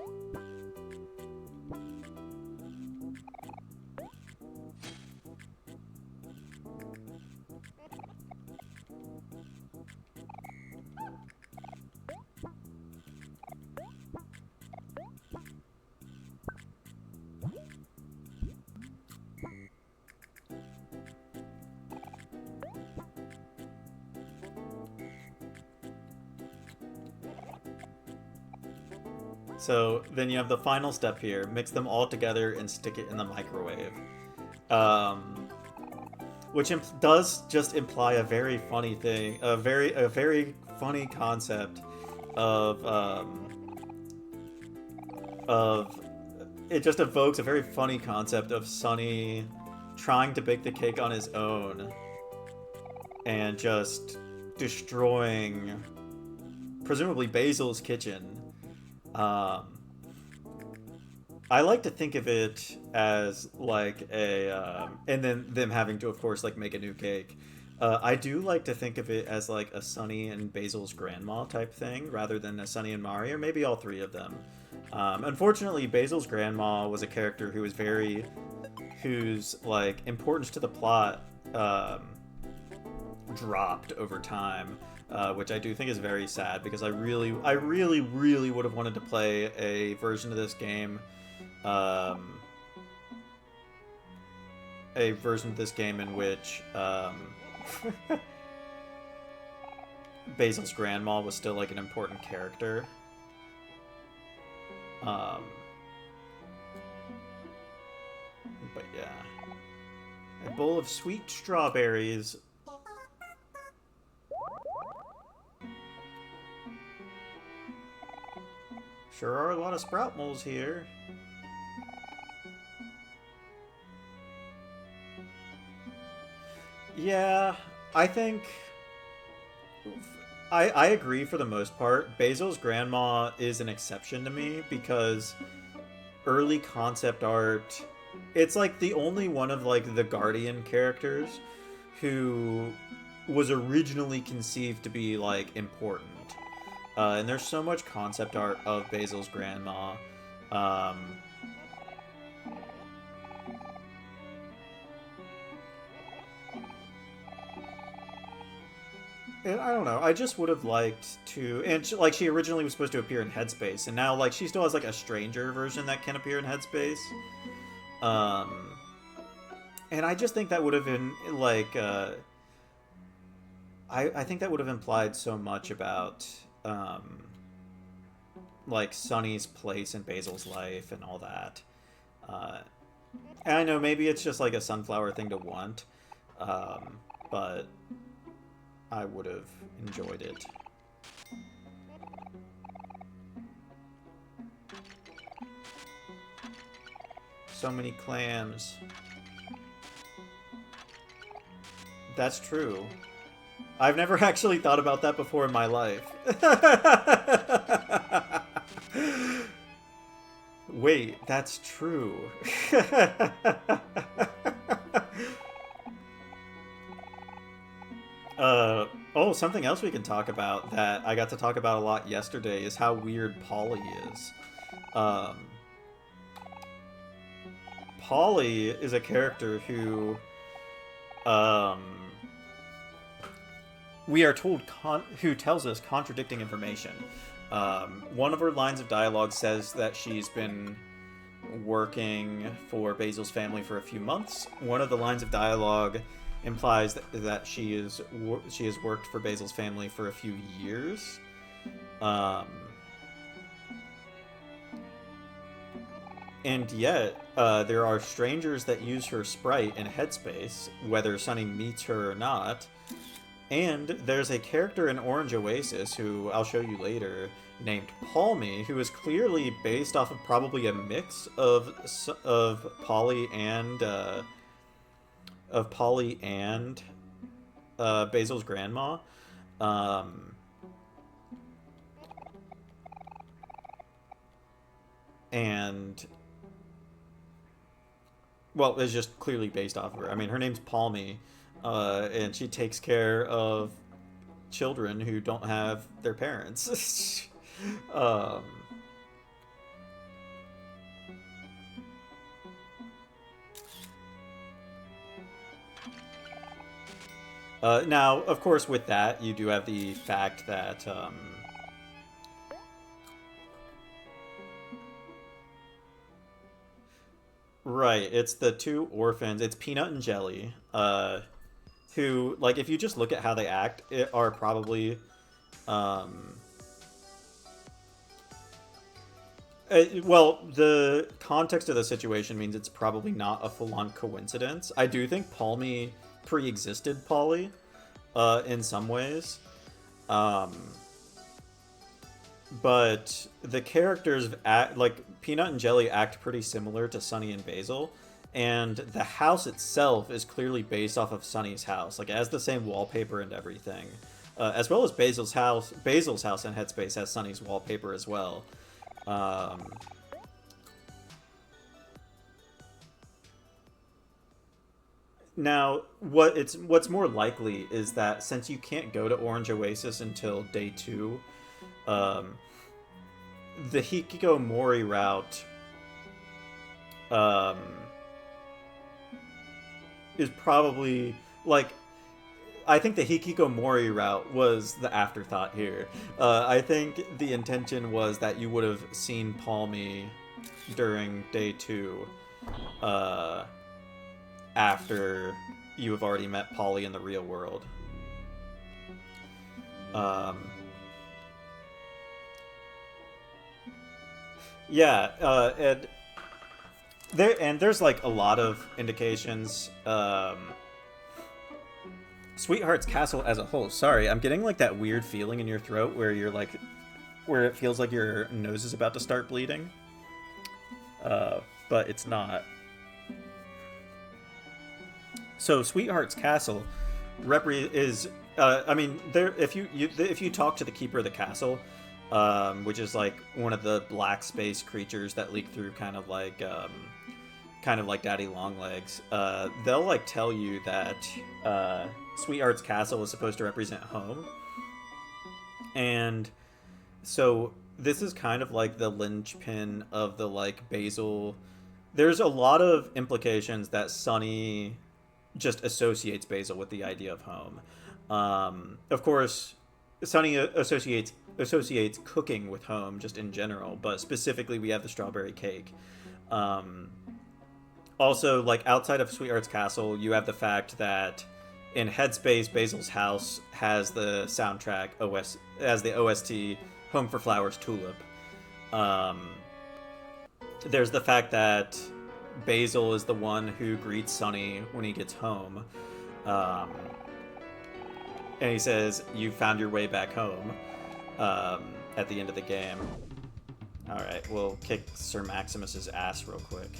So then you have the final step here. Mix them all together and stick it in the microwave. Which does just imply a very funny thing, a very funny concept of it just evokes a very funny concept of Sunny trying to bake the cake on his own and just destroying presumably Basil's kitchen. I like to think of it as like a, and then them having to, of course, like make a new cake. I do like to think of it as like a Sunny and Basil's grandma type thing, rather than a Sunny and Mari, or maybe all three of them. Unfortunately, Basil's grandma was a character whose like importance to the plot dropped over time. Which I do think is very sad, because I really would have wanted to play a version of this game, in which Basil's grandma was still like an important character. But yeah, a bowl of sweet strawberries. Sure are a lot of sprout moles here. Yeah, I think I agree for the most part. Basil's grandma is an exception to me, because early concept art, it's like the only one of like the Guardian characters who was originally conceived to be like important. And there's so much concept art of Basil's grandma. And I don't know, I just would have liked to... And she originally was supposed to appear in Headspace, and now like she still has like a stranger version that can appear in Headspace. And I just think that would have been like... I think that would have implied so much about... like Sunny's place in Basil's life and all that. And I know maybe it's just like a Sunflower thing to want, but I would have enjoyed it. So many clams. That's true. I've never actually thought about that before in my life. Wait, that's true. Oh, something else we can talk about that I got to talk about a lot yesterday is how weird Polly is. Polly is a character who, we are told who tells us contradicting information. One of her lines of dialogue says that she's been working for Basil's family for a few months. One of the lines of dialogue implies that she has worked for Basil's family for a few years. And yet, there are strangers that use her sprite in Headspace, whether Sunny meets her or not. And there's a character in Orange Oasis, who I'll show you later, named Palmy, who is clearly based off of probably a mix of Polly and Basil's grandma. And well, it's just clearly based off of her. I mean, her name's Palmy, and she takes care of children who don't have their parents. um, Now, of course, with that, you do have the fact that right, it's the two orphans. It's Peanut and Jelly, who, like, if you just look at how they act, are probably, um, well, the context of the situation means it's probably not a full-on coincidence. I do think Palmy pre-existed Polly, in some ways. Um, but the characters act like Peanut and Jelly act pretty similar to Sunny and Basil, and the house itself is clearly based off of Sunny's house. Like it has the same wallpaper and everything, as well as Basil's house. Basil's house in Headspace has Sunny's wallpaper as well. Um, Now, what's more likely is that since you can't go to Orange Oasis until day 2, um, the Hikikomori route um, is probably like I think the Hikikomori route was the afterthought here. I think the intention was that you would have seen Palmy during day 2. After you have already met Polly in the real world. Yeah, there's like a lot of indications. Sweetheart's Castle as a whole. Sorry, I'm getting like that weird feeling in your throat where you're like, where it feels like your nose is about to start bleeding. But it's not. So Sweetheart's Castle is I mean there if you talk to the keeper of the castle, which is like one of the black space creatures that leak through kind of like Daddy Longlegs, they'll like tell you that Sweetheart's Castle is supposed to represent home. And so this is kind of like the linchpin of the like Basil. There's a lot of implications that Sunny just associates Basil with the idea of home. Of course, Sunny associates cooking with home just in general, but specifically we have the strawberry cake. Also, like outside of Sweetheart's Castle, you have the fact that in Headspace, Basil's house has the soundtrack as the OST "Home for Flowers Tulip." There's the fact that Basil is the one who greets Sunny when he gets home. And he says, "You found your way back home," at the end of the game. Alright, we'll kick Sir Maximus's ass real quick.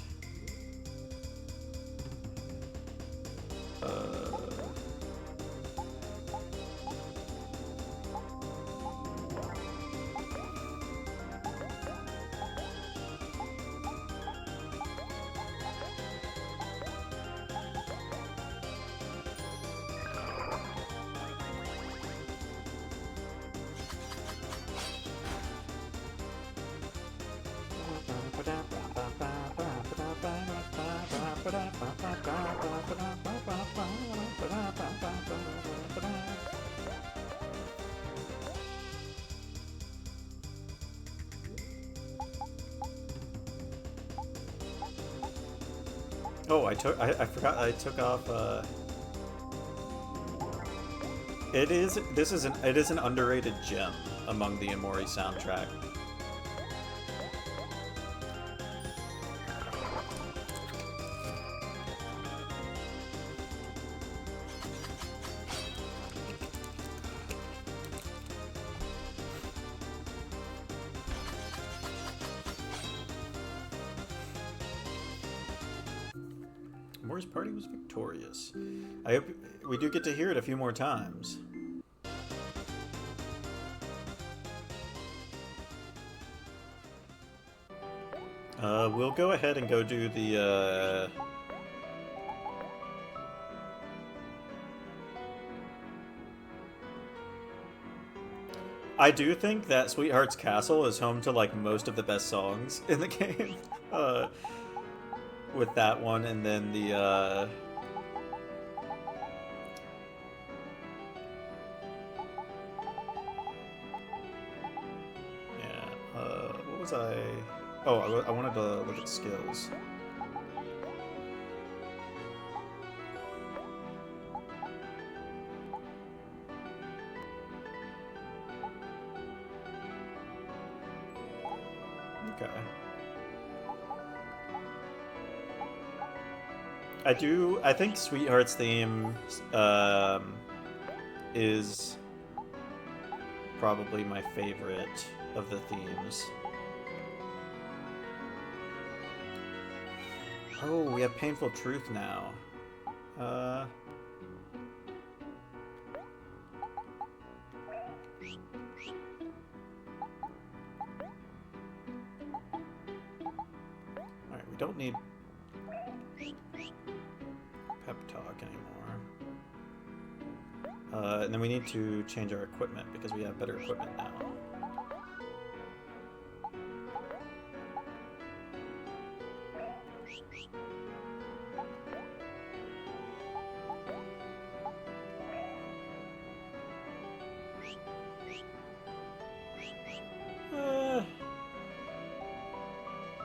Oh, I forgot I took off. It is an underrated gem among the Omori soundtrack. Omori's party was victorious. I hope we do get to hear it a few more times. We'll go ahead and go do the, I do think that Sweetheart's Castle is home to like most of the best songs in the game. uh, with that one, and then the yeah. What was I? Oh, I wanted to look at skills. Okay. I think Sweetheart's theme is probably my favorite of the themes. Oh, we have Painful Truth now. Alright, we don't need pep talk anymore. And then we need to change our equipment because we have better equipment now.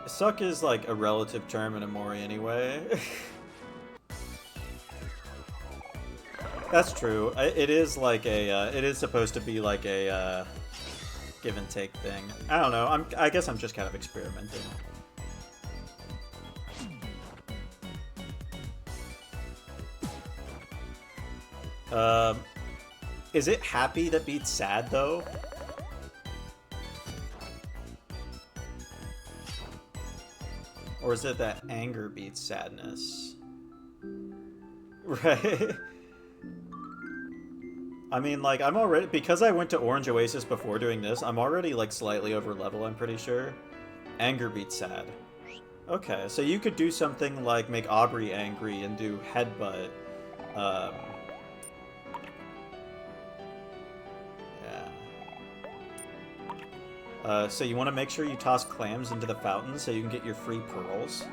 Suck is like a relative term in Amori anyway. That's true. It is like a. It is supposed to be like a give and take thing. I don't know. I guess I'm just kind of experimenting. Is it happy that beats sad though? Or is it that anger beats sadness? Right? I mean, like, I'm already... Because I went to Orange Oasis before doing this, I'm already, like, slightly over level, I'm pretty sure. Anger beats sad. Okay, so you could do something like make Aubrey angry and do Headbutt. So you want to make sure you toss clams into the fountain so you can get your free pearls.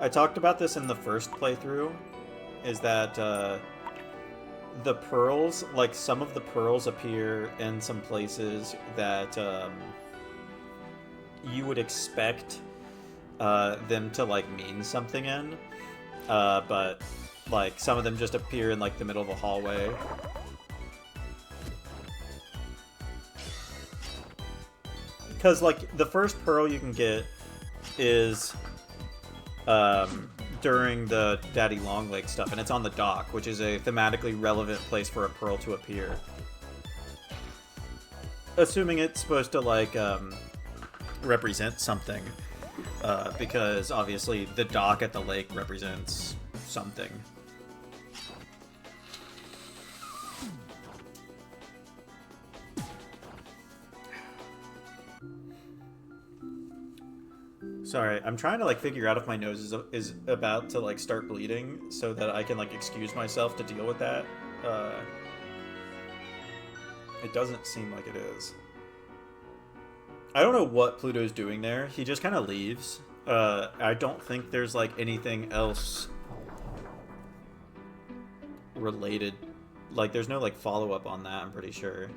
I talked about this in the first playthrough, is that the pearls, like some of the pearls appear in some places that you would expect them to like mean something in. But, like, some of them just appear in, like, the middle of a hallway. Because, like, the first pearl you can get is during the Daddy Longlegs stuff, and it's on the dock, which is a thematically relevant place for a pearl to appear. Assuming it's supposed to, like, represent something. Because obviously the dock at the lake represents something. Sorry, I'm trying to like figure out if my nose is about to like start bleeding so that I can like excuse myself to deal with that. It doesn't seem like it is. I don't know what Pluto's doing there. He just kind of leaves. I don't think there's, like, anything else related. Like, there's no, like, follow-up on that, I'm pretty sure.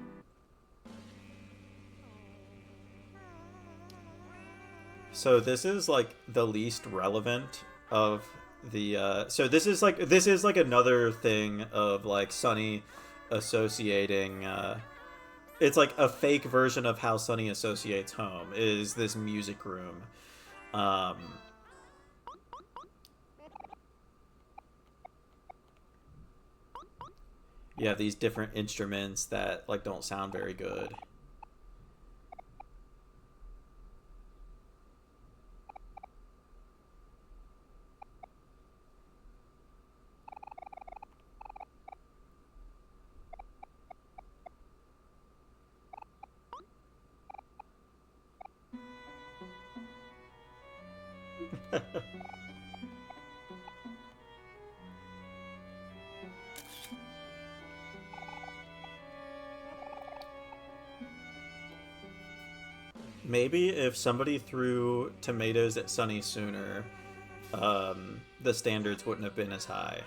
So this is, like, the least relevant of the, So this is, like, another thing of, like, Sunny associating, It's like a fake version of how Sunny associates home, is this music room. You have these different instruments that like don't sound very good. Maybe if somebody threw tomatoes at Sunny sooner, the standards wouldn't have been as high.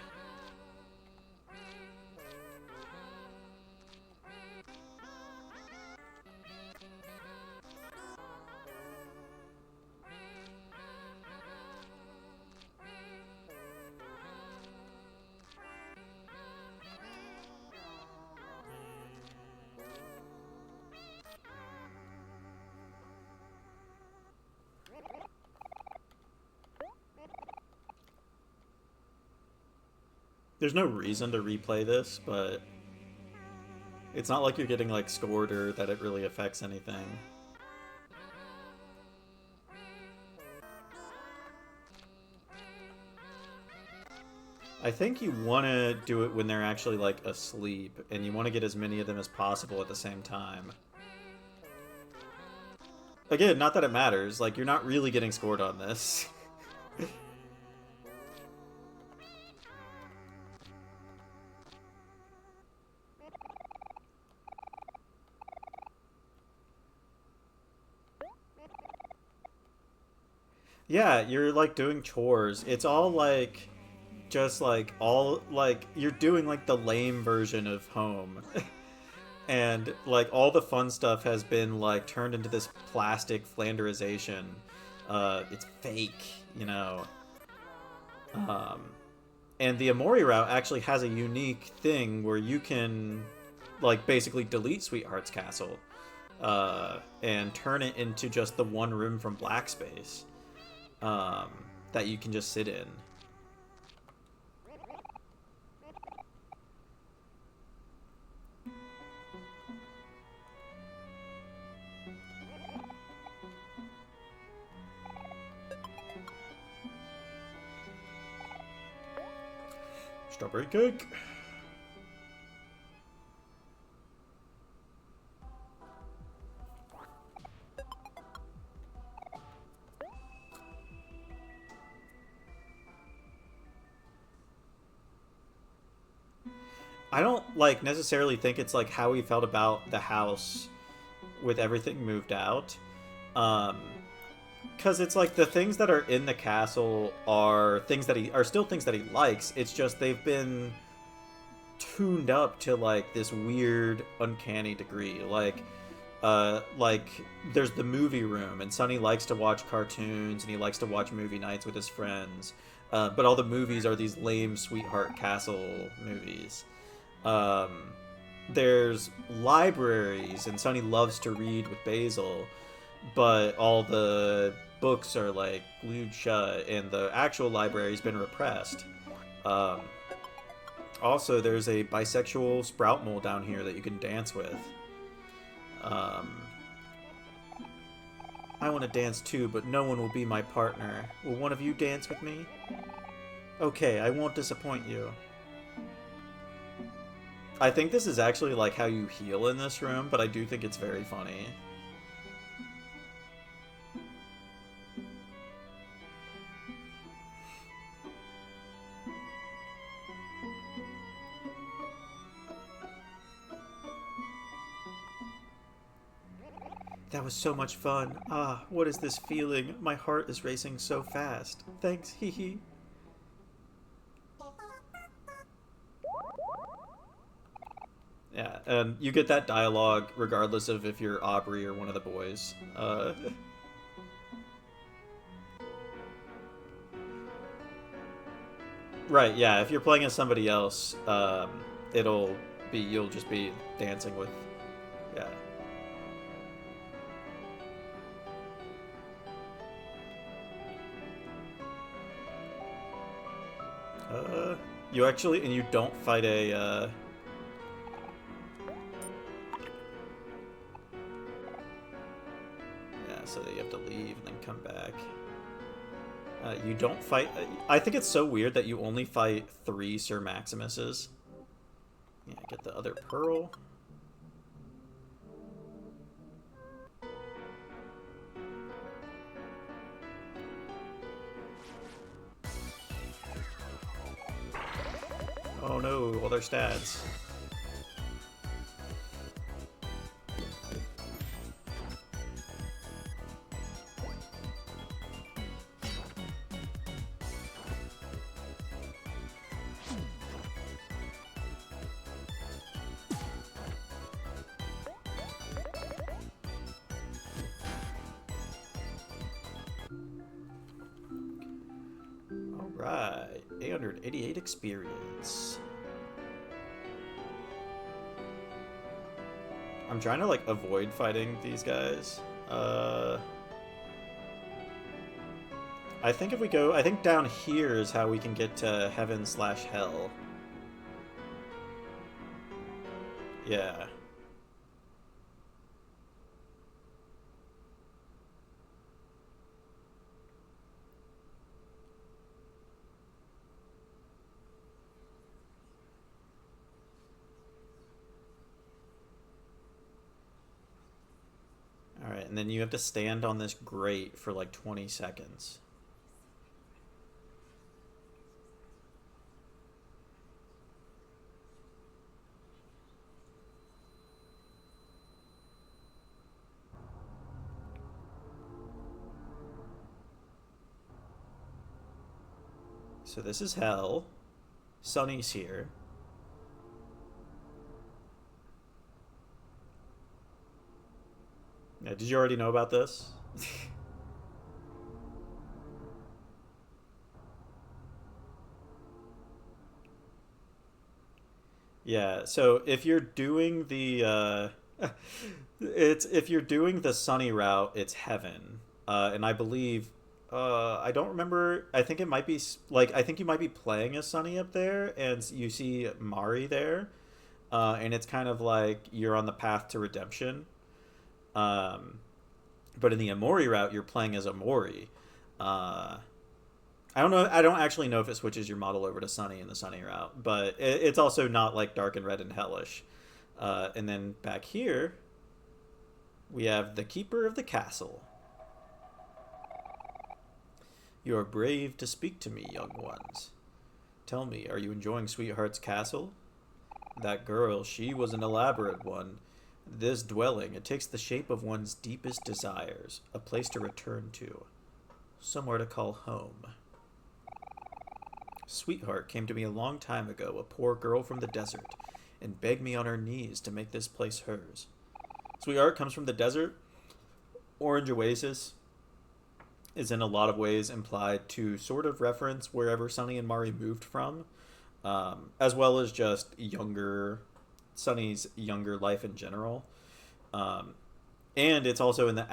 There's no reason to replay this, but it's not like you're getting like scored or that it really affects anything. I think you want to do it when they're actually like asleep, and you want to get as many of them as possible at the same time. Again, not that it matters, like you're not really getting scored on this. Yeah, you're like doing chores. It's all like just like all like you're doing like the lame version of home. And like all the fun stuff has been like turned into this plastic flanderization. It's fake, you know. Um and the Amori route actually has a unique thing where you can like basically delete Sweetheart's Castle and turn it into just the one room from Black Space that you can just sit in. Strawberry cake. I don't like necessarily think it's like how he felt about the house with everything moved out. Because it's like the things that are in the castle are things that he are still things that he likes. It's just they've been tuned up to like this weird, uncanny degree. Like there's the movie room, and Sonny likes to watch cartoons and he likes to watch movie nights with his friends. But all the movies are these lame Sweetheart Castle movies. Um, there's libraries, and Sonny loves to read with Basil, but all the books are like glued shut, and the actual library's been repressed. Um, Also, there's a bisexual sprout mole down here that you can dance with. Um, I want to dance too, but no one will be my partner. Will one of you dance with me? Okay, I won't disappoint you. I think this is actually like how you heal in this room, but I do think it's very funny. That was so much fun. Ah, what is this feeling? My heart is racing so fast. Thanks, hee hee. Yeah, and you get that dialogue regardless of if you're Aubrey or one of the boys. Right, yeah, if you're playing as somebody else, it'll be, you'll just be dancing with, yeah. You actually, and you don't fight a, yeah, so you have to leave and then come back. You don't fight, I think it's so weird that you only fight 3 Sir Maximuses. Yeah, get the other pearl. Oh no, all their stats. right. 888 experience. I'm trying to, like, avoid fighting these guys. I think if we go... I think down here is how we can get to heaven/hell. Yeah. Alright, and then you have to stand on this grate for like 20 seconds. So this is hell. Sunny's here. Yeah, did you already know about this? Yeah, so if you're doing the it's if you're doing the sunny route, it's heaven. And I believe I don't remember. I think it might be like I think you might be playing as Sunny up there, and you see Mari there, and it's kind of like you're on the path to redemption. Um, but in the Amori route, you're playing as Amori. Uh, I don't know. I don't actually know if it switches your model over to Sunny in the Sunny route, but it's also not like dark and red and hellish. And then back here, we have the Keeper of the Castle. You are brave to speak to me, young ones. Tell me, are you enjoying Sweetheart's castle? That girl, she was an elaborate one. This dwelling, it takes the shape of one's deepest desires, a place to return to, somewhere to call home. Sweetheart came to me a long time ago, a poor girl from the desert, and begged me on her knees to make this place hers. Sweetheart comes from the desert. Orange Oasis is in a lot of ways implied to sort of reference wherever Sunny and Mari moved from, as well as just Sunny's younger life in general. And it's also in the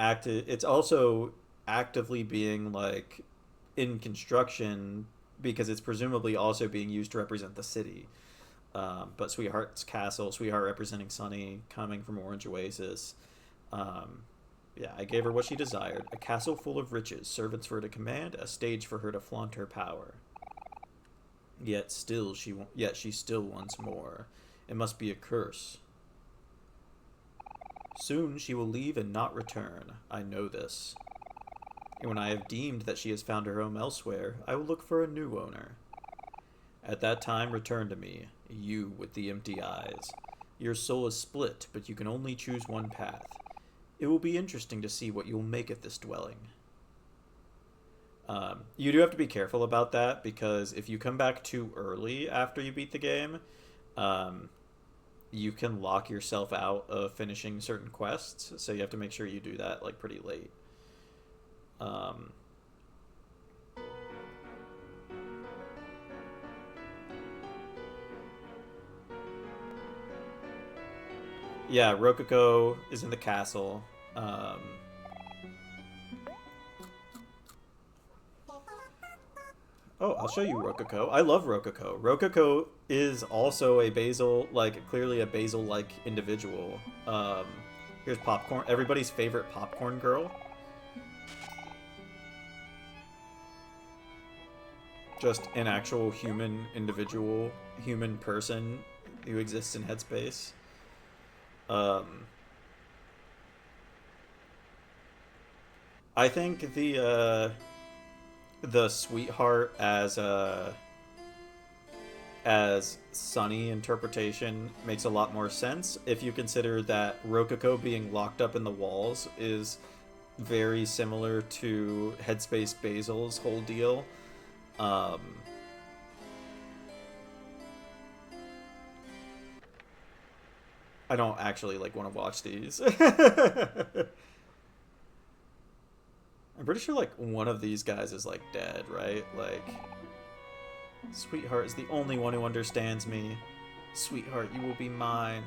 it's also actively being like in construction because it's presumably also being used to represent the city. But Sweetheart's castle, Sweetheart representing Sunny, coming from Orange Oasis. Yeah, I gave her what she desired. A castle full of riches, servants for her to command, a stage for her to flaunt her power. Yet she still wants more. It must be a curse. Soon she will leave and not return. I know this. And when I have deemed that she has found her home elsewhere, I will look for a new owner. At that time, return to me, you with the empty eyes. Your soul is split, but you can only choose one path. It will be interesting to see what you will make of this dwelling. You do have to be careful about that, because if you come back too early after you beat the game, you can lock yourself out of finishing certain quests, so you have to make sure you do that like pretty late. Yeah, Rococo is in the castle. Oh, I'll show you Rococo. I love Rococo. Rococo is also a basil, like clearly a basil-like individual. Here's Popcorn, everybody's favorite popcorn girl. Just an actual human individual, human person who exists in Headspace. I think the Sweetheart as Sunny interpretation makes a lot more sense if you consider that Rococo being locked up in the walls is very similar to Headspace Basil's whole deal. I don't actually like want to watch these. I'm pretty sure like one of these guys is like dead, right? Like Sweetheart is the only one who understands me. Sweetheart, you will be mine.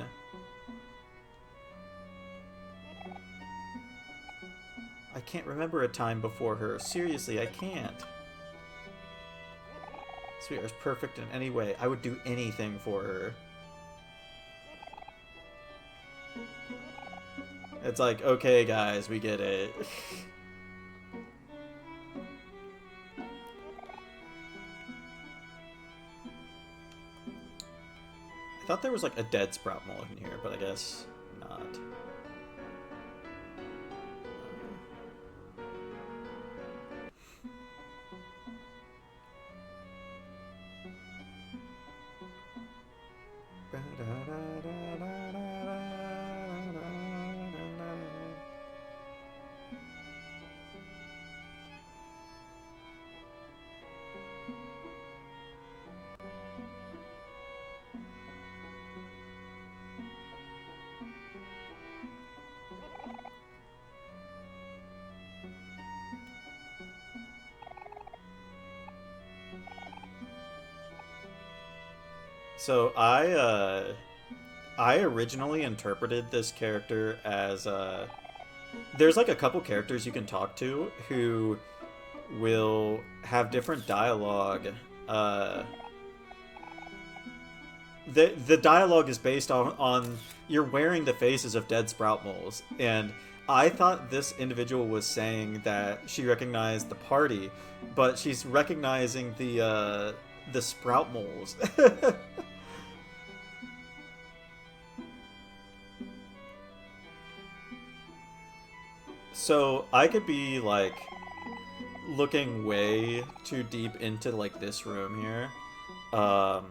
I can't remember a time before her. Seriously, I can't. Sweetheart's perfect in any way. I would do anything for her. It's like, okay, guys, we get it. I thought there was like a dead sprout mole in here, but I guess not. So I originally interpreted this character as there's like a couple characters you can talk to who will have different dialogue. The dialogue is based on you're wearing the faces of dead sprout moles, and I thought this individual was saying that she recognized the party, but she's recognizing the sprout moles. So I could be like looking way too deep into like this room here. But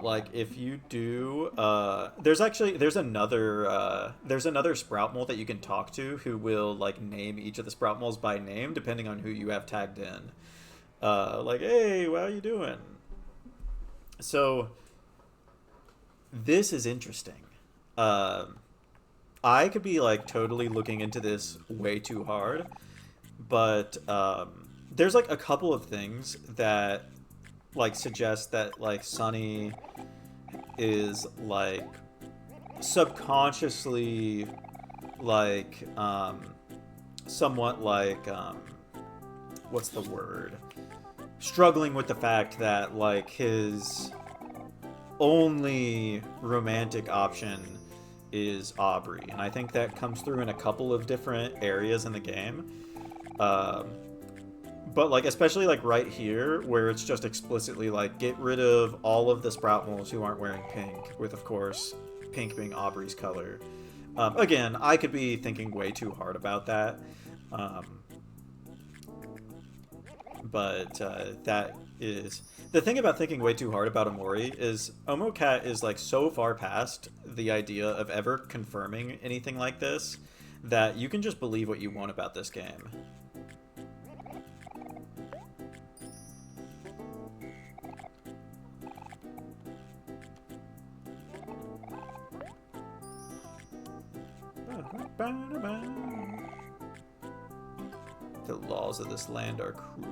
like if you do there's another sprout mole that you can talk to who will like name each of the sprout moles by name depending on who you have tagged in. Like, hey, how you doing? So this is interesting. I could be like totally looking into this way too hard, but there's like a couple of things that like suggest that like Sunny is like subconsciously like somewhat like what's the word? Struggling with the fact that like his only romantic option is Aubrey, and I think that comes through in a couple of different areas in the game. But like especially like right here where it's just explicitly like get rid of all of the sprout moles who aren't wearing pink, with of course pink being Aubrey's color. Again, I could be thinking way too hard about that. But that is the thing about thinking way too hard about Omori is Omocat is like so far past the idea of ever confirming anything like this that you can just believe what you want about this game. The laws of this land are cruel.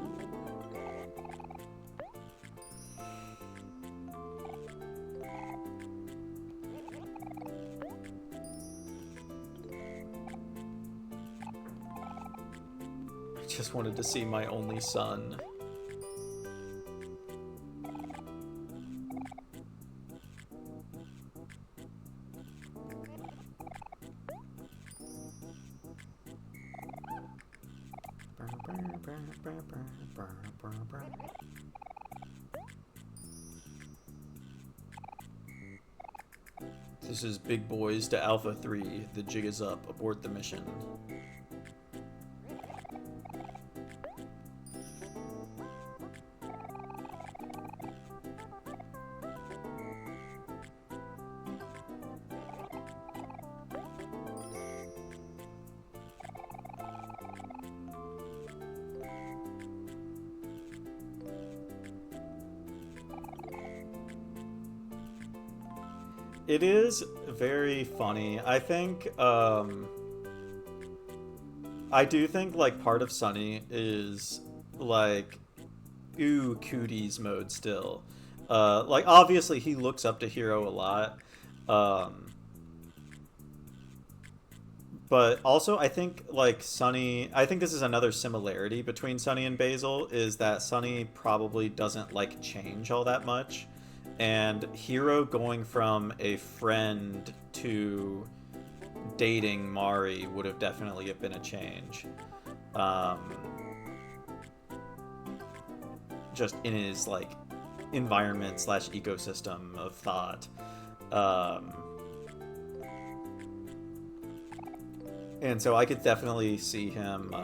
I just wanted to see my only son. This is Big Boys to Alpha 3. The jig is up. Abort the mission. It is very funny. I think, I do think, like, part of Sunny is, like, ooh, cooties mode still. Like obviously he looks up to Hiro a lot. Um, but also I think like Sunny, I think this is another similarity between Sunny and Basil is that Sunny probably doesn't like change all that much, and Hiro going from a friend to dating Mari would have definitely been a change. Um, just in his like environment slash ecosystem of thought. Um, and so I could definitely see him.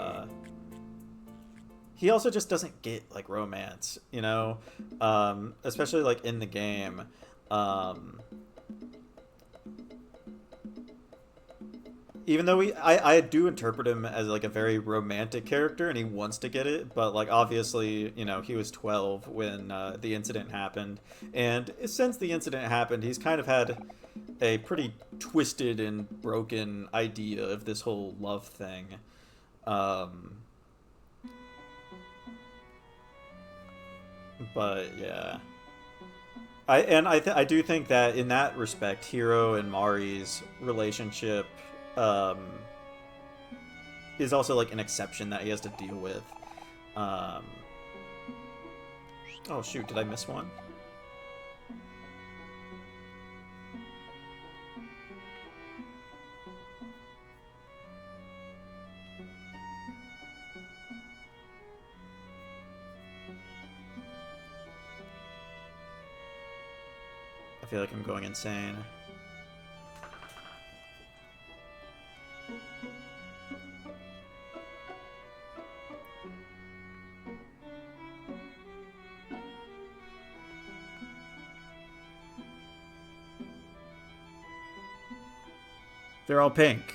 He also just doesn't get like romance, you know, especially like in the game. Um, Even though I do interpret him as like a very romantic character and he wants to get it, but like obviously, you know, he was 12 when the incident happened, and since the incident happened he's kind of had a pretty twisted and broken idea of this whole love thing. um but yeah, I do think that in that respect Hiro and Mari's relationship um is also like an exception that he has to deal with. Um, oh shoot, did I miss one? I feel like I'm going insane. They're all pink.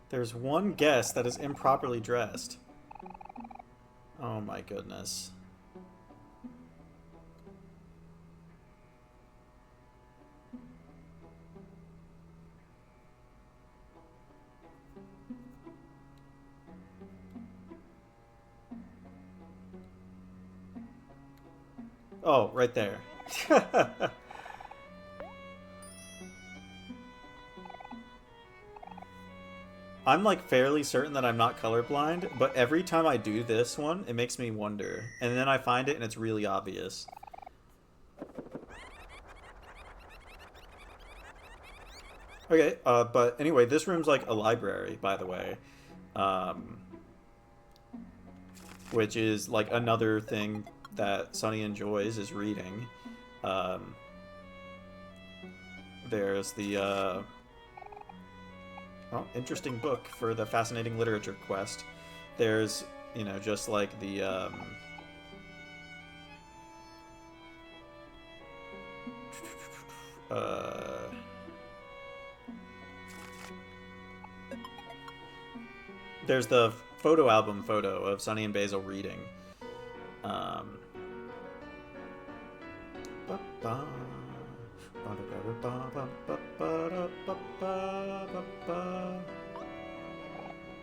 There's one guest that is improperly dressed. Oh my goodness. Oh, right there. I'm like fairly certain that I'm not colorblind, but every time I do this one, it makes me wonder. And then I find it and it's really obvious. Okay, but anyway, this room's like a library, by the way. Um, which is like another thing that Sunny enjoys is reading. Um, there's the interesting book for the fascinating literature quest. There's just like the uh, there's the photo album photo of Sunny and Basil reading. Um,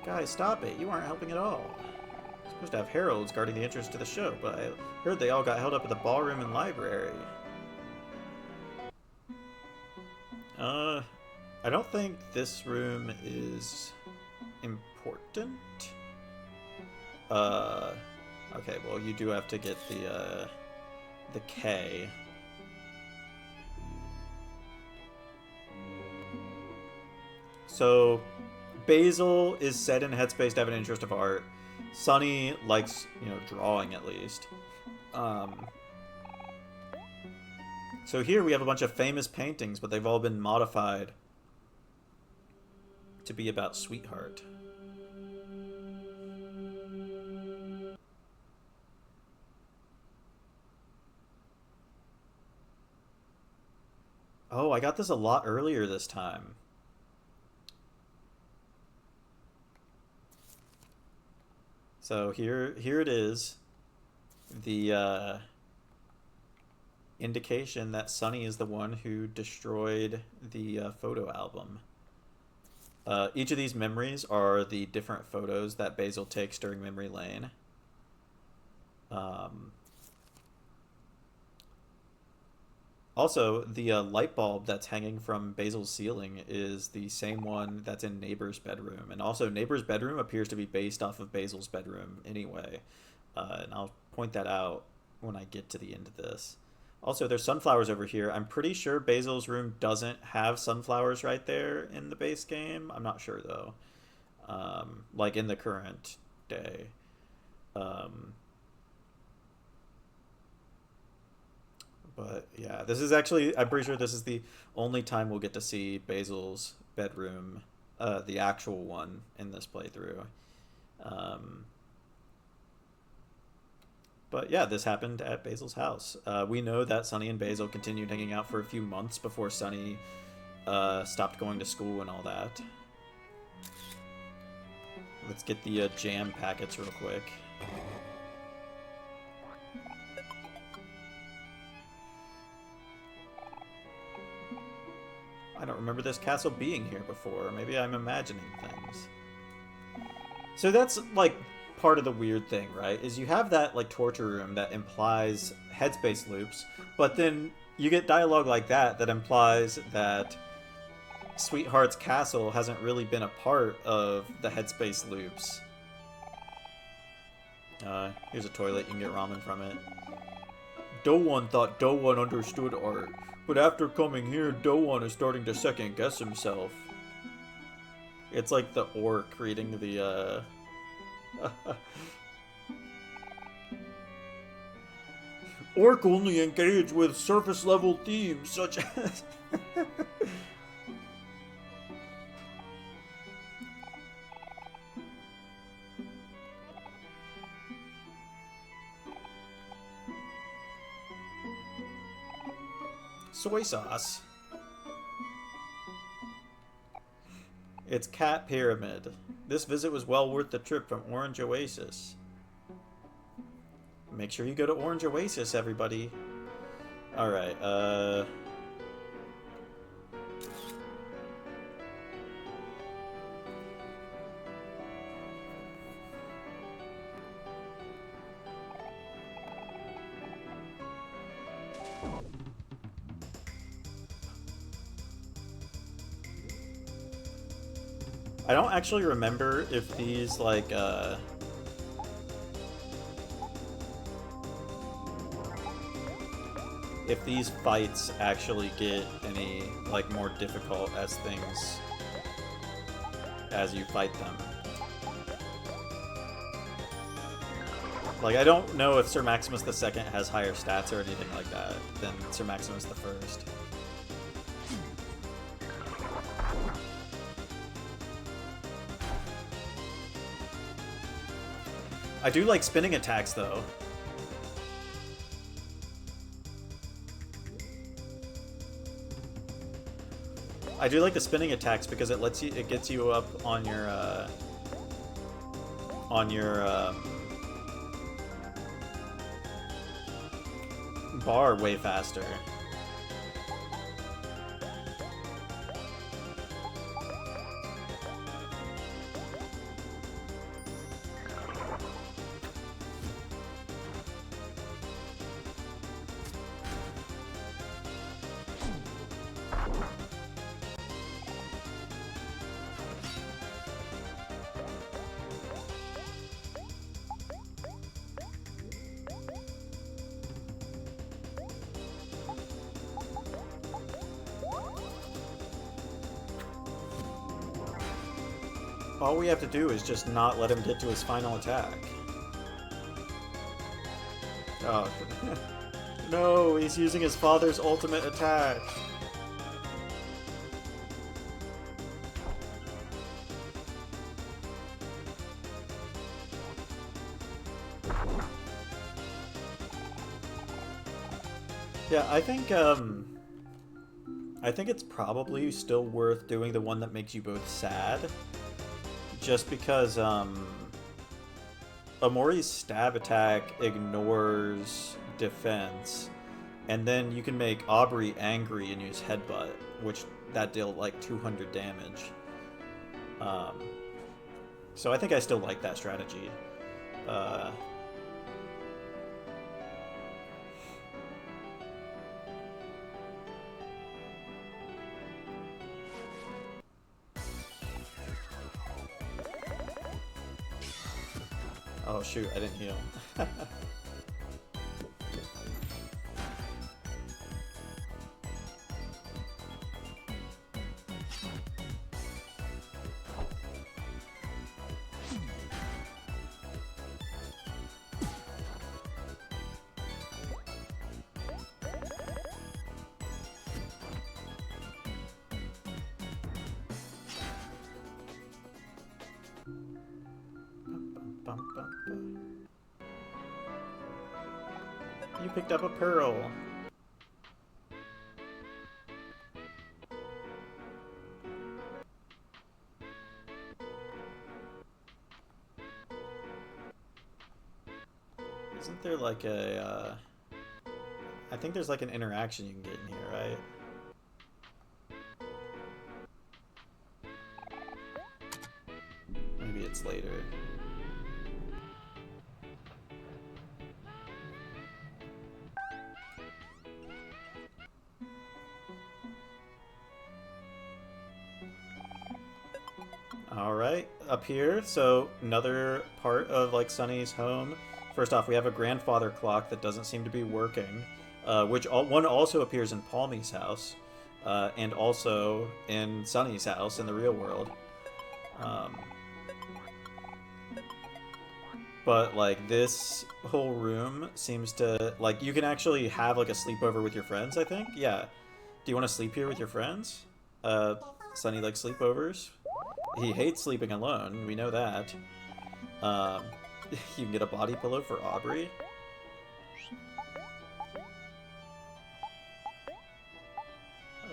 Guys, stop it. You aren't helping at all. You're supposed to have heralds guarding the entrance to the show, but I heard they all got held up at the ballroom and library. Uh, I don't think this room is important. Okay, well, you do have to get the K. So, Basil is set in headspace to have an interest of art. Sunny likes, drawing at least. So here we have a bunch of famous paintings, but they've all been modified to be about Sweetheart. Oh, I got this a lot earlier this time. So here it is. The indication that Sunny is the one who destroyed the photo album. Each of these memories are the different photos that Basil takes during memory lane. Also, the light bulb that's hanging from Basil's ceiling is the same one that's in Neighbor's bedroom. And also, Neighbor's bedroom appears to be based off of Basil's bedroom anyway. And I'll point that out when I get to the end of this. Also, there's sunflowers over here. I'm pretty sure Basil's room doesn't have sunflowers right there in the base game. I'm not sure, though. Like, in the current day. But, yeah, this is actually... I'm pretty sure this is the only time we'll get to see Basil's bedroom, the actual one, in this playthrough. But yeah, this happened at Basil's house. We know that Sunny and Basil continued hanging out for a few months before Sunny stopped going to school and all that. Let's get the jam packets real quick. I don't remember this castle being here before. Maybe I'm imagining things. So that's, like... part of the weird thing, right, is you have that like torture room that implies headspace loops, but then you get dialogue like that implies that Sweetheart's castle hasn't really been a part of the headspace loops. Here's a toilet, you can get ramen from it. Dowan thought Dowan understood art, but after coming here, Dowan is starting to second guess himself. It's like the orc reading the Orc only engage with surface level themes such as soy sauce. It's Cat Pyramid. This visit was well worth the trip from Orange Oasis. Make sure you go to Orange Oasis, everybody. Alright, I don't actually remember if these, like, if these fights actually get any, like, more difficult as things... as you fight them. Like, I don't know if Sir Maximus II has higher stats or anything like that than Sir Maximus I. I do like spinning attacks, though. I do like the spinning attacks because it lets you, it gets you up on your bar way faster. All we have to do is just not let him get to his final attack. Oh. No, he's using his father's ultimate attack. Yeah, I think it's probably still worth doing the one that makes you both sad. Just because, Omori's stab attack ignores defense, and then you can make Aubrey angry and use headbutt, which that dealt like 200 damage. So I think I still like that strategy. Oh shoot, I didn't heal. You picked up a pearl. Isn't there like a, I think there's like an interaction you can get in here, right? Maybe it's later. Alright, up here, so another part of like Sunny's home. First off, we have a grandfather clock that doesn't seem to be working, which one also appears in Palmy's house, and also in Sunny's house in the real world. But like this whole room seems to, like, you can actually have like a sleepover with your friends, I think. Yeah. Do you want to sleep here with your friends? Sunny likes sleepovers. He hates sleeping alone, we know that. You can get a body pillow for Aubrey.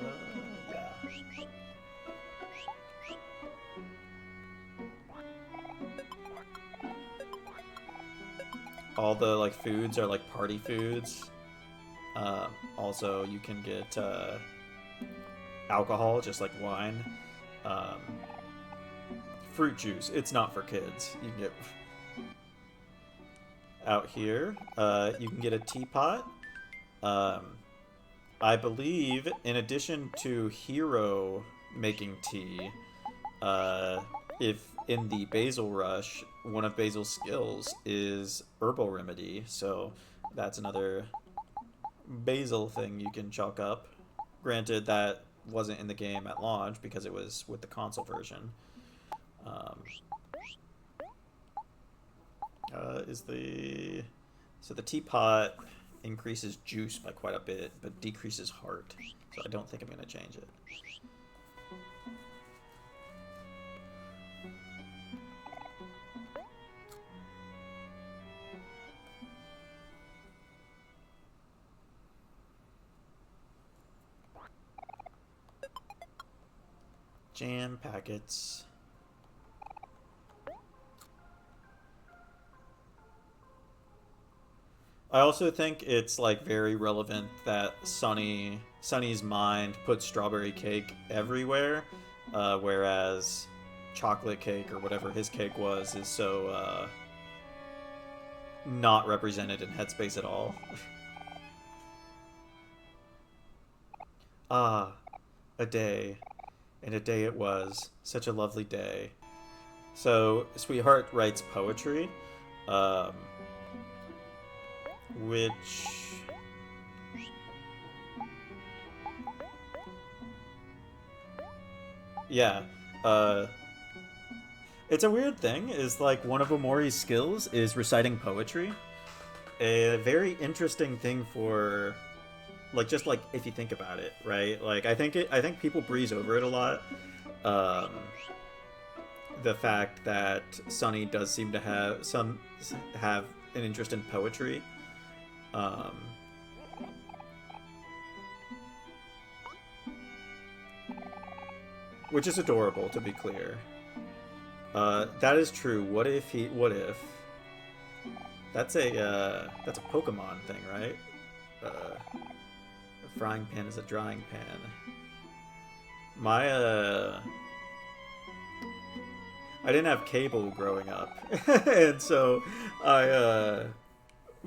Yeah. All the like foods are like party foods. Also, you can get alcohol, just like wine. Fruit juice. It's not for kids. You can get out here. You can get a teapot. I believe, in addition to Hero making tea, if in the Basil Rush, one of Basil's skills is herbal remedy, so that's another Basil thing you can chalk up. Granted, that wasn't in the game at launch because it was with the console version. So the teapot increases juice by quite a bit, but decreases heart. So I don't think I'm going to change it. Jam packets. I also think it's like very relevant that Sunny's mind puts strawberry cake everywhere, whereas chocolate cake or whatever his cake was is so not represented in Headspace at all. Ah, a day. And a day it was. Such a lovely day. So, Sweetheart writes poetry, which... Yeah, it's a weird thing, is like one of Omori's skills is reciting poetry. A very interesting thing for... Like, just like if you think about it, right? Like, I think people breeze over it a lot. The fact that Sunny does seem to have an interest in poetry. Which is adorable, to be clear. That is true. What if That's a Pokemon thing, right? A frying pan is a drying pan. My I didn't have cable growing up, and so I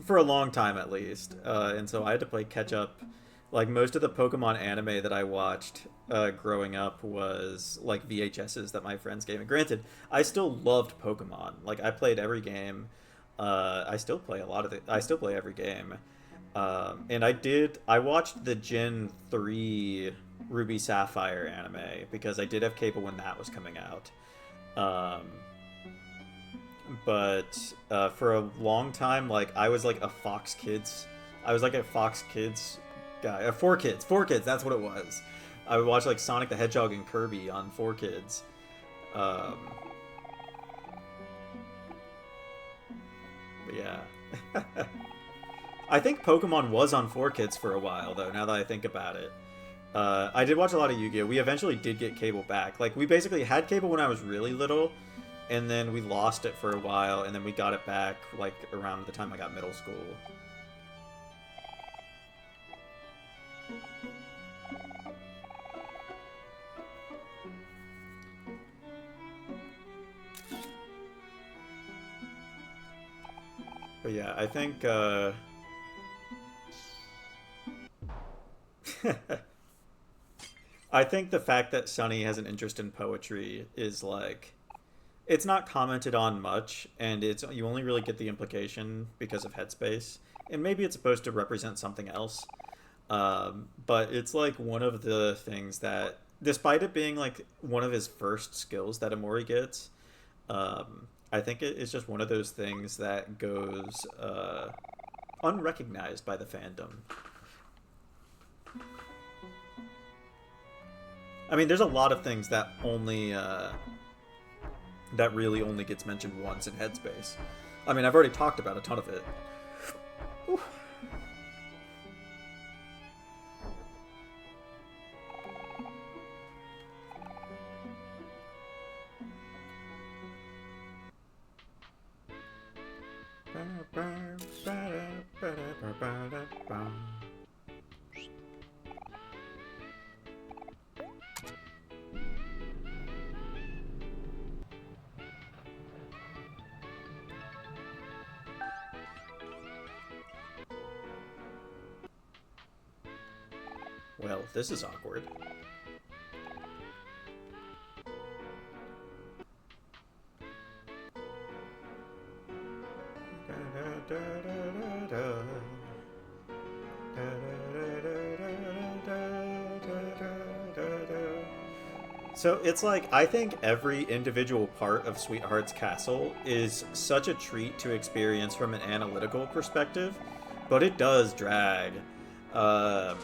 for a long time at least, and so I had to play catch up. Like most of the Pokemon anime that I watched growing up was like VHSs that my friends gave me. Granted, I still loved Pokemon. Like I played every game. I still play a lot of it. I still play every game. And I watched the Gen 3 Ruby Sapphire anime because I did have cable when that was coming out. Um, but for a long time, like I was like a Fox Kids. I was like a Fox Kids guy. 4Kids. 4Kids, that's what it was. I would watch like Sonic the Hedgehog and Kirby on 4Kids. Um, but yeah. I think Pokemon was on 4Kids for a while, though, now that I think about it. I did watch a lot of Yu-Gi-Oh! We eventually did get cable back. Like, we basically had cable when I was really little, and then we lost it for a while, and then we got it back, like, around the time I got middle school. But yeah, I think, I think the fact that Sunny has an interest in poetry is like it's not commented on much, and it's you only really get the implication because of Headspace, and maybe it's supposed to represent something else. But it's like one of the things that, despite it being like one of his first skills that Amori gets, I think it is just one of those things that goes unrecognized by the fandom. I mean, there's a lot of things that only that really only gets mentioned once in Headspace. I mean, I've already talked about a ton of it. Whew. Well, this is awkward. So it's like, I think every individual part of Sweetheart's Castle is such a treat to experience from an analytical perspective, but it does drag. Um,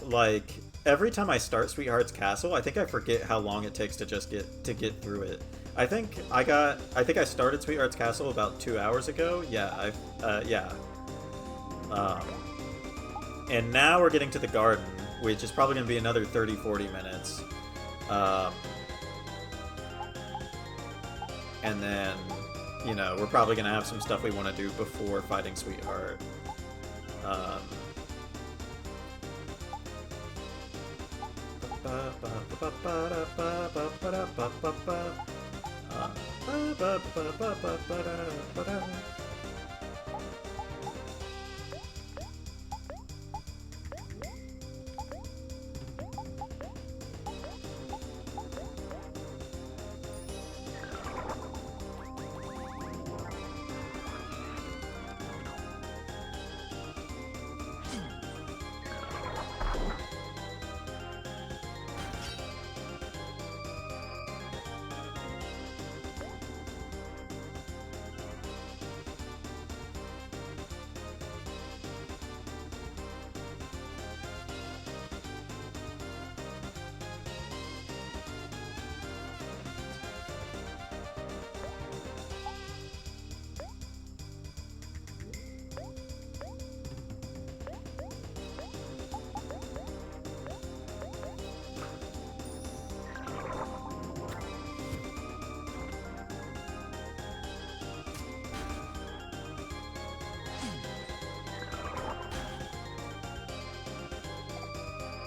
like, every time I start Sweetheart's Castle, I think I forget how long it takes to just get through it. I think I started Sweetheart's Castle about 2 hours ago. Yeah. Um, and now we're getting to the garden, which is probably going to be another 30-40 minutes. And then, you know, we're probably going to have some stuff we want to do before fighting Sweetheart.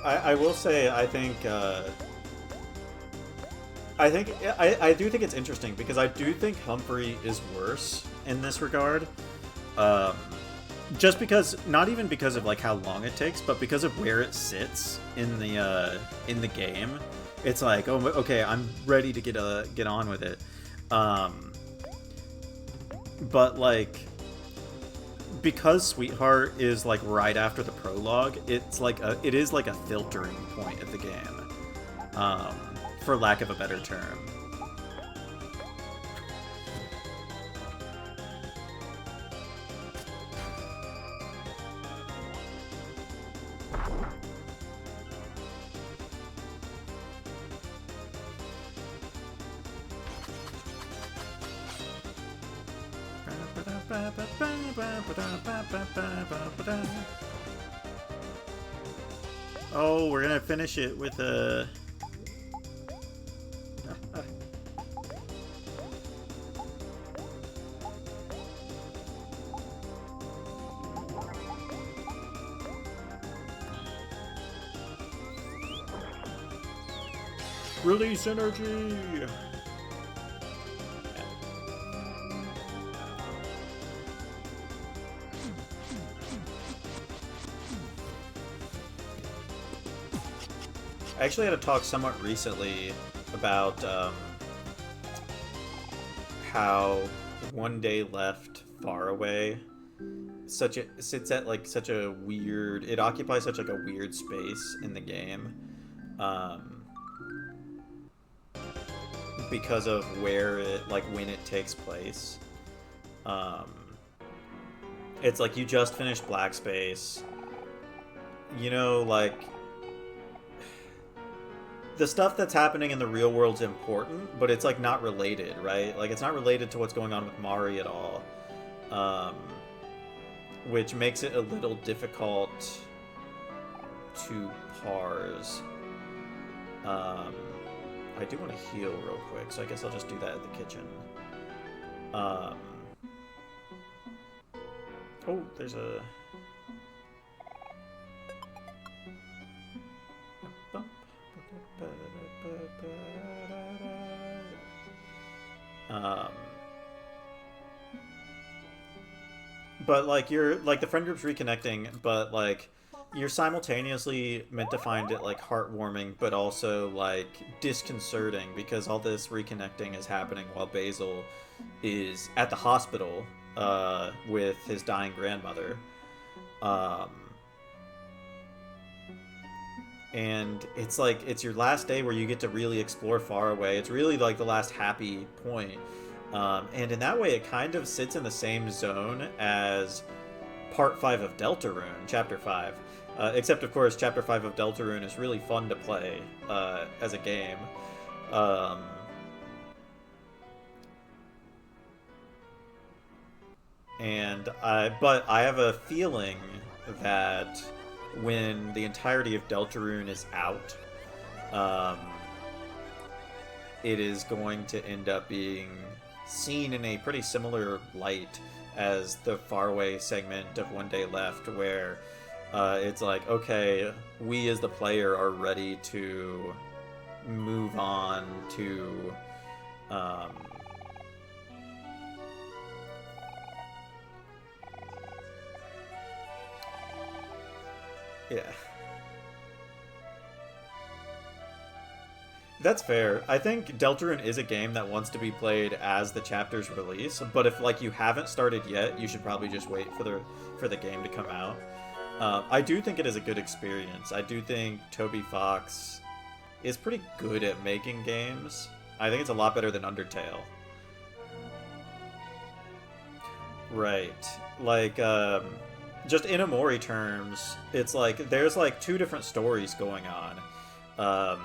I will say I do think it's interesting because I do think Humphrey is worse in this regard. Um, just because, not even because of like how long it takes, but because of where it sits in the game. It's like, oh, okay, I'm ready to get on with it. But like, because Sweetheart is like right after the prologue, it is like a filtering point of the game, for lack of a better term. Oh, we're gonna finish it with a... Release energy! I actually had a talk somewhat recently about how One Day Left Far Away sits at like such a weird, it occupies such like a weird space in the game, because of where it, like, when it takes place. It's like you just finished Black Space, you know, like, the stuff that's happening in the real world's important, but it's like not related, right? Like, it's not related to what's going on with Mari at all, which makes it a little difficult to parse. I do want to heal real quick, so I guess I'll just do that at the kitchen. Oh, there's a... But, like, you're, like, the friend group's reconnecting, but, like, you're simultaneously meant to find it, like, heartwarming, but also, like, disconcerting, because all this reconnecting is happening while Basil is at the hospital, with his dying grandmother. And it's, like, it's your last day where you get to really explore Far Away. It's really, like, the last happy point. And in that way, it kind of sits in the same zone as Part 5 of Deltarune, Chapter 5. Except, of course, Chapter 5 of Deltarune is really fun to play as a game. But I have a feeling that when the entirety of Deltarune is out, it is going to end up being seen in a pretty similar light as the Faraway segment of One Day Left, where it's like, okay, we as the player are ready to move on to yeah. That's fair. I think Deltarune is a game that wants to be played as the chapters release, but if, like, you haven't started yet, you should probably just wait for the game to come out. I do think it is a good experience. I do think Toby Fox is pretty good at making games. I think it's a lot better than Undertale. Right. Like, just in Amori terms, it's like there's like two different stories going on.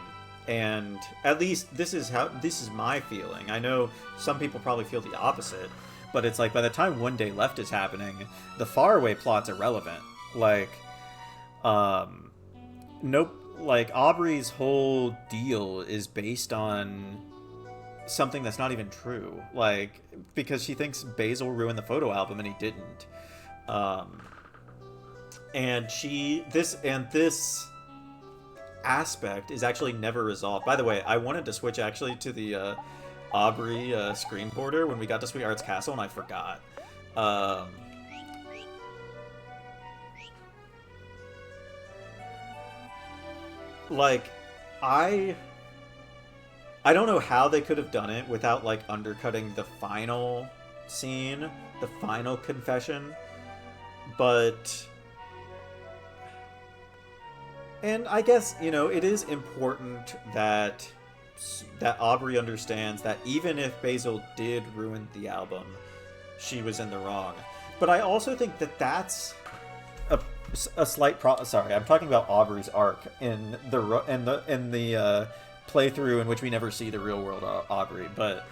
And at least this is my feeling. I know some people probably feel the opposite, but it's like by the time One Day Left is happening, the Faraway plot's irrelevant. Like, nope. Like, Aubrey's whole deal is based on something that's not even true. Like, because she thinks Basil ruined the photo album and he didn't. And this aspect is actually never resolved. By the way, I wanted to switch actually to the Aubrey screen border when we got to Sweetheart's Castle, and I forgot. Um, like, I I don't know how they could have done it without like undercutting the final scene, the final confession, but and I guess, you know, it is important that Aubrey understands that even if Basil did ruin the album, she was in the wrong. But I also think that that's a, a slight sorry, I'm talking about Aubrey's arc in the playthrough in which we never see the real world Aubrey. But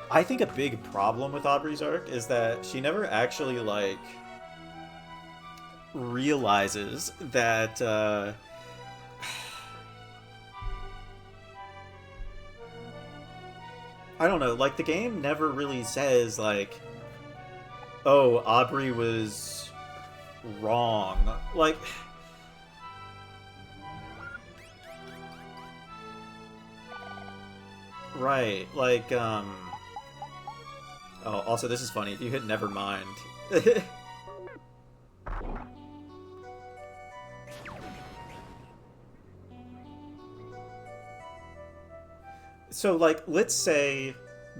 I think a big problem with Aubrey's arc is that she never actually like realizes that I don't know, like the game never really says like, oh, Aubrey was wrong. Like, right, like oh, also this is funny, if you hit Nevermind. So, like, let's say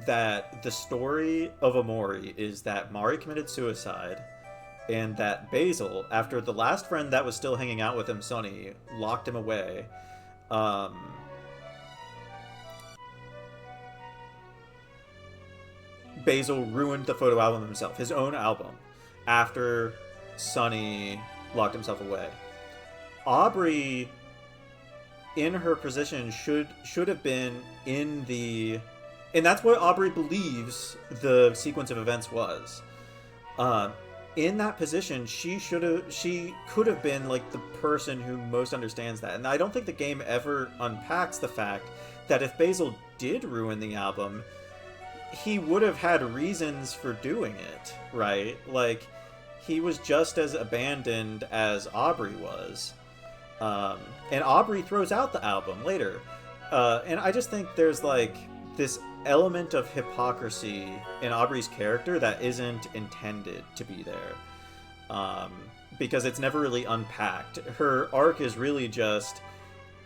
that the story of Amori is that Mari committed suicide, and that Basil, after the last friend that was still hanging out with him, Sonny, locked him away. Um, Basil ruined the photo album himself, his own album, after Sonny locked himself away. Aubrey, in her position, should have been in the, and that's what Aubrey believes the sequence of events was. In that position, she could have been like the person who most understands that. And I don't think the game ever unpacks the fact that if Basil did ruin the album, he would have had reasons for doing it, right? Like, he was just as abandoned as Aubrey was. And Aubrey throws out the album later. And I just think there's like this element of hypocrisy in Aubrey's character that isn't intended to be there. Because it's never really unpacked. Her arc is really just,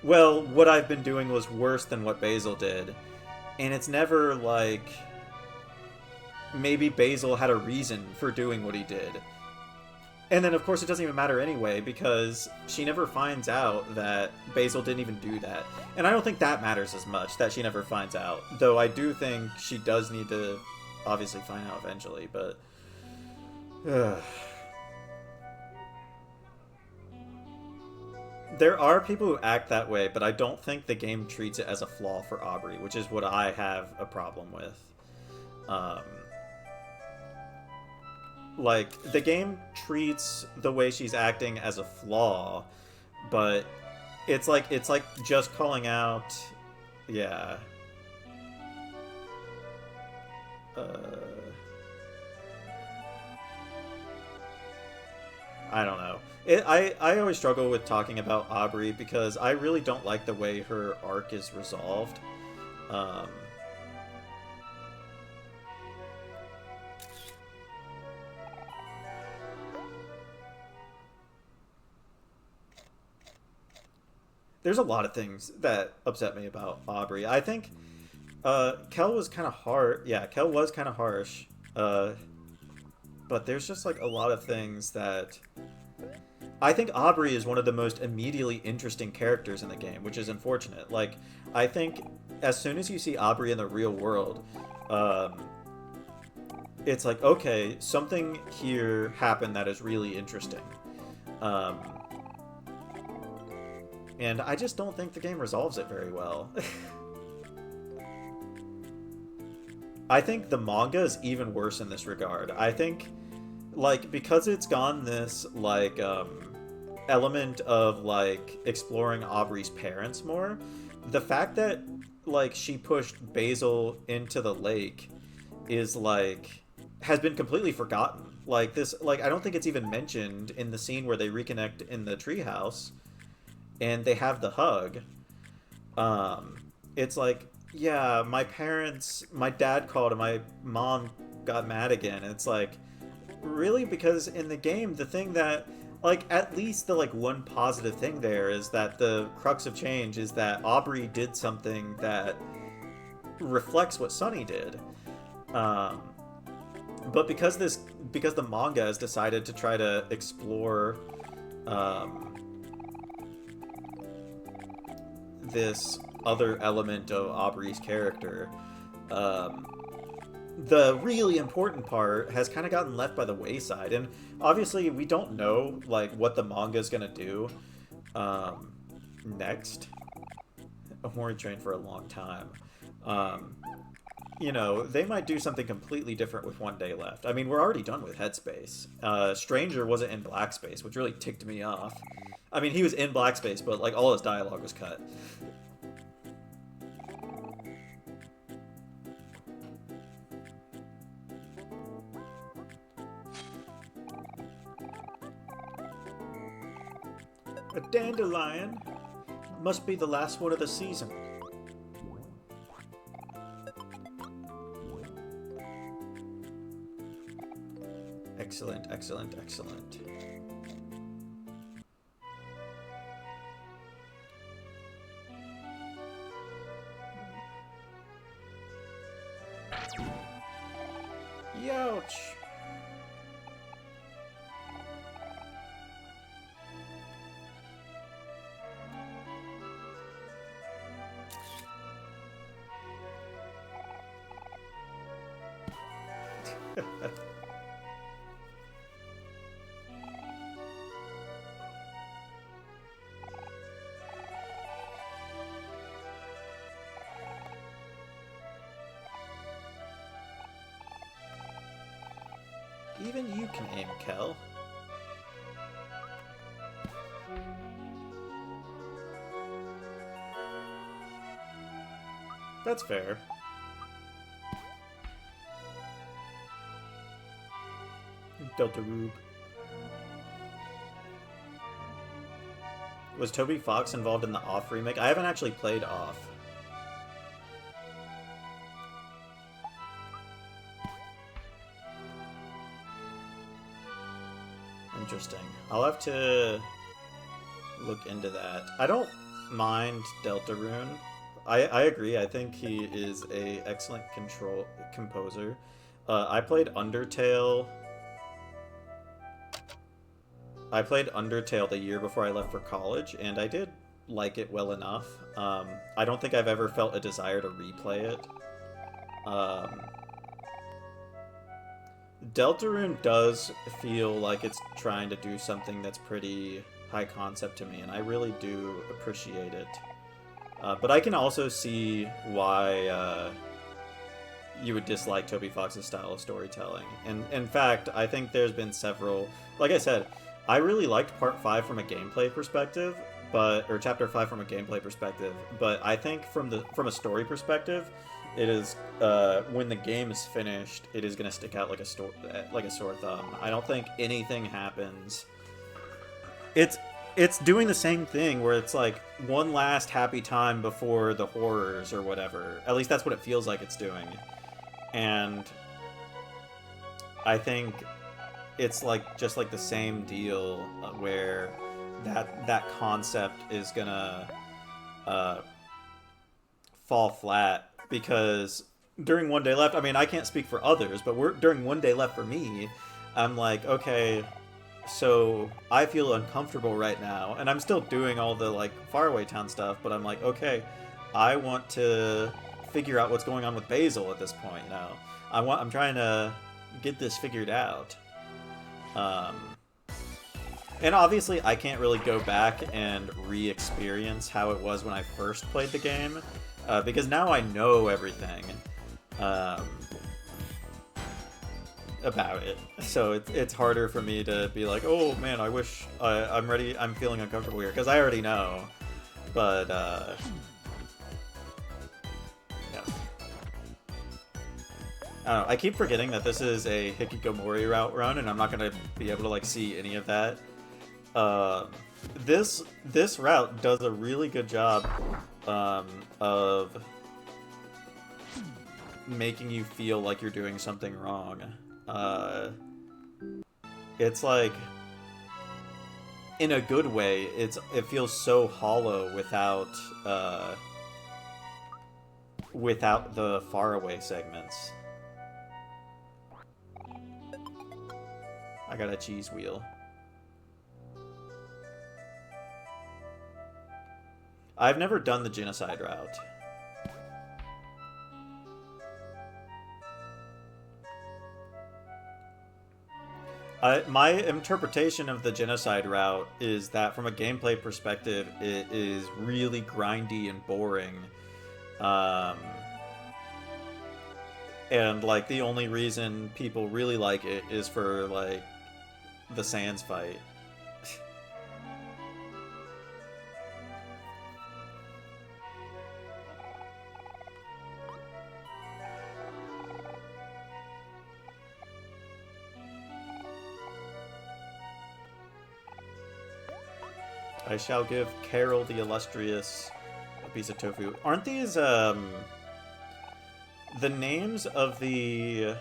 well, what I've been doing was worse than what Basil did. And it's never like, maybe Basil had a reason for doing what he did. And then, of course, it doesn't even matter anyway, because she never finds out that Basil didn't even do that. And I don't think that matters as much, that she never finds out. Though I do think she does need to, obviously, find out eventually, but... There are people who act that way, but I don't think the game treats it as a flaw for Aubrey, which is what I have a problem with. Like, the game treats the way she's acting as a flaw, but it's like just calling out, yeah. I don't know. I always struggle with talking about Aubrey because I really don't like the way her arc is resolved. There's a lot of things that upset me about Aubrey. I think Kel was kind of hard. Yeah, Kel was kind of harsh. But there's just like a lot of things that... I think Aubrey is one of the most immediately interesting characters in the game, which is unfortunate. Like, I think as soon as you see Aubrey in the real world, it's like, okay, something here happened that is really interesting. And I just don't think the game resolves it very well. I think the manga is even worse in this regard. I think, like, because it's gone this, like, element of, like, exploring Aubrey's parents more, the fact that, like, she pushed Basil into the lake is, like, has been completely forgotten. Like, this, like, I don't think it's even mentioned in the scene where they reconnect in the treehouse. and they have the hug, it's like, yeah, my dad called and my mom got mad again. And it's like, really? Because in the game, the thing that, like, at least the, like, one positive thing there is that the crux of change is that Aubrey did something that reflects what Sunny did. Um, but because the manga has decided to try to explore um, this other element of Aubrey's character, the really important part has kind of gotten left by the wayside. And obviously we don't know like what the manga is gonna do next. Omori trained for a long time. You know, they might do something completely different with One Day Left. I mean, we're already done with Headspace. Stranger wasn't in Black Space, which really ticked me off. I mean, he was in Black Space, but like all his dialogue was cut. A dandelion must be the last one of the season. Excellent, excellent, excellent. Youch! Even you can aim, Kel. That's fair. Delta Rube. Was Toby Fox involved in the Off remake? I haven't actually played Off. Interesting. I'll have to look into that. I don't mind Deltarune. I agree. I think he is a excellent composer. I played Undertale. I played Undertale the year before I left for college, and I did like it well enough. I don't think I've ever felt a desire to replay it. Deltarune does feel like it's trying to do something that's pretty high concept to me, and I really do appreciate it. But I can also see why you would dislike Toby Fox's style of storytelling. And in fact, I think there's been several... Like I said, I really liked Part 5 from a gameplay perspective, or Chapter 5 from a gameplay perspective, but I think from a story perspective, it is when the game is finished, it is going to stick out like a sore thumb. I don't think anything happens. It's doing the same thing where it's like one last happy time before the horrors or whatever. At least that's what it feels like it's doing. And I think it's like just like the same deal where that concept is gonna fall flat. Because during One Day Left, I mean, I can't speak for others, but during One Day Left for me, I'm like, okay, so I feel uncomfortable right now, and I'm still doing all the, like, Faraway Town stuff, but I'm like, okay, I want to figure out what's going on with Basil at this point now. I'm trying to get this figured out. And obviously, I can't really go back and re-experience how it was when I first played the game, because now I know everything about it. So it's harder for me to be like, oh man, I wish I'm ready, I'm feeling uncomfortable here, because I already know. But, yeah. I don't know, I keep forgetting that this is a Hikikomori route run, and I'm not going to be able to, like, see any of that. this route does a really good job of making you feel like you're doing something wrong. Uh, it's like, in a good way, it feels so hollow without the faraway segments. I got a cheese wheel. I've never done the genocide route. My interpretation of the genocide route is that from a gameplay perspective, it is really grindy and boring. Um, and like the only reason people really like it is for like the Sans fight. I shall give Carol the Illustrious a piece of tofu. Aren't these, the names of the,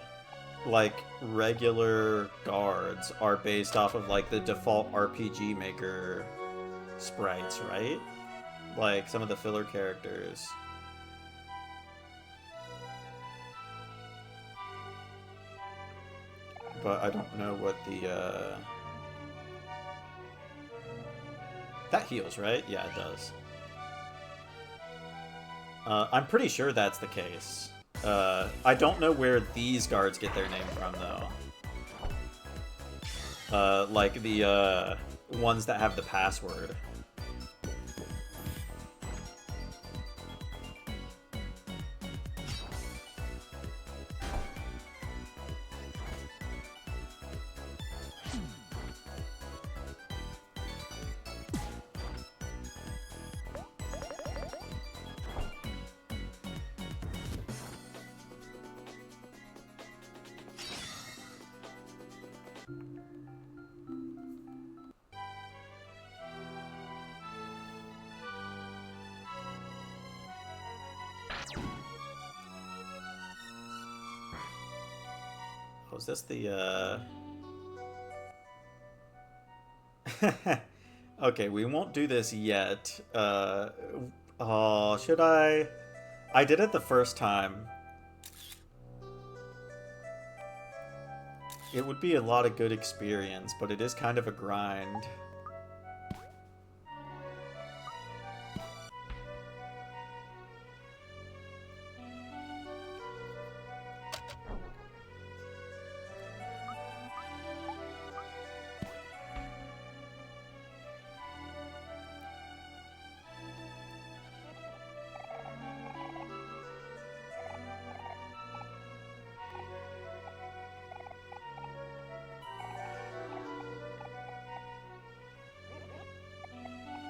like, regular guards are based off of, like, the default RPG Maker sprites, right? Like, some of the filler characters. But I don't know what the, That heals, right? Yeah, it does. I'm pretty sure that's the case. I don't know where these guards get their name from, though. Like the, ones that have the password. Oh, is this the, Okay, we won't do this yet. Oh, should I? I did it the first time. It would be a lot of good experience, but it is kind of a grind.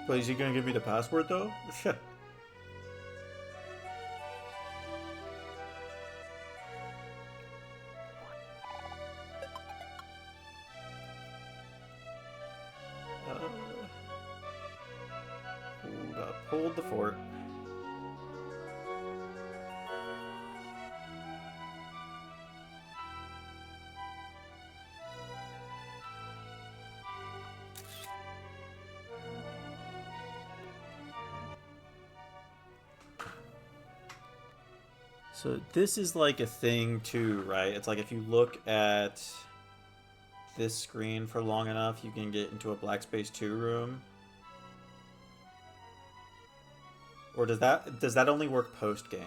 But is he gonna give me the password, though? Hold up. Hold the fort. So this is like a thing too, right? It's like if you look at this screen for long enough, you can get into a Black Space 2 room. Or does that only work post game?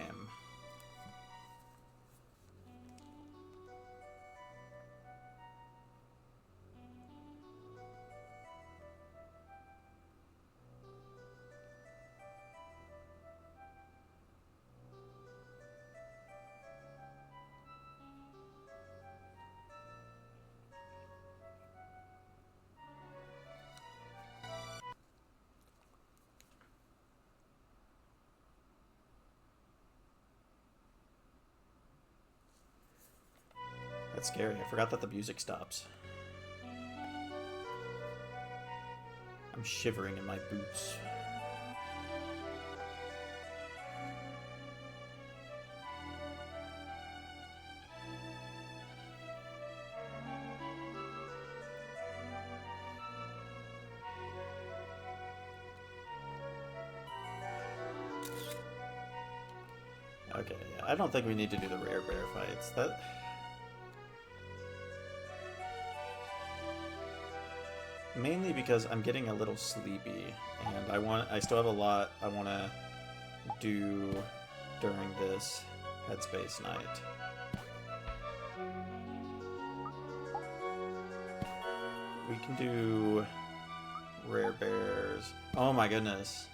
That's scary. I forgot that the music stops. I'm shivering in my boots. Okay, yeah, I don't think we need to do the rare bear fights. That... Mainly because I'm getting a little sleepy, and I still have a lot I want to do during this Headspace night. We can do rare bears. Oh my goodness.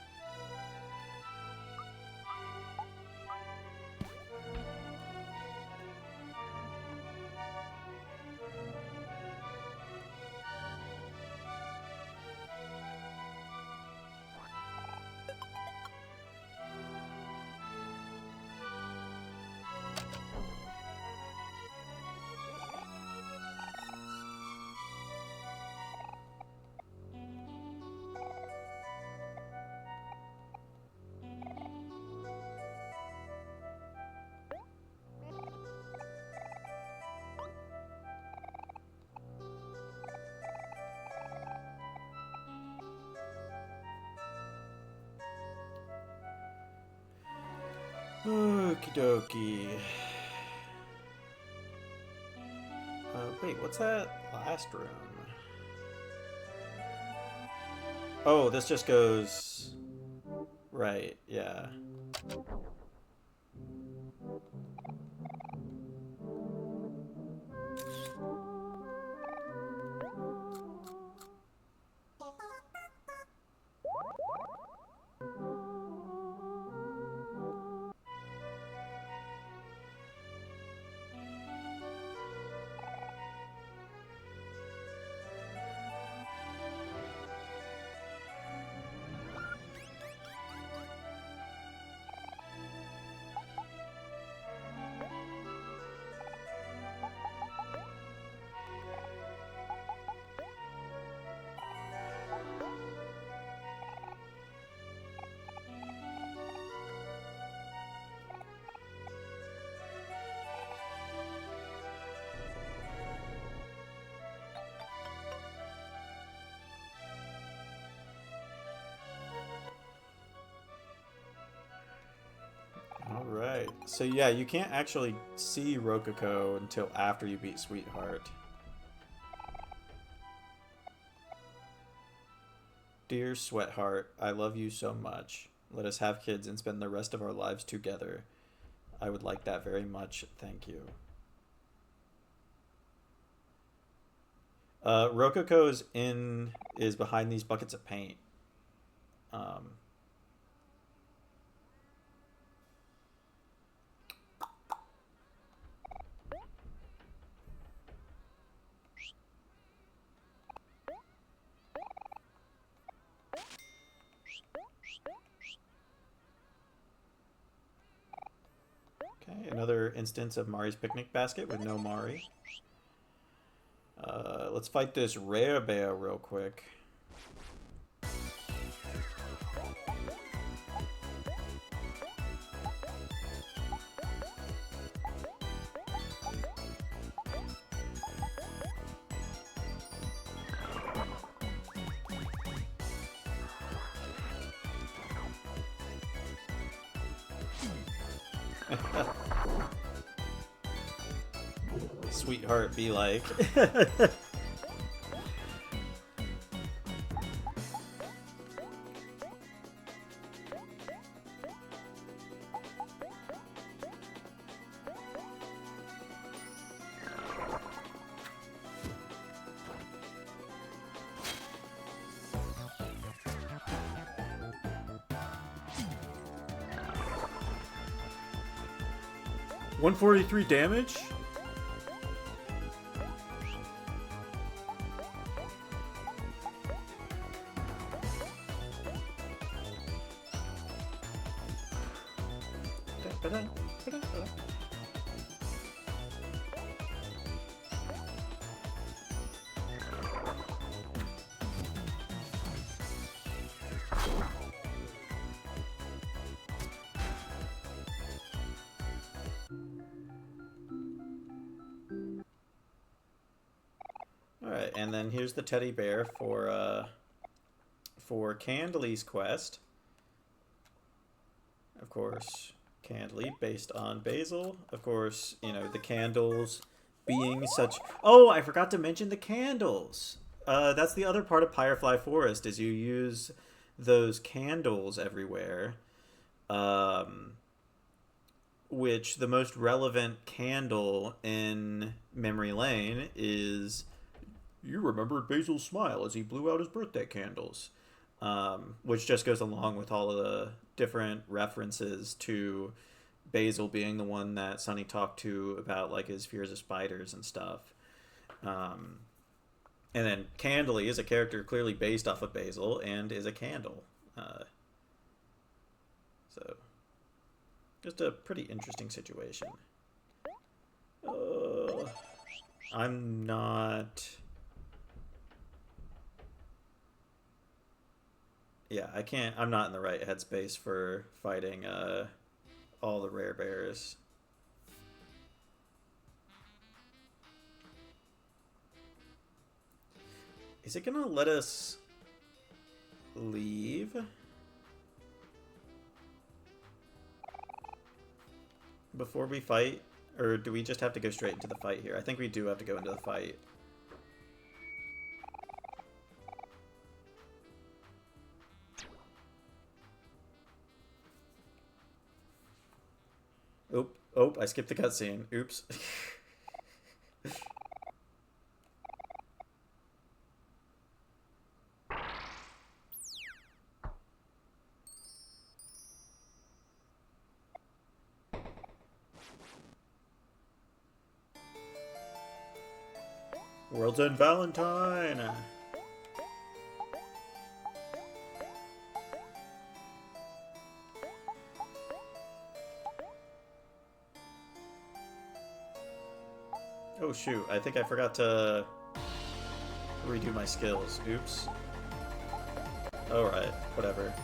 Okie dokie. Wait, what's that last room? Oh, this just goes... Right, yeah. Alright. So yeah, you can't actually see Rococo until after you beat Sweetheart. Dear Sweetheart, I love you so much. Let us have kids and spend the rest of our lives together. I would like that very much. Thank you. Rococo is behind these buckets of paint. Okay, another instance of Mari's picnic basket with no Mari. Let's fight this rare bear real quick. Sweetheart be like. $143 damage? Alright, and then here's the teddy bear for Candle's quest. Of course, Candle based on Basil. Of course, you know, the candles being such... Oh, I forgot to mention the candles! That's the other part of Pyrefly Forest, is you use those candles everywhere. Which the most relevant candle in Memory Lane is... You remembered Basil's smile as he blew out his birthday candles. Which just goes along with all of the different references to Basil being the one that Sunny talked to about like his fears of spiders and stuff. And then Candle is a character clearly based off of Basil and is a candle. So, just a pretty interesting situation. I'm not... Yeah, I can't... I'm not in the right headspace for fighting all the rare bears. Is it gonna let us leave? Before we fight? Or do we just have to go straight into the fight here? I think we do have to go into the fight. Oh, I skipped the cutscene. Oops. World's End Valentine! Oh shoot, I think I forgot to redo my skills. Oops. Alright, whatever.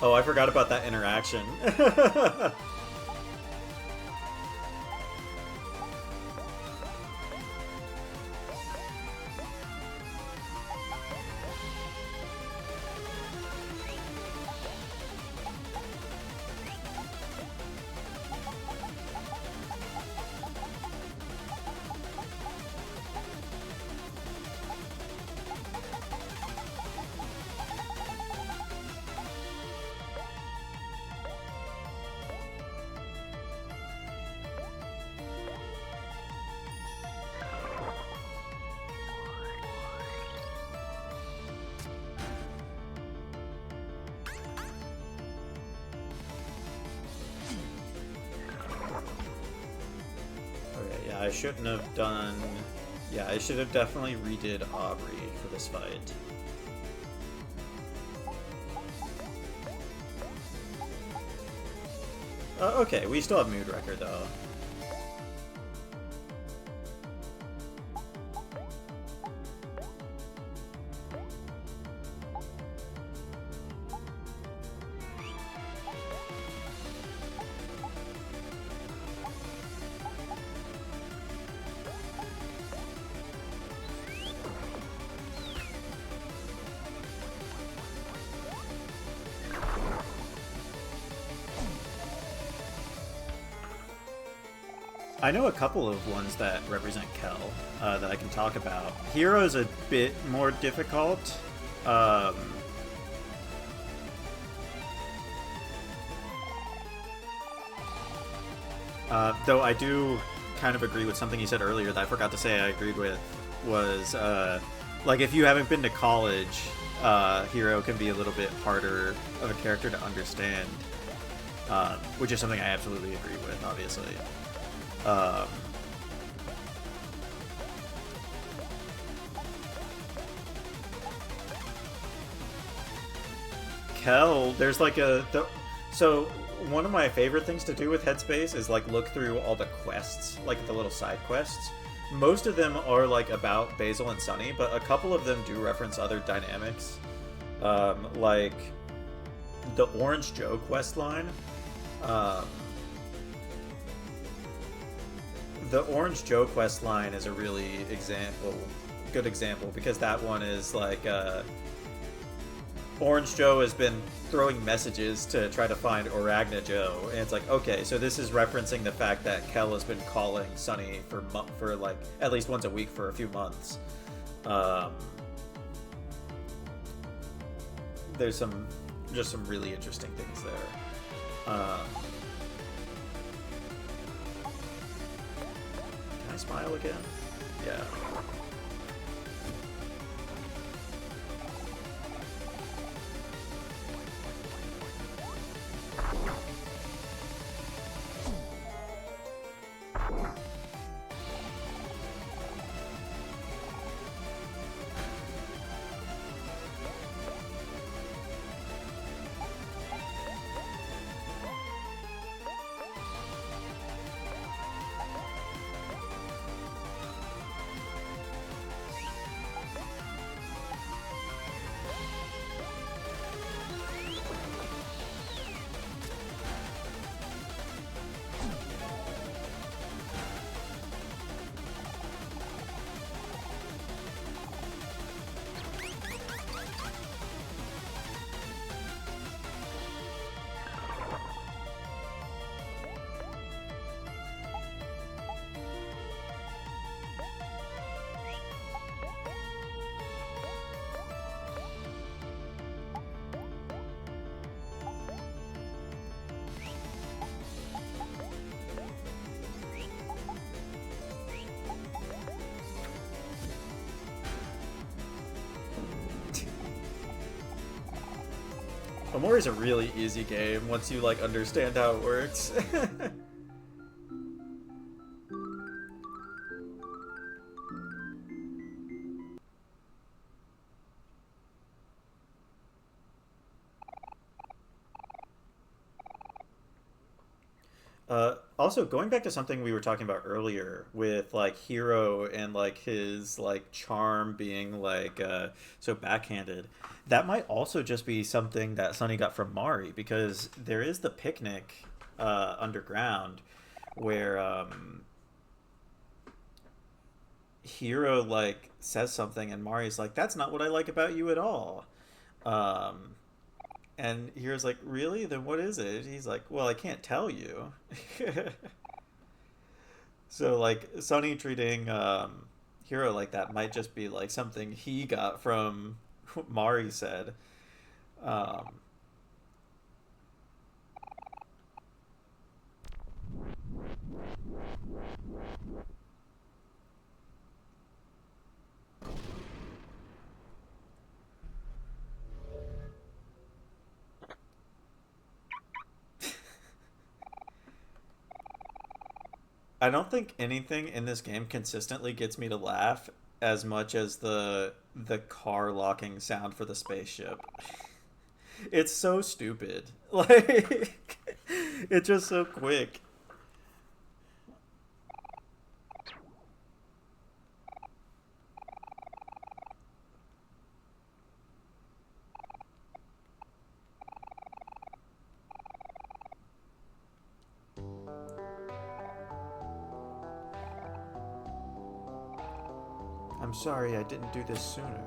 Oh, I forgot about that interaction. I shouldn't have done... Yeah, I should have definitely redid Aubrey for this fight. Okay, we still have Mood Wrecker, though. I know a couple of ones that represent Kel that I can talk about. Hero's a bit more difficult. Though I do kind of agree with something you said earlier that I forgot to say I agreed with, was like if you haven't been to college, Hero can be a little bit harder of a character to understand, which is something I absolutely agree with, obviously. Kel, there's like so one of my favorite things to do with Headspace is like look through all the quests, like the little side quests, Most of them are like about Basil and Sunny, but a couple of them do reference other dynamics, like the Orange Joe quest line. Um, the Orange Joe quest line is a really good example, because that one is like Orange Joe has been throwing messages to try to find Oragna Joe, and it's like, okay, so this is referencing the fact that Kel has been calling Sunny for like at least once a week for a few months. There's some really interesting things there. Can I smile again? Yeah. Omori's a really easy game once you like understand how it works. Also, going back to something we were talking about earlier with like Hero and like his like charm being like so backhanded, that might also just be something that Sunny got from Mari, because there is the picnic underground where Hero like says something and Mari's like, "That's not what I like about you at all." Um, and Hero's like, "Really? Then what is it?" He's like, "Well, I can't tell you." So like Sunny treating Hero like that might just be like something he got from what Mari said. Um, I don't think anything in this game consistently gets me to laugh as much as the car locking sound for the spaceship. It's so stupid. Like it's just so quick. I'm sorry I didn't do this sooner.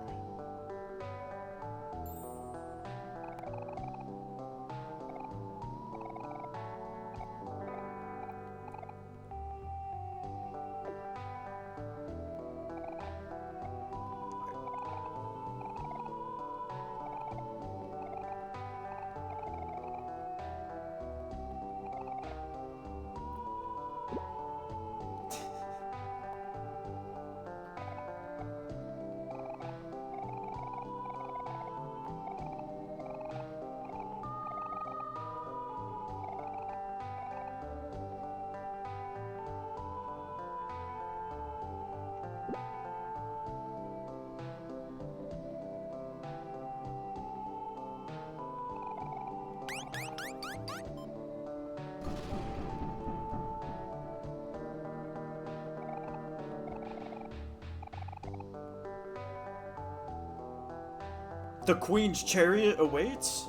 The Queen's chariot awaits?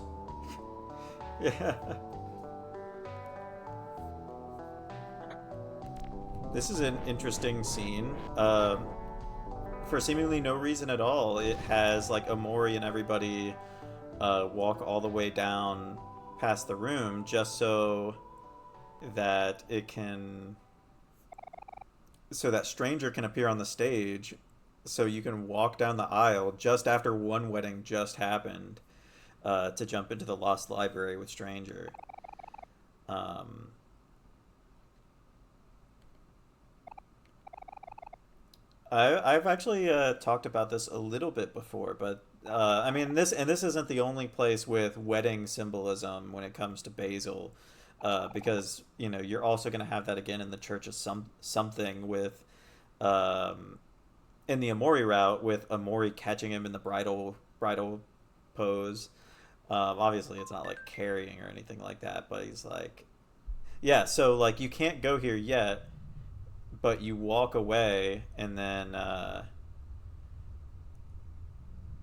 Yeah. This is an interesting scene. For seemingly no reason at all, it has like Omori and everybody walk all the way down past the room just so that so that Stranger can appear on the stage, so you can walk down the aisle just after one wedding just happened, to jump into the Lost Library with Stranger. Um, I've actually talked about this a little bit before, but I mean this isn't the only place with wedding symbolism when it comes to Basil, because you're also going to have that again in the Church of something with um, in the Amori route with Amori catching him in the bridal pose. Obviously, it's not like carrying or anything like that, but he's like, yeah. So like you can't go here yet, but you walk away and then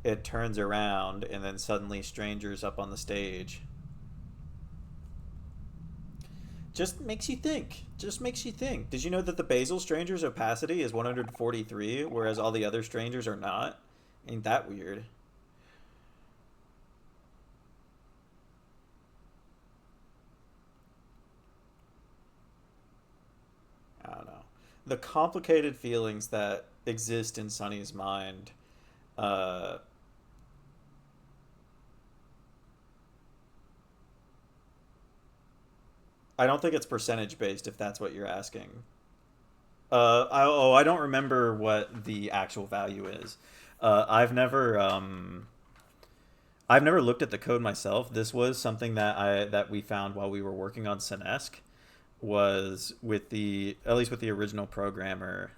it turns around and then suddenly Stranger's up on the stage. Just makes you think. Just makes you think. Did you know that the Basil Stranger's opacity is 143, whereas all the other Strangers are not? Ain't that weird? I don't know. The complicated feelings that exist in Sunny's mind. Uh, I don't think it's percentage based if that's what you're asking. I don't remember what the actual value is. I've never looked at the code myself. This was something that we found while we were working on Senesque, was with the at least with the original programmer.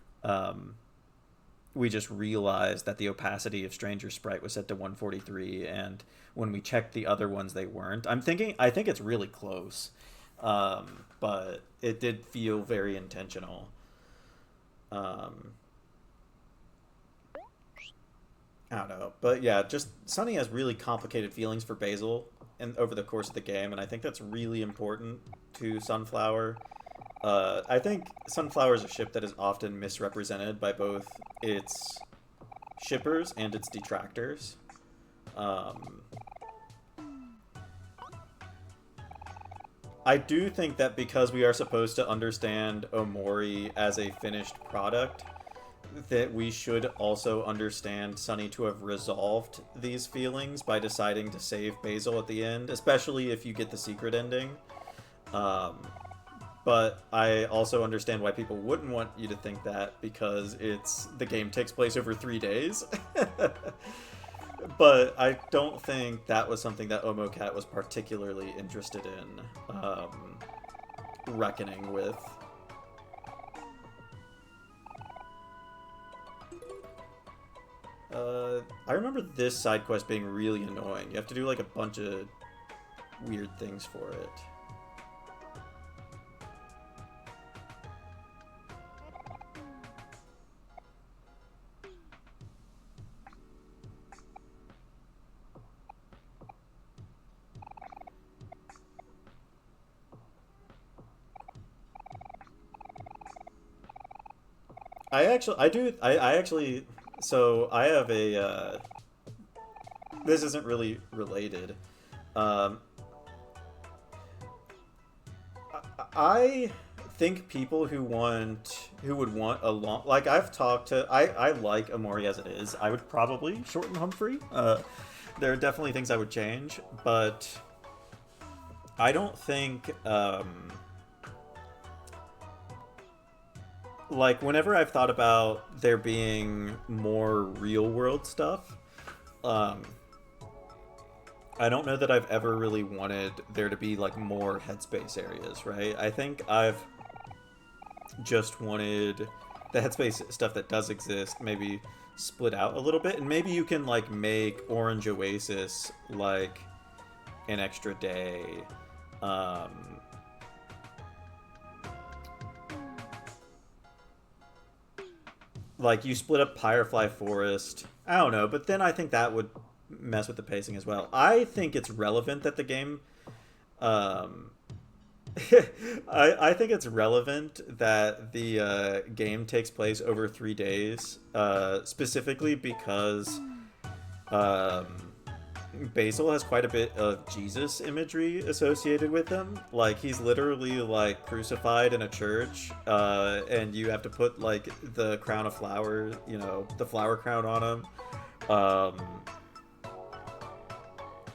We just realized that the opacity of Stranger Sprite was set to 143, and when we checked the other ones, they weren't. I think it's really close, but it did feel very intentional. Um, I don't know, but yeah, just Sunny has really complicated feelings for Basil and over the course of the game, and I think that's really important to Sunflower. I think Sunflower is a ship that is often misrepresented by both its shippers and its detractors. Um, I do think that because we are supposed to understand Omori as a finished product, that we should also understand Sunny to have resolved these feelings by deciding to save Basil at the end, especially if you get the secret ending. Um, but I also understand why people wouldn't want you to think that, because the game takes place over 3 days. But I don't think that was something that Omocat was particularly interested in reckoning with. I remember this side quest being really annoying. You have to do like a bunch of weird things for it. I actually, so I have a, this isn't really related. Um, I think people who would want a long, like I've talked to, I like Amori as it is. I would probably shorten Humphrey. There are definitely things I would change, but I don't think, like whenever I've thought about there being more real world stuff, um, I don't know that I've ever really wanted there to be like more headspace areas, right? I think I've just wanted the headspace stuff that does exist maybe split out a little bit, and maybe you can like make Orange Oasis like an extra day. Um, like you split up Pyrefly Forest. I don't know, but then I think that would mess with the pacing as well. I think it's relevant that the game um, I think it's relevant that the game takes place over 3 days, specifically because um, Basil has quite a bit of Jesus imagery associated with him. Like, he's literally like crucified in a church, and you have to put like the crown of flowers, the flower crown on him. Um,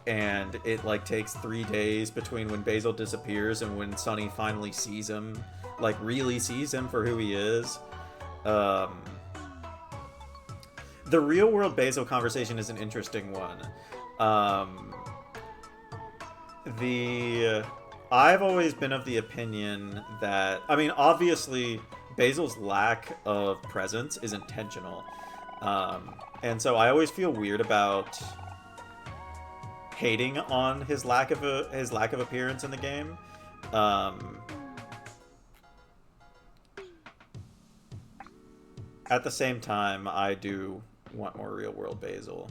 and it like takes 3 days between when Basil disappears and when Sunny finally sees him, like really sees him for who he is. Um, the real world Basil conversation is an interesting one. Um, the I've always been of the opinion that, I mean, obviously Basil's lack of presence is intentional, and so I always feel weird about hating on his lack of appearance in the game. At the same time, I do want more real world Basil.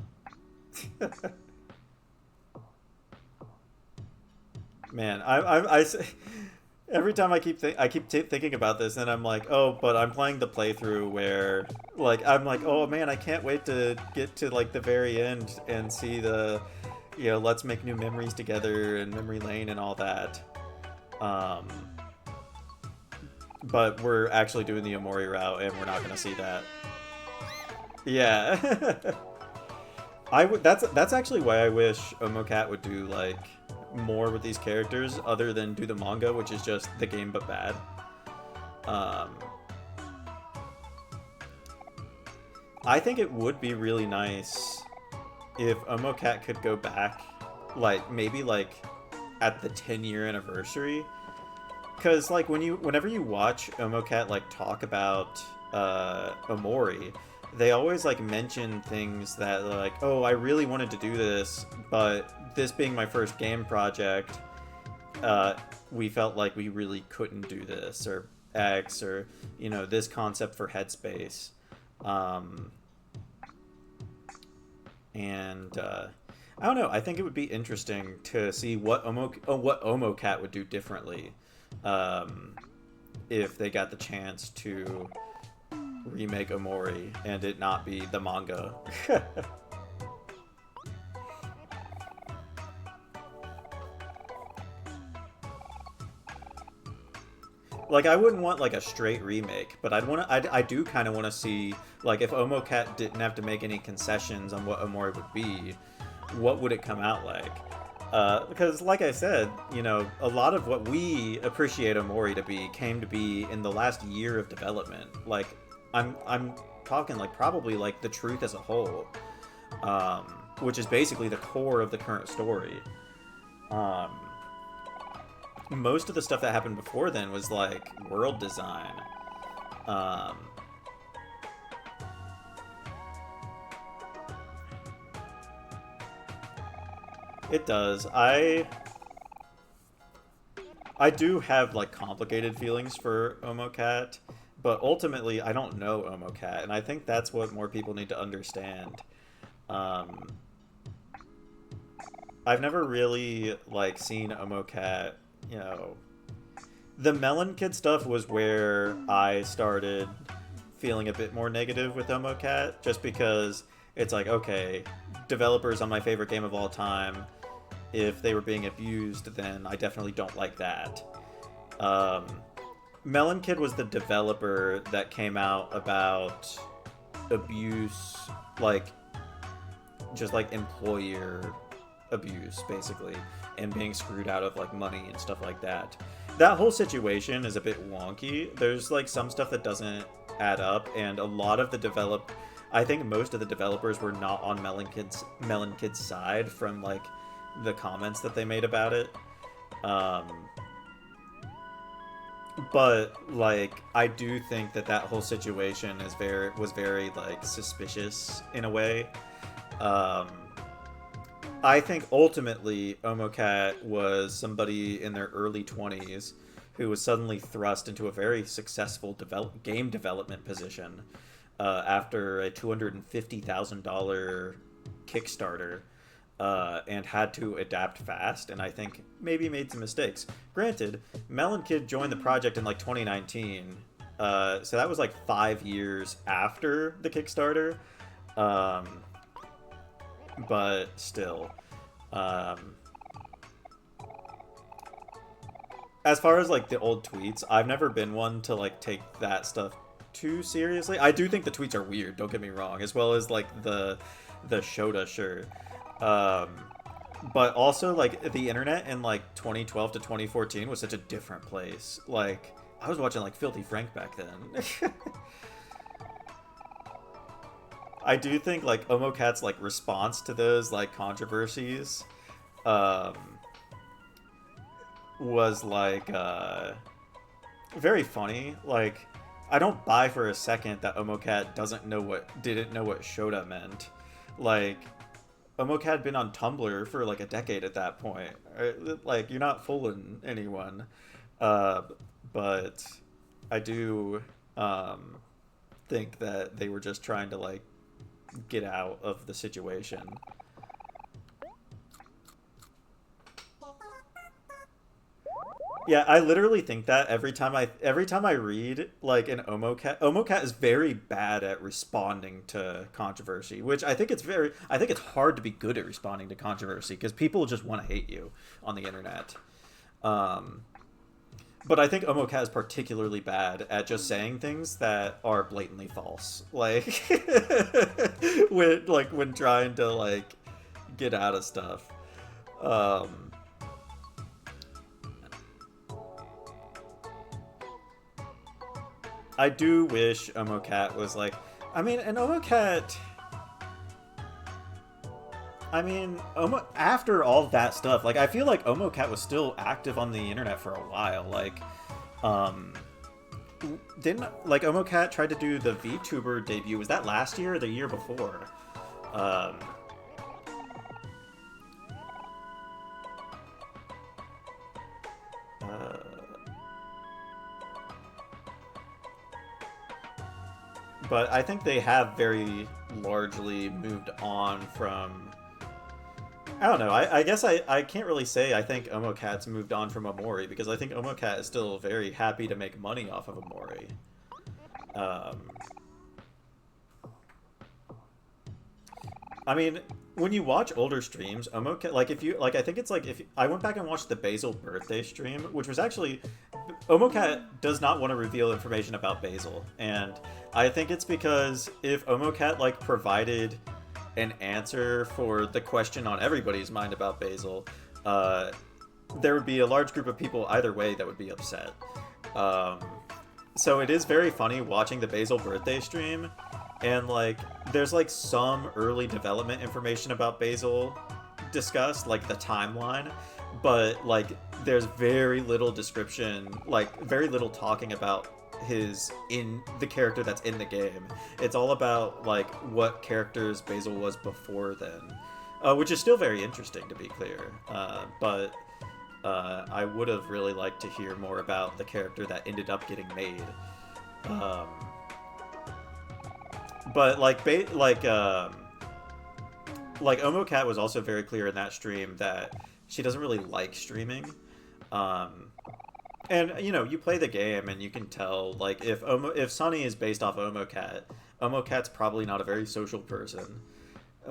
Man, every time I keep thinking about this, and I'm like, oh, but I'm playing the playthrough where, like, I'm like, oh man, I can't wait to get to like the very end and see the, let's make new memories together and memory lane and all that. But we're actually doing the Omori route, and we're not gonna see that. Yeah. That's actually why I wish Omocat would do like more with these characters other than do the manga, which is just the game but bad. I think it would be really nice if Omocat could go back, like maybe like at the 10-year anniversary, because like whenever you watch Omocat like talk about Omori, they always like mention things that like, oh, I really wanted to do this, but this being my first game project, we felt like we really couldn't do this, or X, or this concept for Headspace. And I don't know, I think it would be interesting to see what Omocat would do differently, if they got the chance to remake Omori and it not be the manga. Like, I wouldn't want like a straight remake, but I do kind of want to see, like, if Omocat didn't have to make any concessions on what Omori would be, what would it come out like? Because, like I said, a lot of what we appreciate Omori to be came to be in the last year of development. Like, I'm talking like probably like the truth as a whole, which is basically the core of the current story. Most of the stuff that happened before then was like world design. It does. I do have like complicated feelings for Omocat, but ultimately I don't know Omocat, and I think that's what more people need to understand. I've never really like seen Omocat. The Melon Kid stuff was where I started feeling a bit more negative with Omocat, just because it's like, okay, developers on my favorite game of all time, if they were being abused, then I definitely don't like that. Melon Kid was the developer that came out about abuse, like, just like employer abuse, basically, and being screwed out of like money and stuff like that. That whole situation is a bit wonky. There's like some stuff that doesn't add up, and a lot of the I think most of the developers were not on Melon Kid's side from like the comments that they made about it. But like, I do think that whole situation was very like suspicious in a way. I think ultimately Omocat was somebody in their early 20s who was suddenly thrust into a very successful game development position after a $250,000 Kickstarter. and had to adapt fast, and I think maybe made some mistakes. Granted, Melon Kid joined the project in like 2019, so that was like 5 years after the Kickstarter. Um, but still, um, as far as like the old tweets, I've never been one to like take that stuff too seriously. I do think the tweets are weird, don't get me wrong, as well as like the Shota shirt. Um, but also like the internet in like 2012 to 2014 was such a different place. Like I was watching like Filthy Frank back then. I do think like Omocat's like response to those like controversies um was like very funny. Like I don't buy for a second that Omocat didn't know what Shota meant. Like Omocat had been on Tumblr for like a decade at that point. Like you're not fooling anyone. Uh, but I do think that they were just trying to like get out of the situation. Yeah, I literally think that every time I read like an Omocat is very bad at responding to controversy, which I think it's hard to be good at responding to controversy because people just want to hate you on the internet. Um, but I think Omocat is particularly bad at just saying things that are blatantly false, like when trying to like get out of stuff. Um, I do wish Omocat was like. I mean, an Omocat. I mean, after all that stuff, like I feel like Omocat was still active on the internet for a while. Like, um, didn't like Omocat tried to do the VTuber debut? Was that last year or the year before? Um, uh, but I think they have very largely moved on from. I don't know. I guess I can't really say I think Omocat's moved on from Omori because I think Omocat is still very happy to make money off of Omori. Um, I mean, when you watch older streams, Omocat, like if you like, I think it's like if I went back and watched the Basil birthday stream, which was actually Omocat does not want to reveal information about Basil, and I think it's because if Omocat like provided an answer for the question on everybody's mind about Basil, uh, there would be a large group of people either way that would be upset. Um, so it is very funny watching the Basil birthday stream, and like there's like some early development information about Basil discussed, like the timeline, but like there's very little description, like very little talking about his in the character that's in the game. It's all about like what characters Basil was before then, which is still very interesting to be clear. But I would have really liked to hear more about the character that ended up getting made. Um, but like Omocat was also very clear in that stream that she doesn't really like streaming. Um, and you know, you play the game and you can tell like if Sunny is based off Omocat, Omocat's probably not a very social person.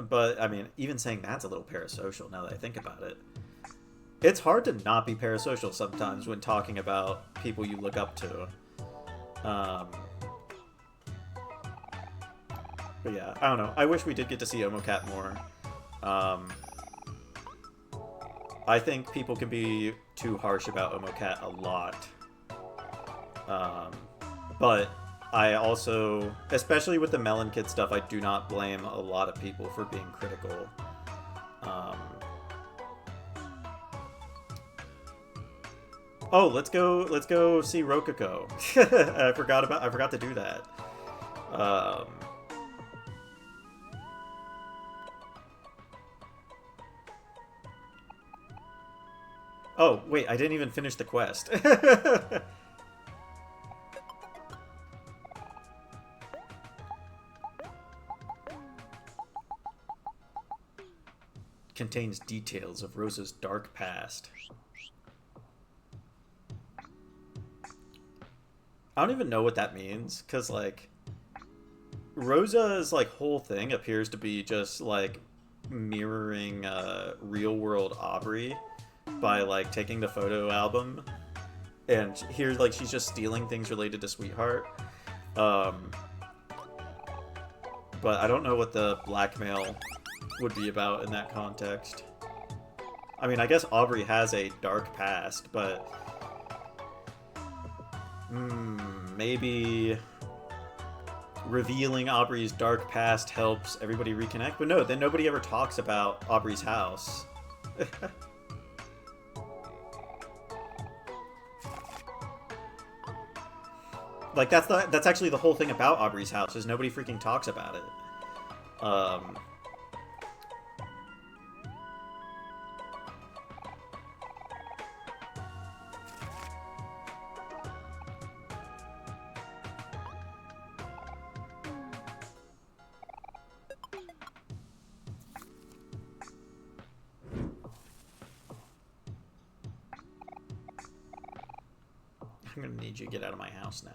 But I mean, even saying that's a little parasocial now that I think about it. It's hard to not be parasocial sometimes when talking about people you look up to. Um, but yeah, I don't know. I wish we did get to see Omocat more. Um, I think people can be too harsh about Omocat a lot. Um, but I also, especially with the Melon Kid stuff, I do not blame a lot of people for being critical. Um, oh, let's go see Rococo. I forgot to do that. Um, oh, wait, I didn't even finish the quest. contains details of Rosa's dark past. I don't even know what that means, because, like, Rosa's, like, whole thing appears to be just, like, mirroring real-world Aubrey by, like, taking the photo album, and here, like, she's just stealing things related to Sweetheart. But I don't know what the blackmail would be about in that context. I mean, I guess Aubrey has a dark past, but maybe revealing Aubrey's dark past helps everybody reconnect. But no, then nobody ever talks about Aubrey's house. Like, that's actually the whole thing about Aubrey's house, is nobody freaking talks about it. I'm gonna need you to get out of my house now.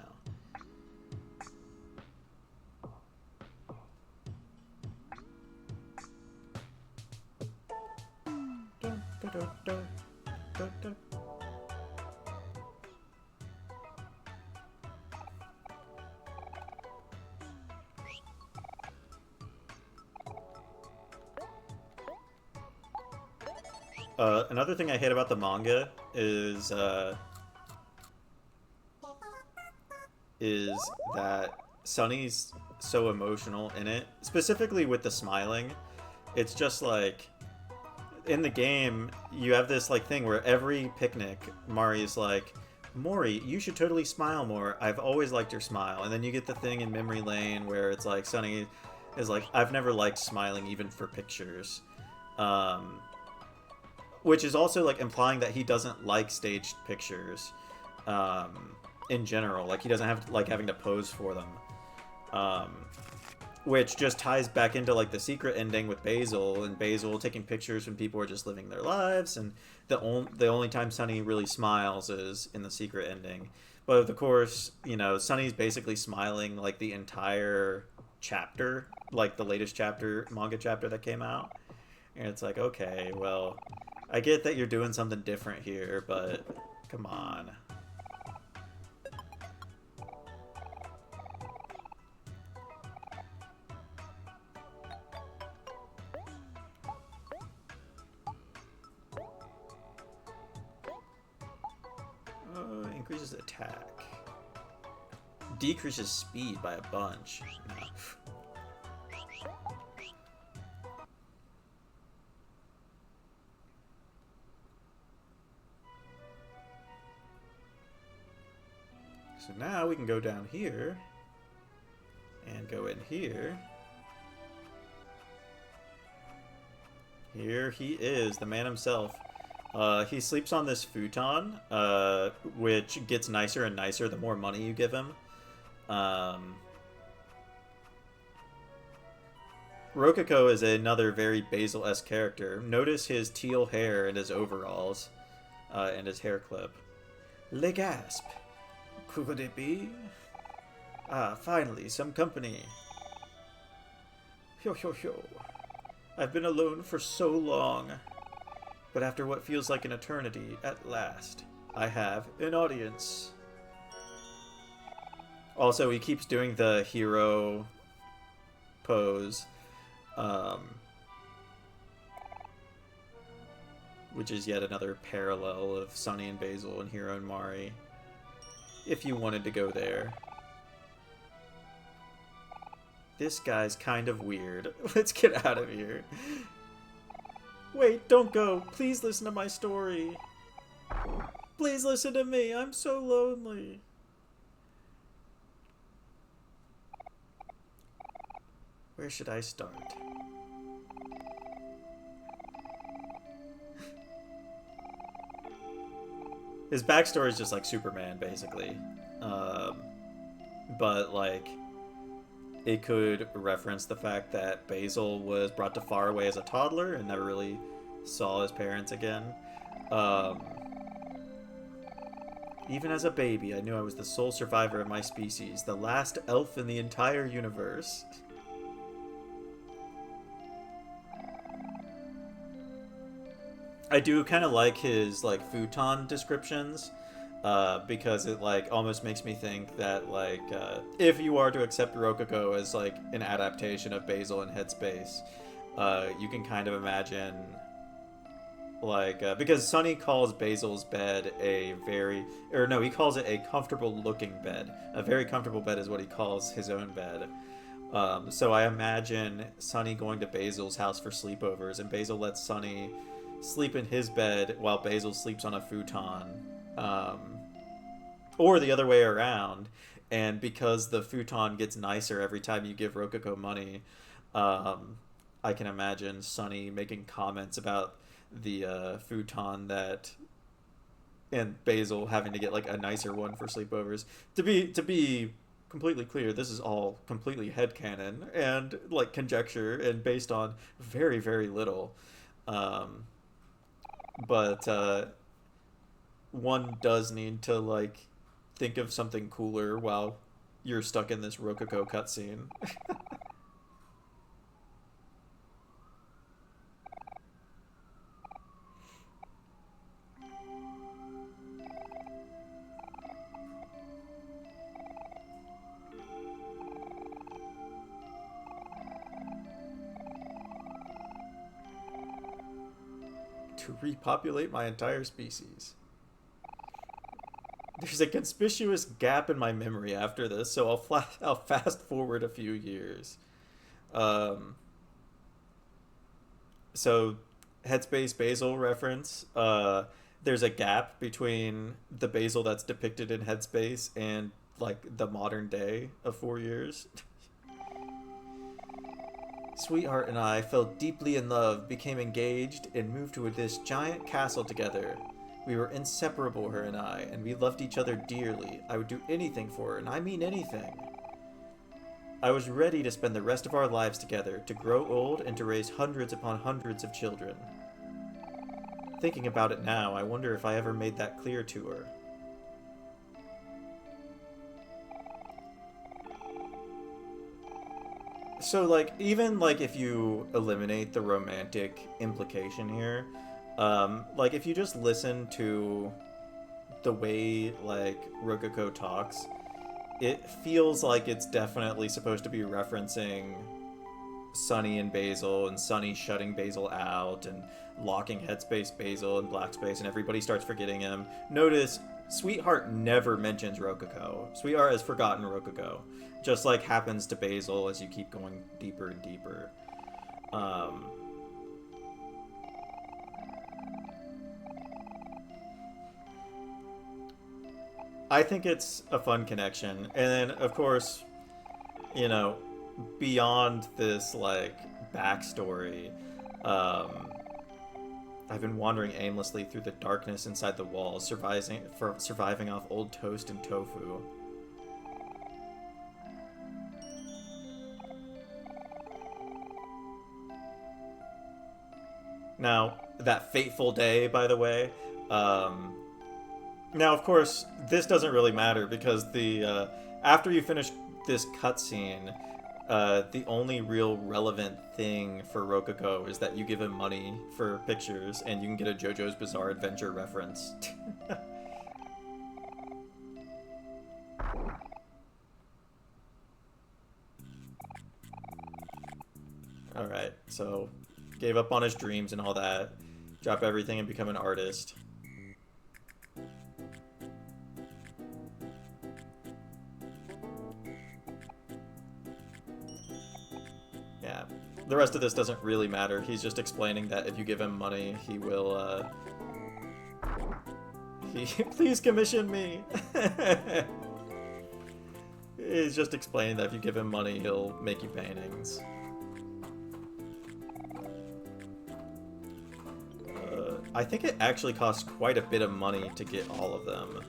Another thing I hate about the manga is that Sunny's so emotional in it, specifically with the smiling. It's just like, in the game, you have this like thing where every picnic, Mari's like, Mori, you should totally smile more. I've always liked your smile. And then you get the thing in Memory Lane where it's like, Sunny is like, I've never liked smiling even for pictures. Which is also like implying that he doesn't like staged pictures in general. Like, he doesn't have like having to pose for them. Which just ties back into like the secret ending with Basil, and Basil taking pictures when people are just living their lives, and the only time Sunny really smiles is in the secret ending. But of course, you know, Sunny's basically smiling like the entire chapter, like the latest chapter, manga chapter that came out. And it's like, okay, well, I get that you're doing something different here, but come on. Increases attack. Decreases speed by a bunch. No. So now we can go down here and go in here. Here he is, the man himself. He sleeps on this futon, which gets nicer and nicer the more money you give him. Rococo is another very Basil-esque character. Notice his teal hair and his overalls, and his hair clip. Le gasp! Could it be? Ah, finally, some company. Hyo hyo hyo. I've been alone for so long. But after what feels like an eternity, at last, I have an audience. Also, he keeps doing the hero pose, which is yet another parallel of Sunny and Basil and Hiro and Mari, if you wanted to go there. This guy's kind of weird. Let's get out of here. Wait, don't go. Please listen to my story. Please listen to me. I'm so lonely. Where should I start? His backstory is just like Superman, basically. But, like, it could reference the fact that Basil was brought to Faraway as a toddler and never really saw his parents again. Um, Even as a baby, I knew I was the sole survivor of my species, the last elf in the entire universe. I do kind of like his like futon descriptions, because it like almost makes me think that like if you are to accept Rococo as like an adaptation of Basil and Headspace, you can kind of imagine like because Sonny calls Basil's bed a very, or no, he calls it a comfortable looking bed. A very comfortable bed is what he calls his own bed. So I imagine Sonny going to Basil's house for sleepovers, and Basil lets Sonny sleep in his bed while Basil sleeps on a futon, um, or the other way around. And because the futon gets nicer every time you give Rococo money, I can imagine Sonny making comments about the futon and Basil having to get like a nicer one for sleepovers. To be completely clear, this is all completely headcanon and like conjecture and based on very, very little. Um, but one does need to like think of something cooler while you're stuck in this Rococo cutscene. To repopulate my entire species. There's a conspicuous gap in my memory after this, so I'll fast forward a few years. Um, so Headspace Basil reference. There's a gap between the Basil that's depicted in Headspace and like the modern day of 4 years. Sweetheart and I fell deeply in love, became engaged, and moved to this giant castle together. We were inseparable, her and I, and we loved each other dearly. I would do anything for her, and I mean anything. I was ready to spend the rest of our lives together, to grow old and to raise hundreds upon hundreds of children. Thinking about it now, I wonder if I ever made that clear to her. So, like, even, like, if you eliminate the romantic implication here, like, if you just listen to the way, like, Rococo talks, it feels like it's definitely supposed to be referencing Sunny and Basil, and Sunny shutting Basil out, and locking Headspace Basil and Blackspace, and everybody starts forgetting him. Notice, Sweetheart never mentions Rococo. Sweetheart has forgotten Rococo. Just like happens to Basil as you keep going deeper and deeper. I think it's a fun connection. And then, of course, you know, beyond this, like, backstory, I've been wandering aimlessly through the darkness inside the walls, surviving off old toast and tofu. Now, that fateful day, by the way, now, of course, this doesn't really matter because the after you finish this cutscene, the only real relevant thing for Rococo is that you give him money for pictures, and you can get a JoJo's Bizarre Adventure reference. Alright, so gave up on his dreams and all that, drop everything and become an artist. Yeah, the rest of this doesn't really matter. He's just explaining that if you give him money, he will, please commission me! He's just explaining that if you give him money, he'll make you paintings. I think it actually costs quite a bit of money to get all of them.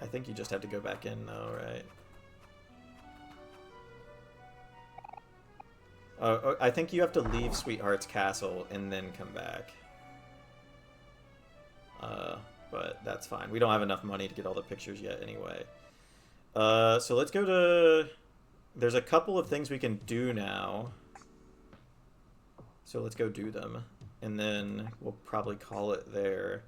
I think you just have to go back in though, right? I think you have to leave Sweetheart's castle and then come back. But that's fine. We don't have enough money to get all the pictures yet anyway. So let's go to... There's a couple of things we can do now. So let's go do them. And then we'll probably call it there.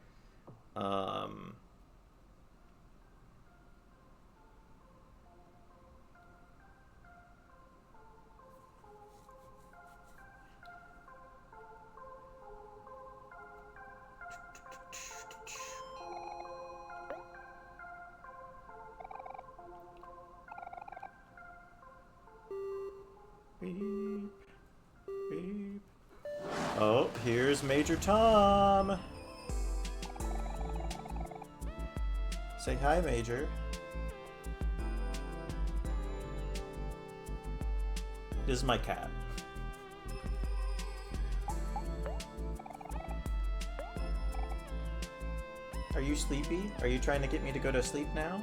Beep. Beep. Oh, here's Major Tom. Say hi, Major. This is my cat. Are you sleepy? Are you trying to get me to go to sleep now?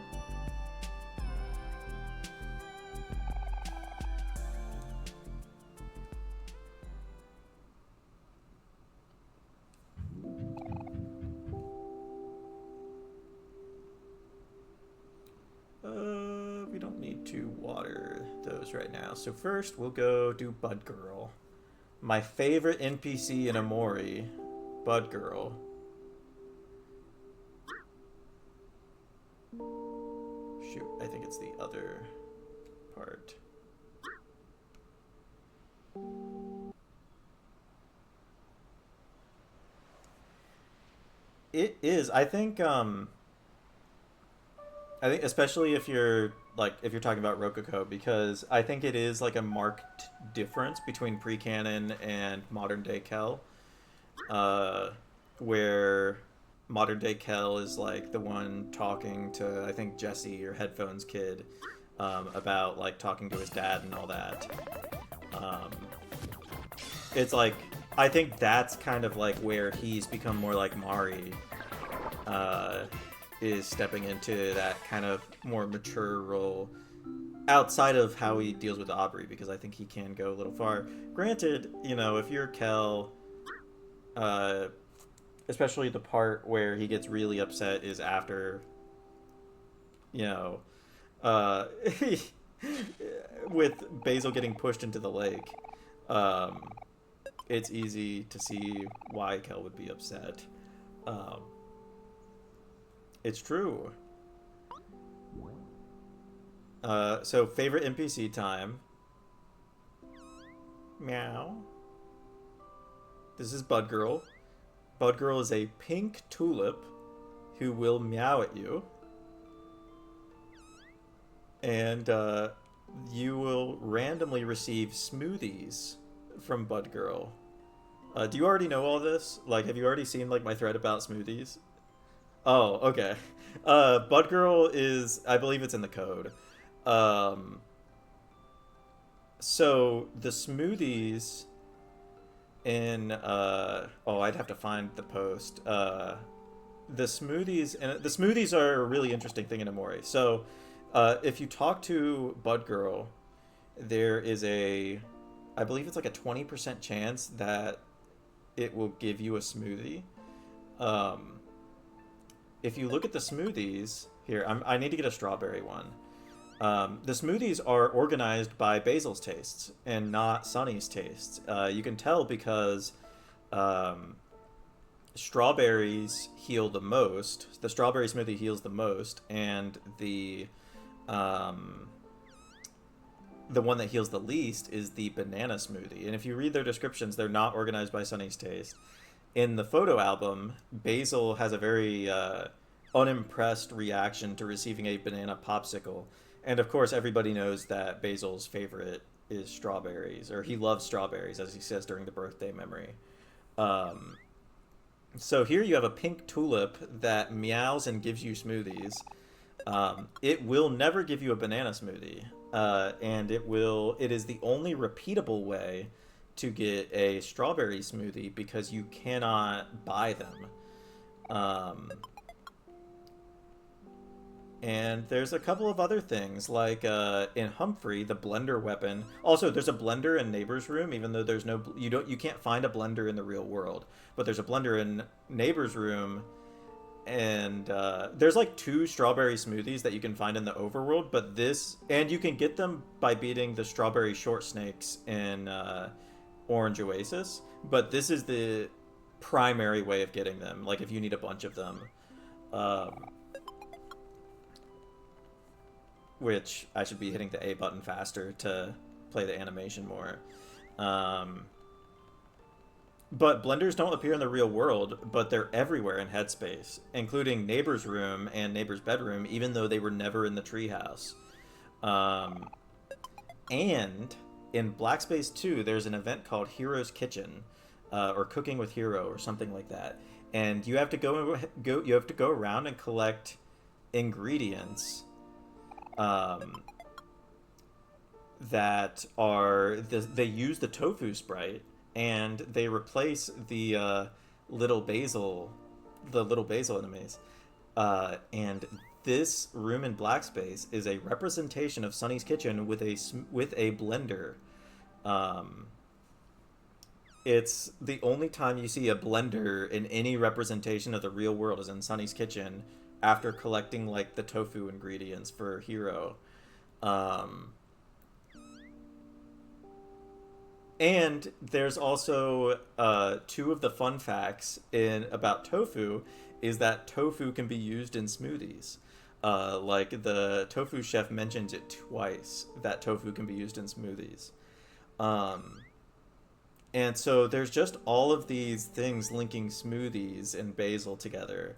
We don't need to water those right now. So first, we'll go do Bud Girl. My favorite NPC in Amori, Bud Girl. Shoot, I think it's the other part. It is. I think especially if you're talking about Rococo, because I think it is like a marked difference between pre-canon and modern day Kel, where modern day Kel is like the one talking to, I think, Jesse or Headphones Kid, about like talking to his dad and all that. It's like, I think that's kind of like where he's become more like Mari, is stepping into that kind of more mature role outside of how he deals with Aubrey, because I think he can go a little far. Granted, you know, if you're Kel, especially the part where he gets really upset is after, you know, with Basil getting pushed into the lake. It's easy to see why Kel would be upset. It's true. So favorite NPC time. Meow. This is Bud Girl. Bud Girl is a pink tulip who will meow at you. And you will randomly receive smoothies from Bud Girl. Do you already know all this? Like, have you already seen like my thread about smoothies? Oh, okay. Bud Girl is, I believe it's in the code. So the smoothies in, I'd have to find the post. The smoothies are a really interesting thing in Amori. So, if you talk to Bud Girl, there is I believe it's like a 20% chance that it will give you a smoothie. If you look at the smoothies here, I need to get a strawberry one. The smoothies are organized by Basil's tastes and not Sunny's tastes. You can tell because strawberries heal the most. The strawberry smoothie heals the most, and the one that heals the least is the banana smoothie. And if you read their descriptions, they're not organized by Sunny's taste. In the photo album, Basil has a very unimpressed reaction to receiving a banana popsicle. And of course, everybody knows that Basil's favorite is strawberries, or he loves strawberries, as he says during the birthday memory. So here you have a pink tulip that meows and gives you smoothies. It will never give you a banana smoothie, and it is the only repeatable way to get a strawberry smoothie because you cannot buy them. And there's a couple of other things, like in Humphrey, the blender weapon. Also, there's a blender in Neighbor's room, even though there's no you can't find a blender in the real world, but there's a blender in Neighbor's room, and there's like 2 strawberry smoothies that you can find in the overworld. But this, and you can get them by beating the strawberry short snakes in Orange Oasis. But this is the primary way of getting them. Like if you need a bunch of them. Which I should be hitting the A button faster to play the animation more. But blenders don't appear in the real world, but they're everywhere in Headspace, including Neighbor's room and Neighbor's bedroom, even though they were never in the treehouse. And in Black Space 2, there's an event called Hero's Kitchen, or Cooking with Hero, or something like that. And you have to go around and collect ingredients that are they use the tofu sprite, and they replace the little basil enemies, and this room in Black Space is a representation of Sunny's kitchen with a blender. It's the only time you see a blender in any representation of the real world is in Sunny's kitchen, after collecting like the tofu ingredients for Hero. And there's also 2 of the fun facts about tofu is that tofu can be used in smoothies. Like the tofu chef mentions it twice, that tofu can be used in smoothies. And so there's just all of these things linking smoothies and basil together.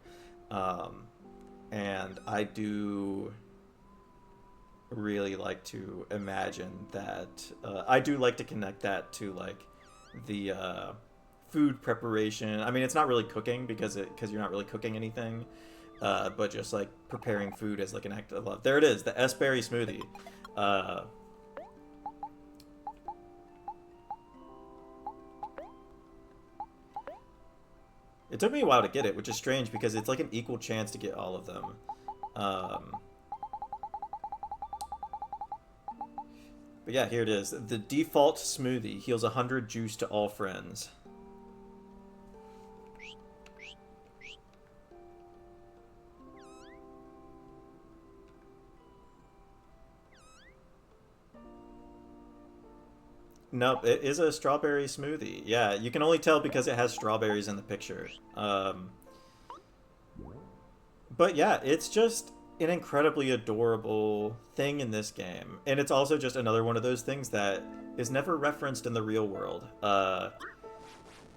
And I do really like to imagine that. I do like to connect that to like the food preparation. I mean, it's not really cooking because you're not really cooking anything, but just like preparing food as like an act of love. There it is, the S-berry smoothie. It took me a while to get it, which is strange because it's like an equal chance to get all of them. But yeah, here it is. The default smoothie heals 100 juice to all friends. Nope, it is a strawberry smoothie. Yeah, you can only tell because it has strawberries in the picture. But yeah, it's just an incredibly adorable thing in this game. And it's also just another one of those things that is never referenced in the real world.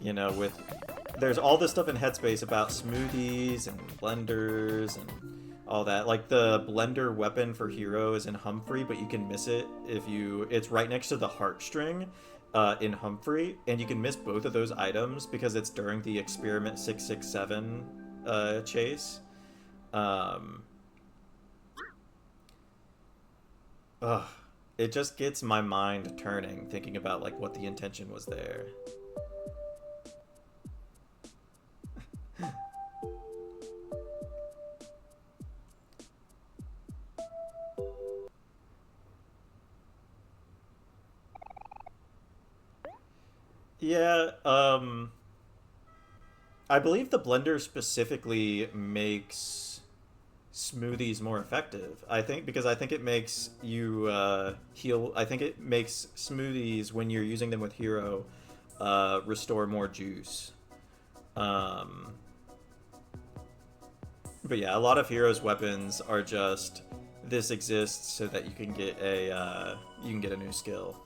You know, there's all this stuff in Headspace about smoothies and blenders and all that. Like the blender weapon for Hero is in Humphrey, but you can miss it it's right next to the heartstring in Humphrey, and you can miss both of those items because it's during the Experiment 667 chase. It just gets my mind turning thinking about like what the intention was there. Yeah, I believe the blender specifically makes smoothies more effective. I think because I think it makes you heal. I think it makes smoothies when you're using them with Hero restore more juice. But yeah, a lot of Hero's weapons are just this exists so that you can get a new skill.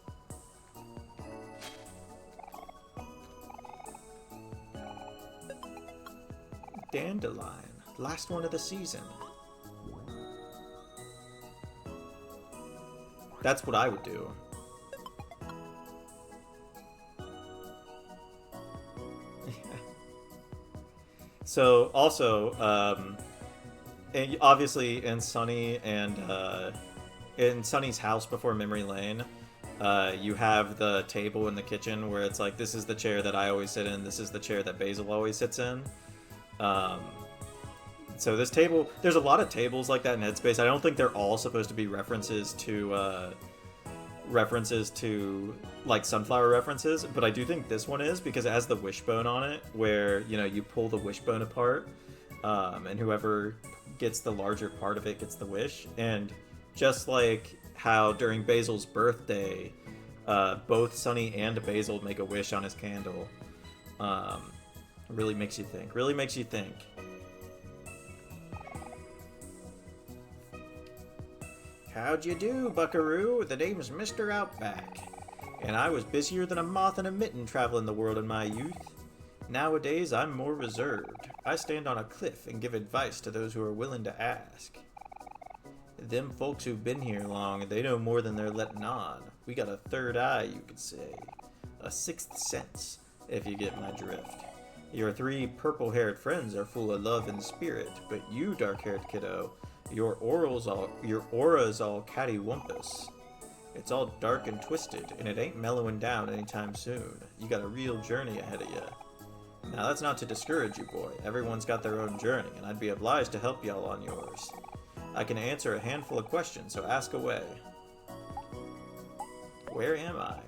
Dandelion, last one of the season. That's what I would do. So also, and obviously in Sunny and in Sunny's house before Memory Lane, you have the table in the kitchen where it's like, this is the chair that I always sit in, this is the chair that Basil always sits in. So this table, there's a lot of tables like that in Headspace. I don't think they're all supposed to be references to like sunflower references, but I do think this one is because it has the wishbone on it, where you pull the wishbone apart, and whoever gets the larger part of it gets the wish. And just like how during Basil's birthday, both Sunny and Basil make a wish on his candle. Really makes you think. Really makes you think. How'd you do, buckaroo? The name's Mr. Outback, and I was busier than a moth in a mitten traveling the world in my youth. Nowadays, I'm more reserved. I stand on a cliff and give advice to those who are willing to ask. Them folks who've been here long, they know more than they're letting on. We got a third eye, you could say. A sixth sense, if you get my drift. Your 3 purple-haired friends are full of love and spirit, but you, dark-haired kiddo, your aura's all cattywampus. It's all dark and twisted, and it ain't mellowing down anytime soon. You got a real journey ahead of you. Now that's not to discourage you, boy. Everyone's got their own journey, and I'd be obliged to help y'all on yours. I can answer a handful of questions, so ask away. Where am I?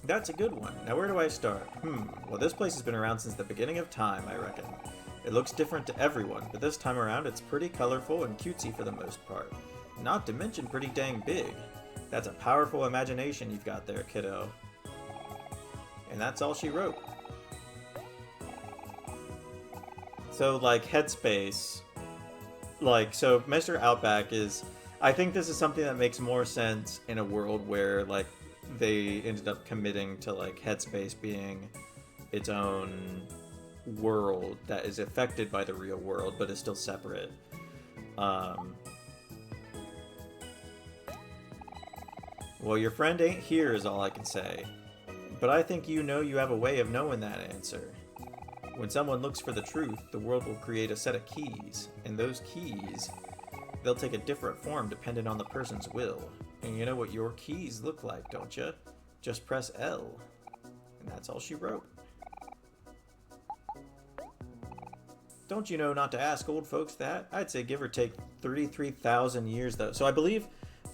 That's a good one. Now where do I start? Well, this place has been around since the beginning of time, I reckon. It looks different to everyone, but this time around it's pretty colorful and cutesy for the most part. Not to mention pretty dang big. That's a powerful imagination you've got there, kiddo. And that's all she wrote. So, like, Headspace... so Mr. Outback is... I think this is something that makes more sense in a world where, like, they ended up committing to, like, Headspace being its own world that is affected by the real world, but is still separate. Well, your friend ain't here is all I can say. But I think you have a way of knowing that answer. When someone looks for the truth, the world will create a set of keys, and those keys, they'll take a different form depending on the person's will. And you know what your keys look like, don't you? Just press L. And that's all she wrote. Don't you know not to ask old folks that? I'd say give or take 33,000 years, though. So I believe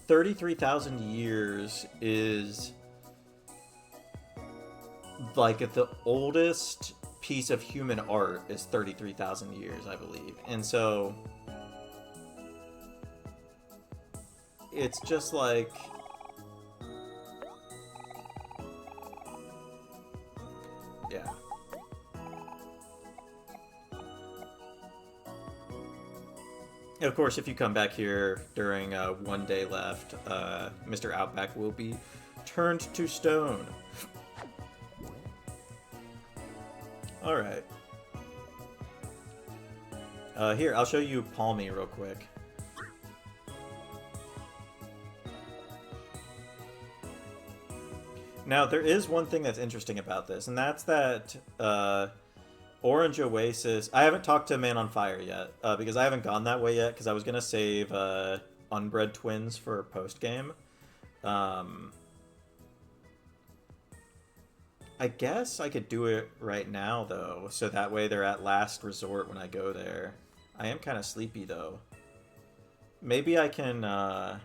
33,000 years is like the oldest piece of human art is 33,000 years, I believe. And so it's just like, yeah. Of course, if you come back here during one day left, Mr. Outback will be turned to stone. Alright. Here, I'll show you Palmy real quick. Now, there is one thing that's interesting about this, and that's that Orange Oasis... I haven't talked to Man on Fire yet, because I haven't gone that way yet, because I was going to save Unbred Twins for post-game. I guess I could do it right now, though, so that way they're at last resort when I go there. I am kind of sleepy, though. Maybe I can...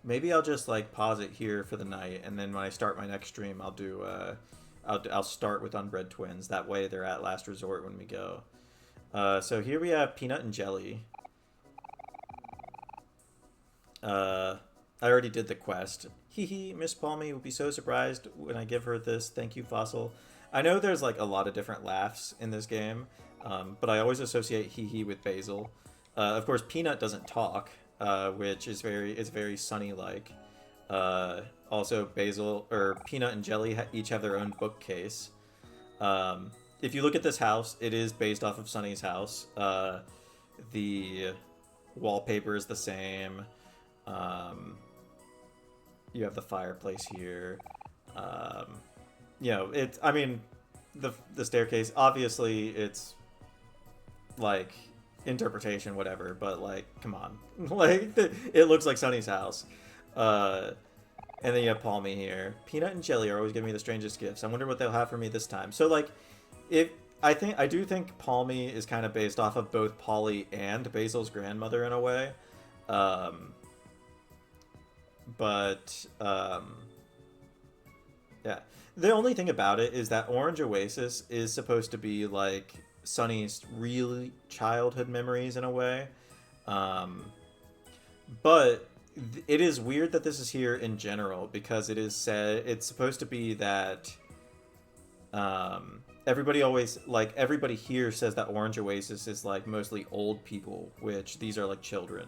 Maybe I'll just, like, pause it here for the night, and then when I start my next stream, I'll do, I'll start with Unbred Twins. That way they're at last resort when we go. So here we have Peanut and Jelly. I already did the quest. Hee Miss Palmy will be so surprised when I give her this thank you fossil. I know there's, like, a lot of different laughs in this game, but I always associate hee with Basil. Of course, Peanut doesn't talk. Which is very Sunny-like. Also, Peanut and Jelly each have their own bookcase. If you look at this house, it is based off of Sunny's house. The wallpaper is the same. You have the fireplace here. You know, I mean, the staircase, obviously, it's, like... interpretation, whatever, but, like, come on. Like, it looks like Sunny's house. And then you have Palmy here. Peanut and Jelly are always giving me the strangest gifts. I wonder what they'll have for me this time. So like, if I do think Palmy is kind of based off of both Polly and Basil's grandmother in a way. Um, but yeah. The only thing about it is that Orange Oasis is supposed to be like Sunny's really childhood memories in a way. Um, but it is weird that this is here in general because it is said it's supposed to be that everybody always like everybody here says that Orange Oasis is like mostly old people, which these are like children.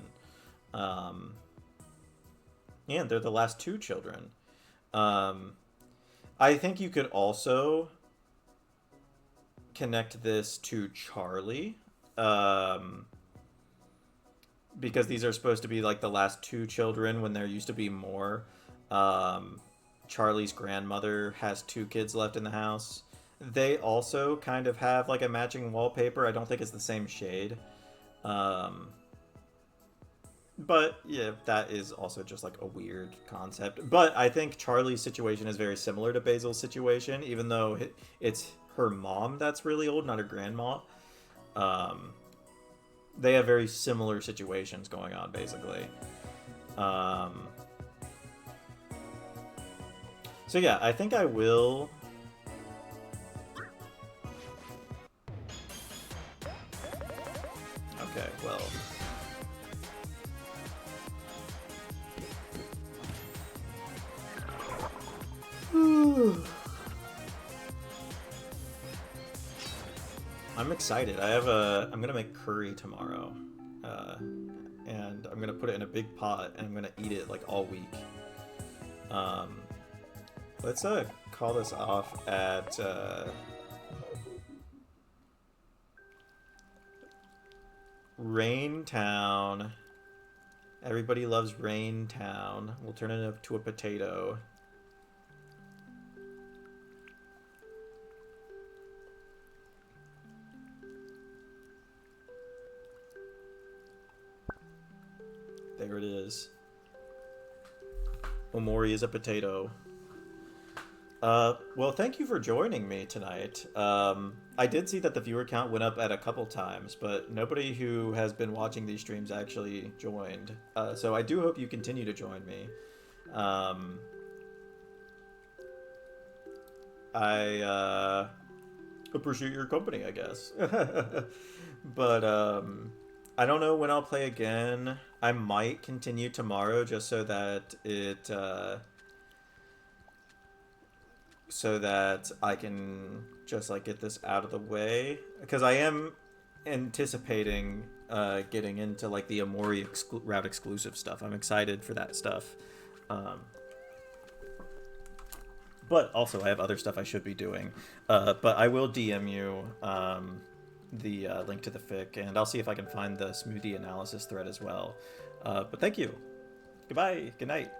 Um, and they're the last two children. Um, I think you could also connect this to Charlie. Um, because these are supposed to be like the last two children when there used to be more. Um, Charlie's grandmother has two kids left in the house. They also kind of have like a matching wallpaper. I don't think it's the same shade. Um, but yeah, that is also just like a weird concept. But I think Charlie's situation is very similar to Basil's situation, even though it's her mom that's really old, not her grandma. Um, they have very similar situations going on, basically. Um, so yeah, I think I will. Okay, well. I'm excited. I'm gonna make curry tomorrow, and I'm gonna put it in a big pot, and I'm gonna eat it like all week. Um, let's call this off at Rain Town. Everybody loves Rain Town. We'll turn it up to a potato. There it is. Omori is a potato. Well, thank you for joining me tonight. I did see that the viewer count went up at a couple times, but nobody who has been watching these streams actually joined. So I do hope you continue to join me. I appreciate your company, I guess. But I don't know when I'll play again. I might continue tomorrow just so that I can just like get this out of the way, because I am anticipating getting into like the Omori route exclusive stuff. I'm excited for that stuff. But also I have other stuff I should be doing. But I will DM you the link to the fic, and I'll see if I can find the smoothie analysis thread as well. But thank you. Goodbye. Good night.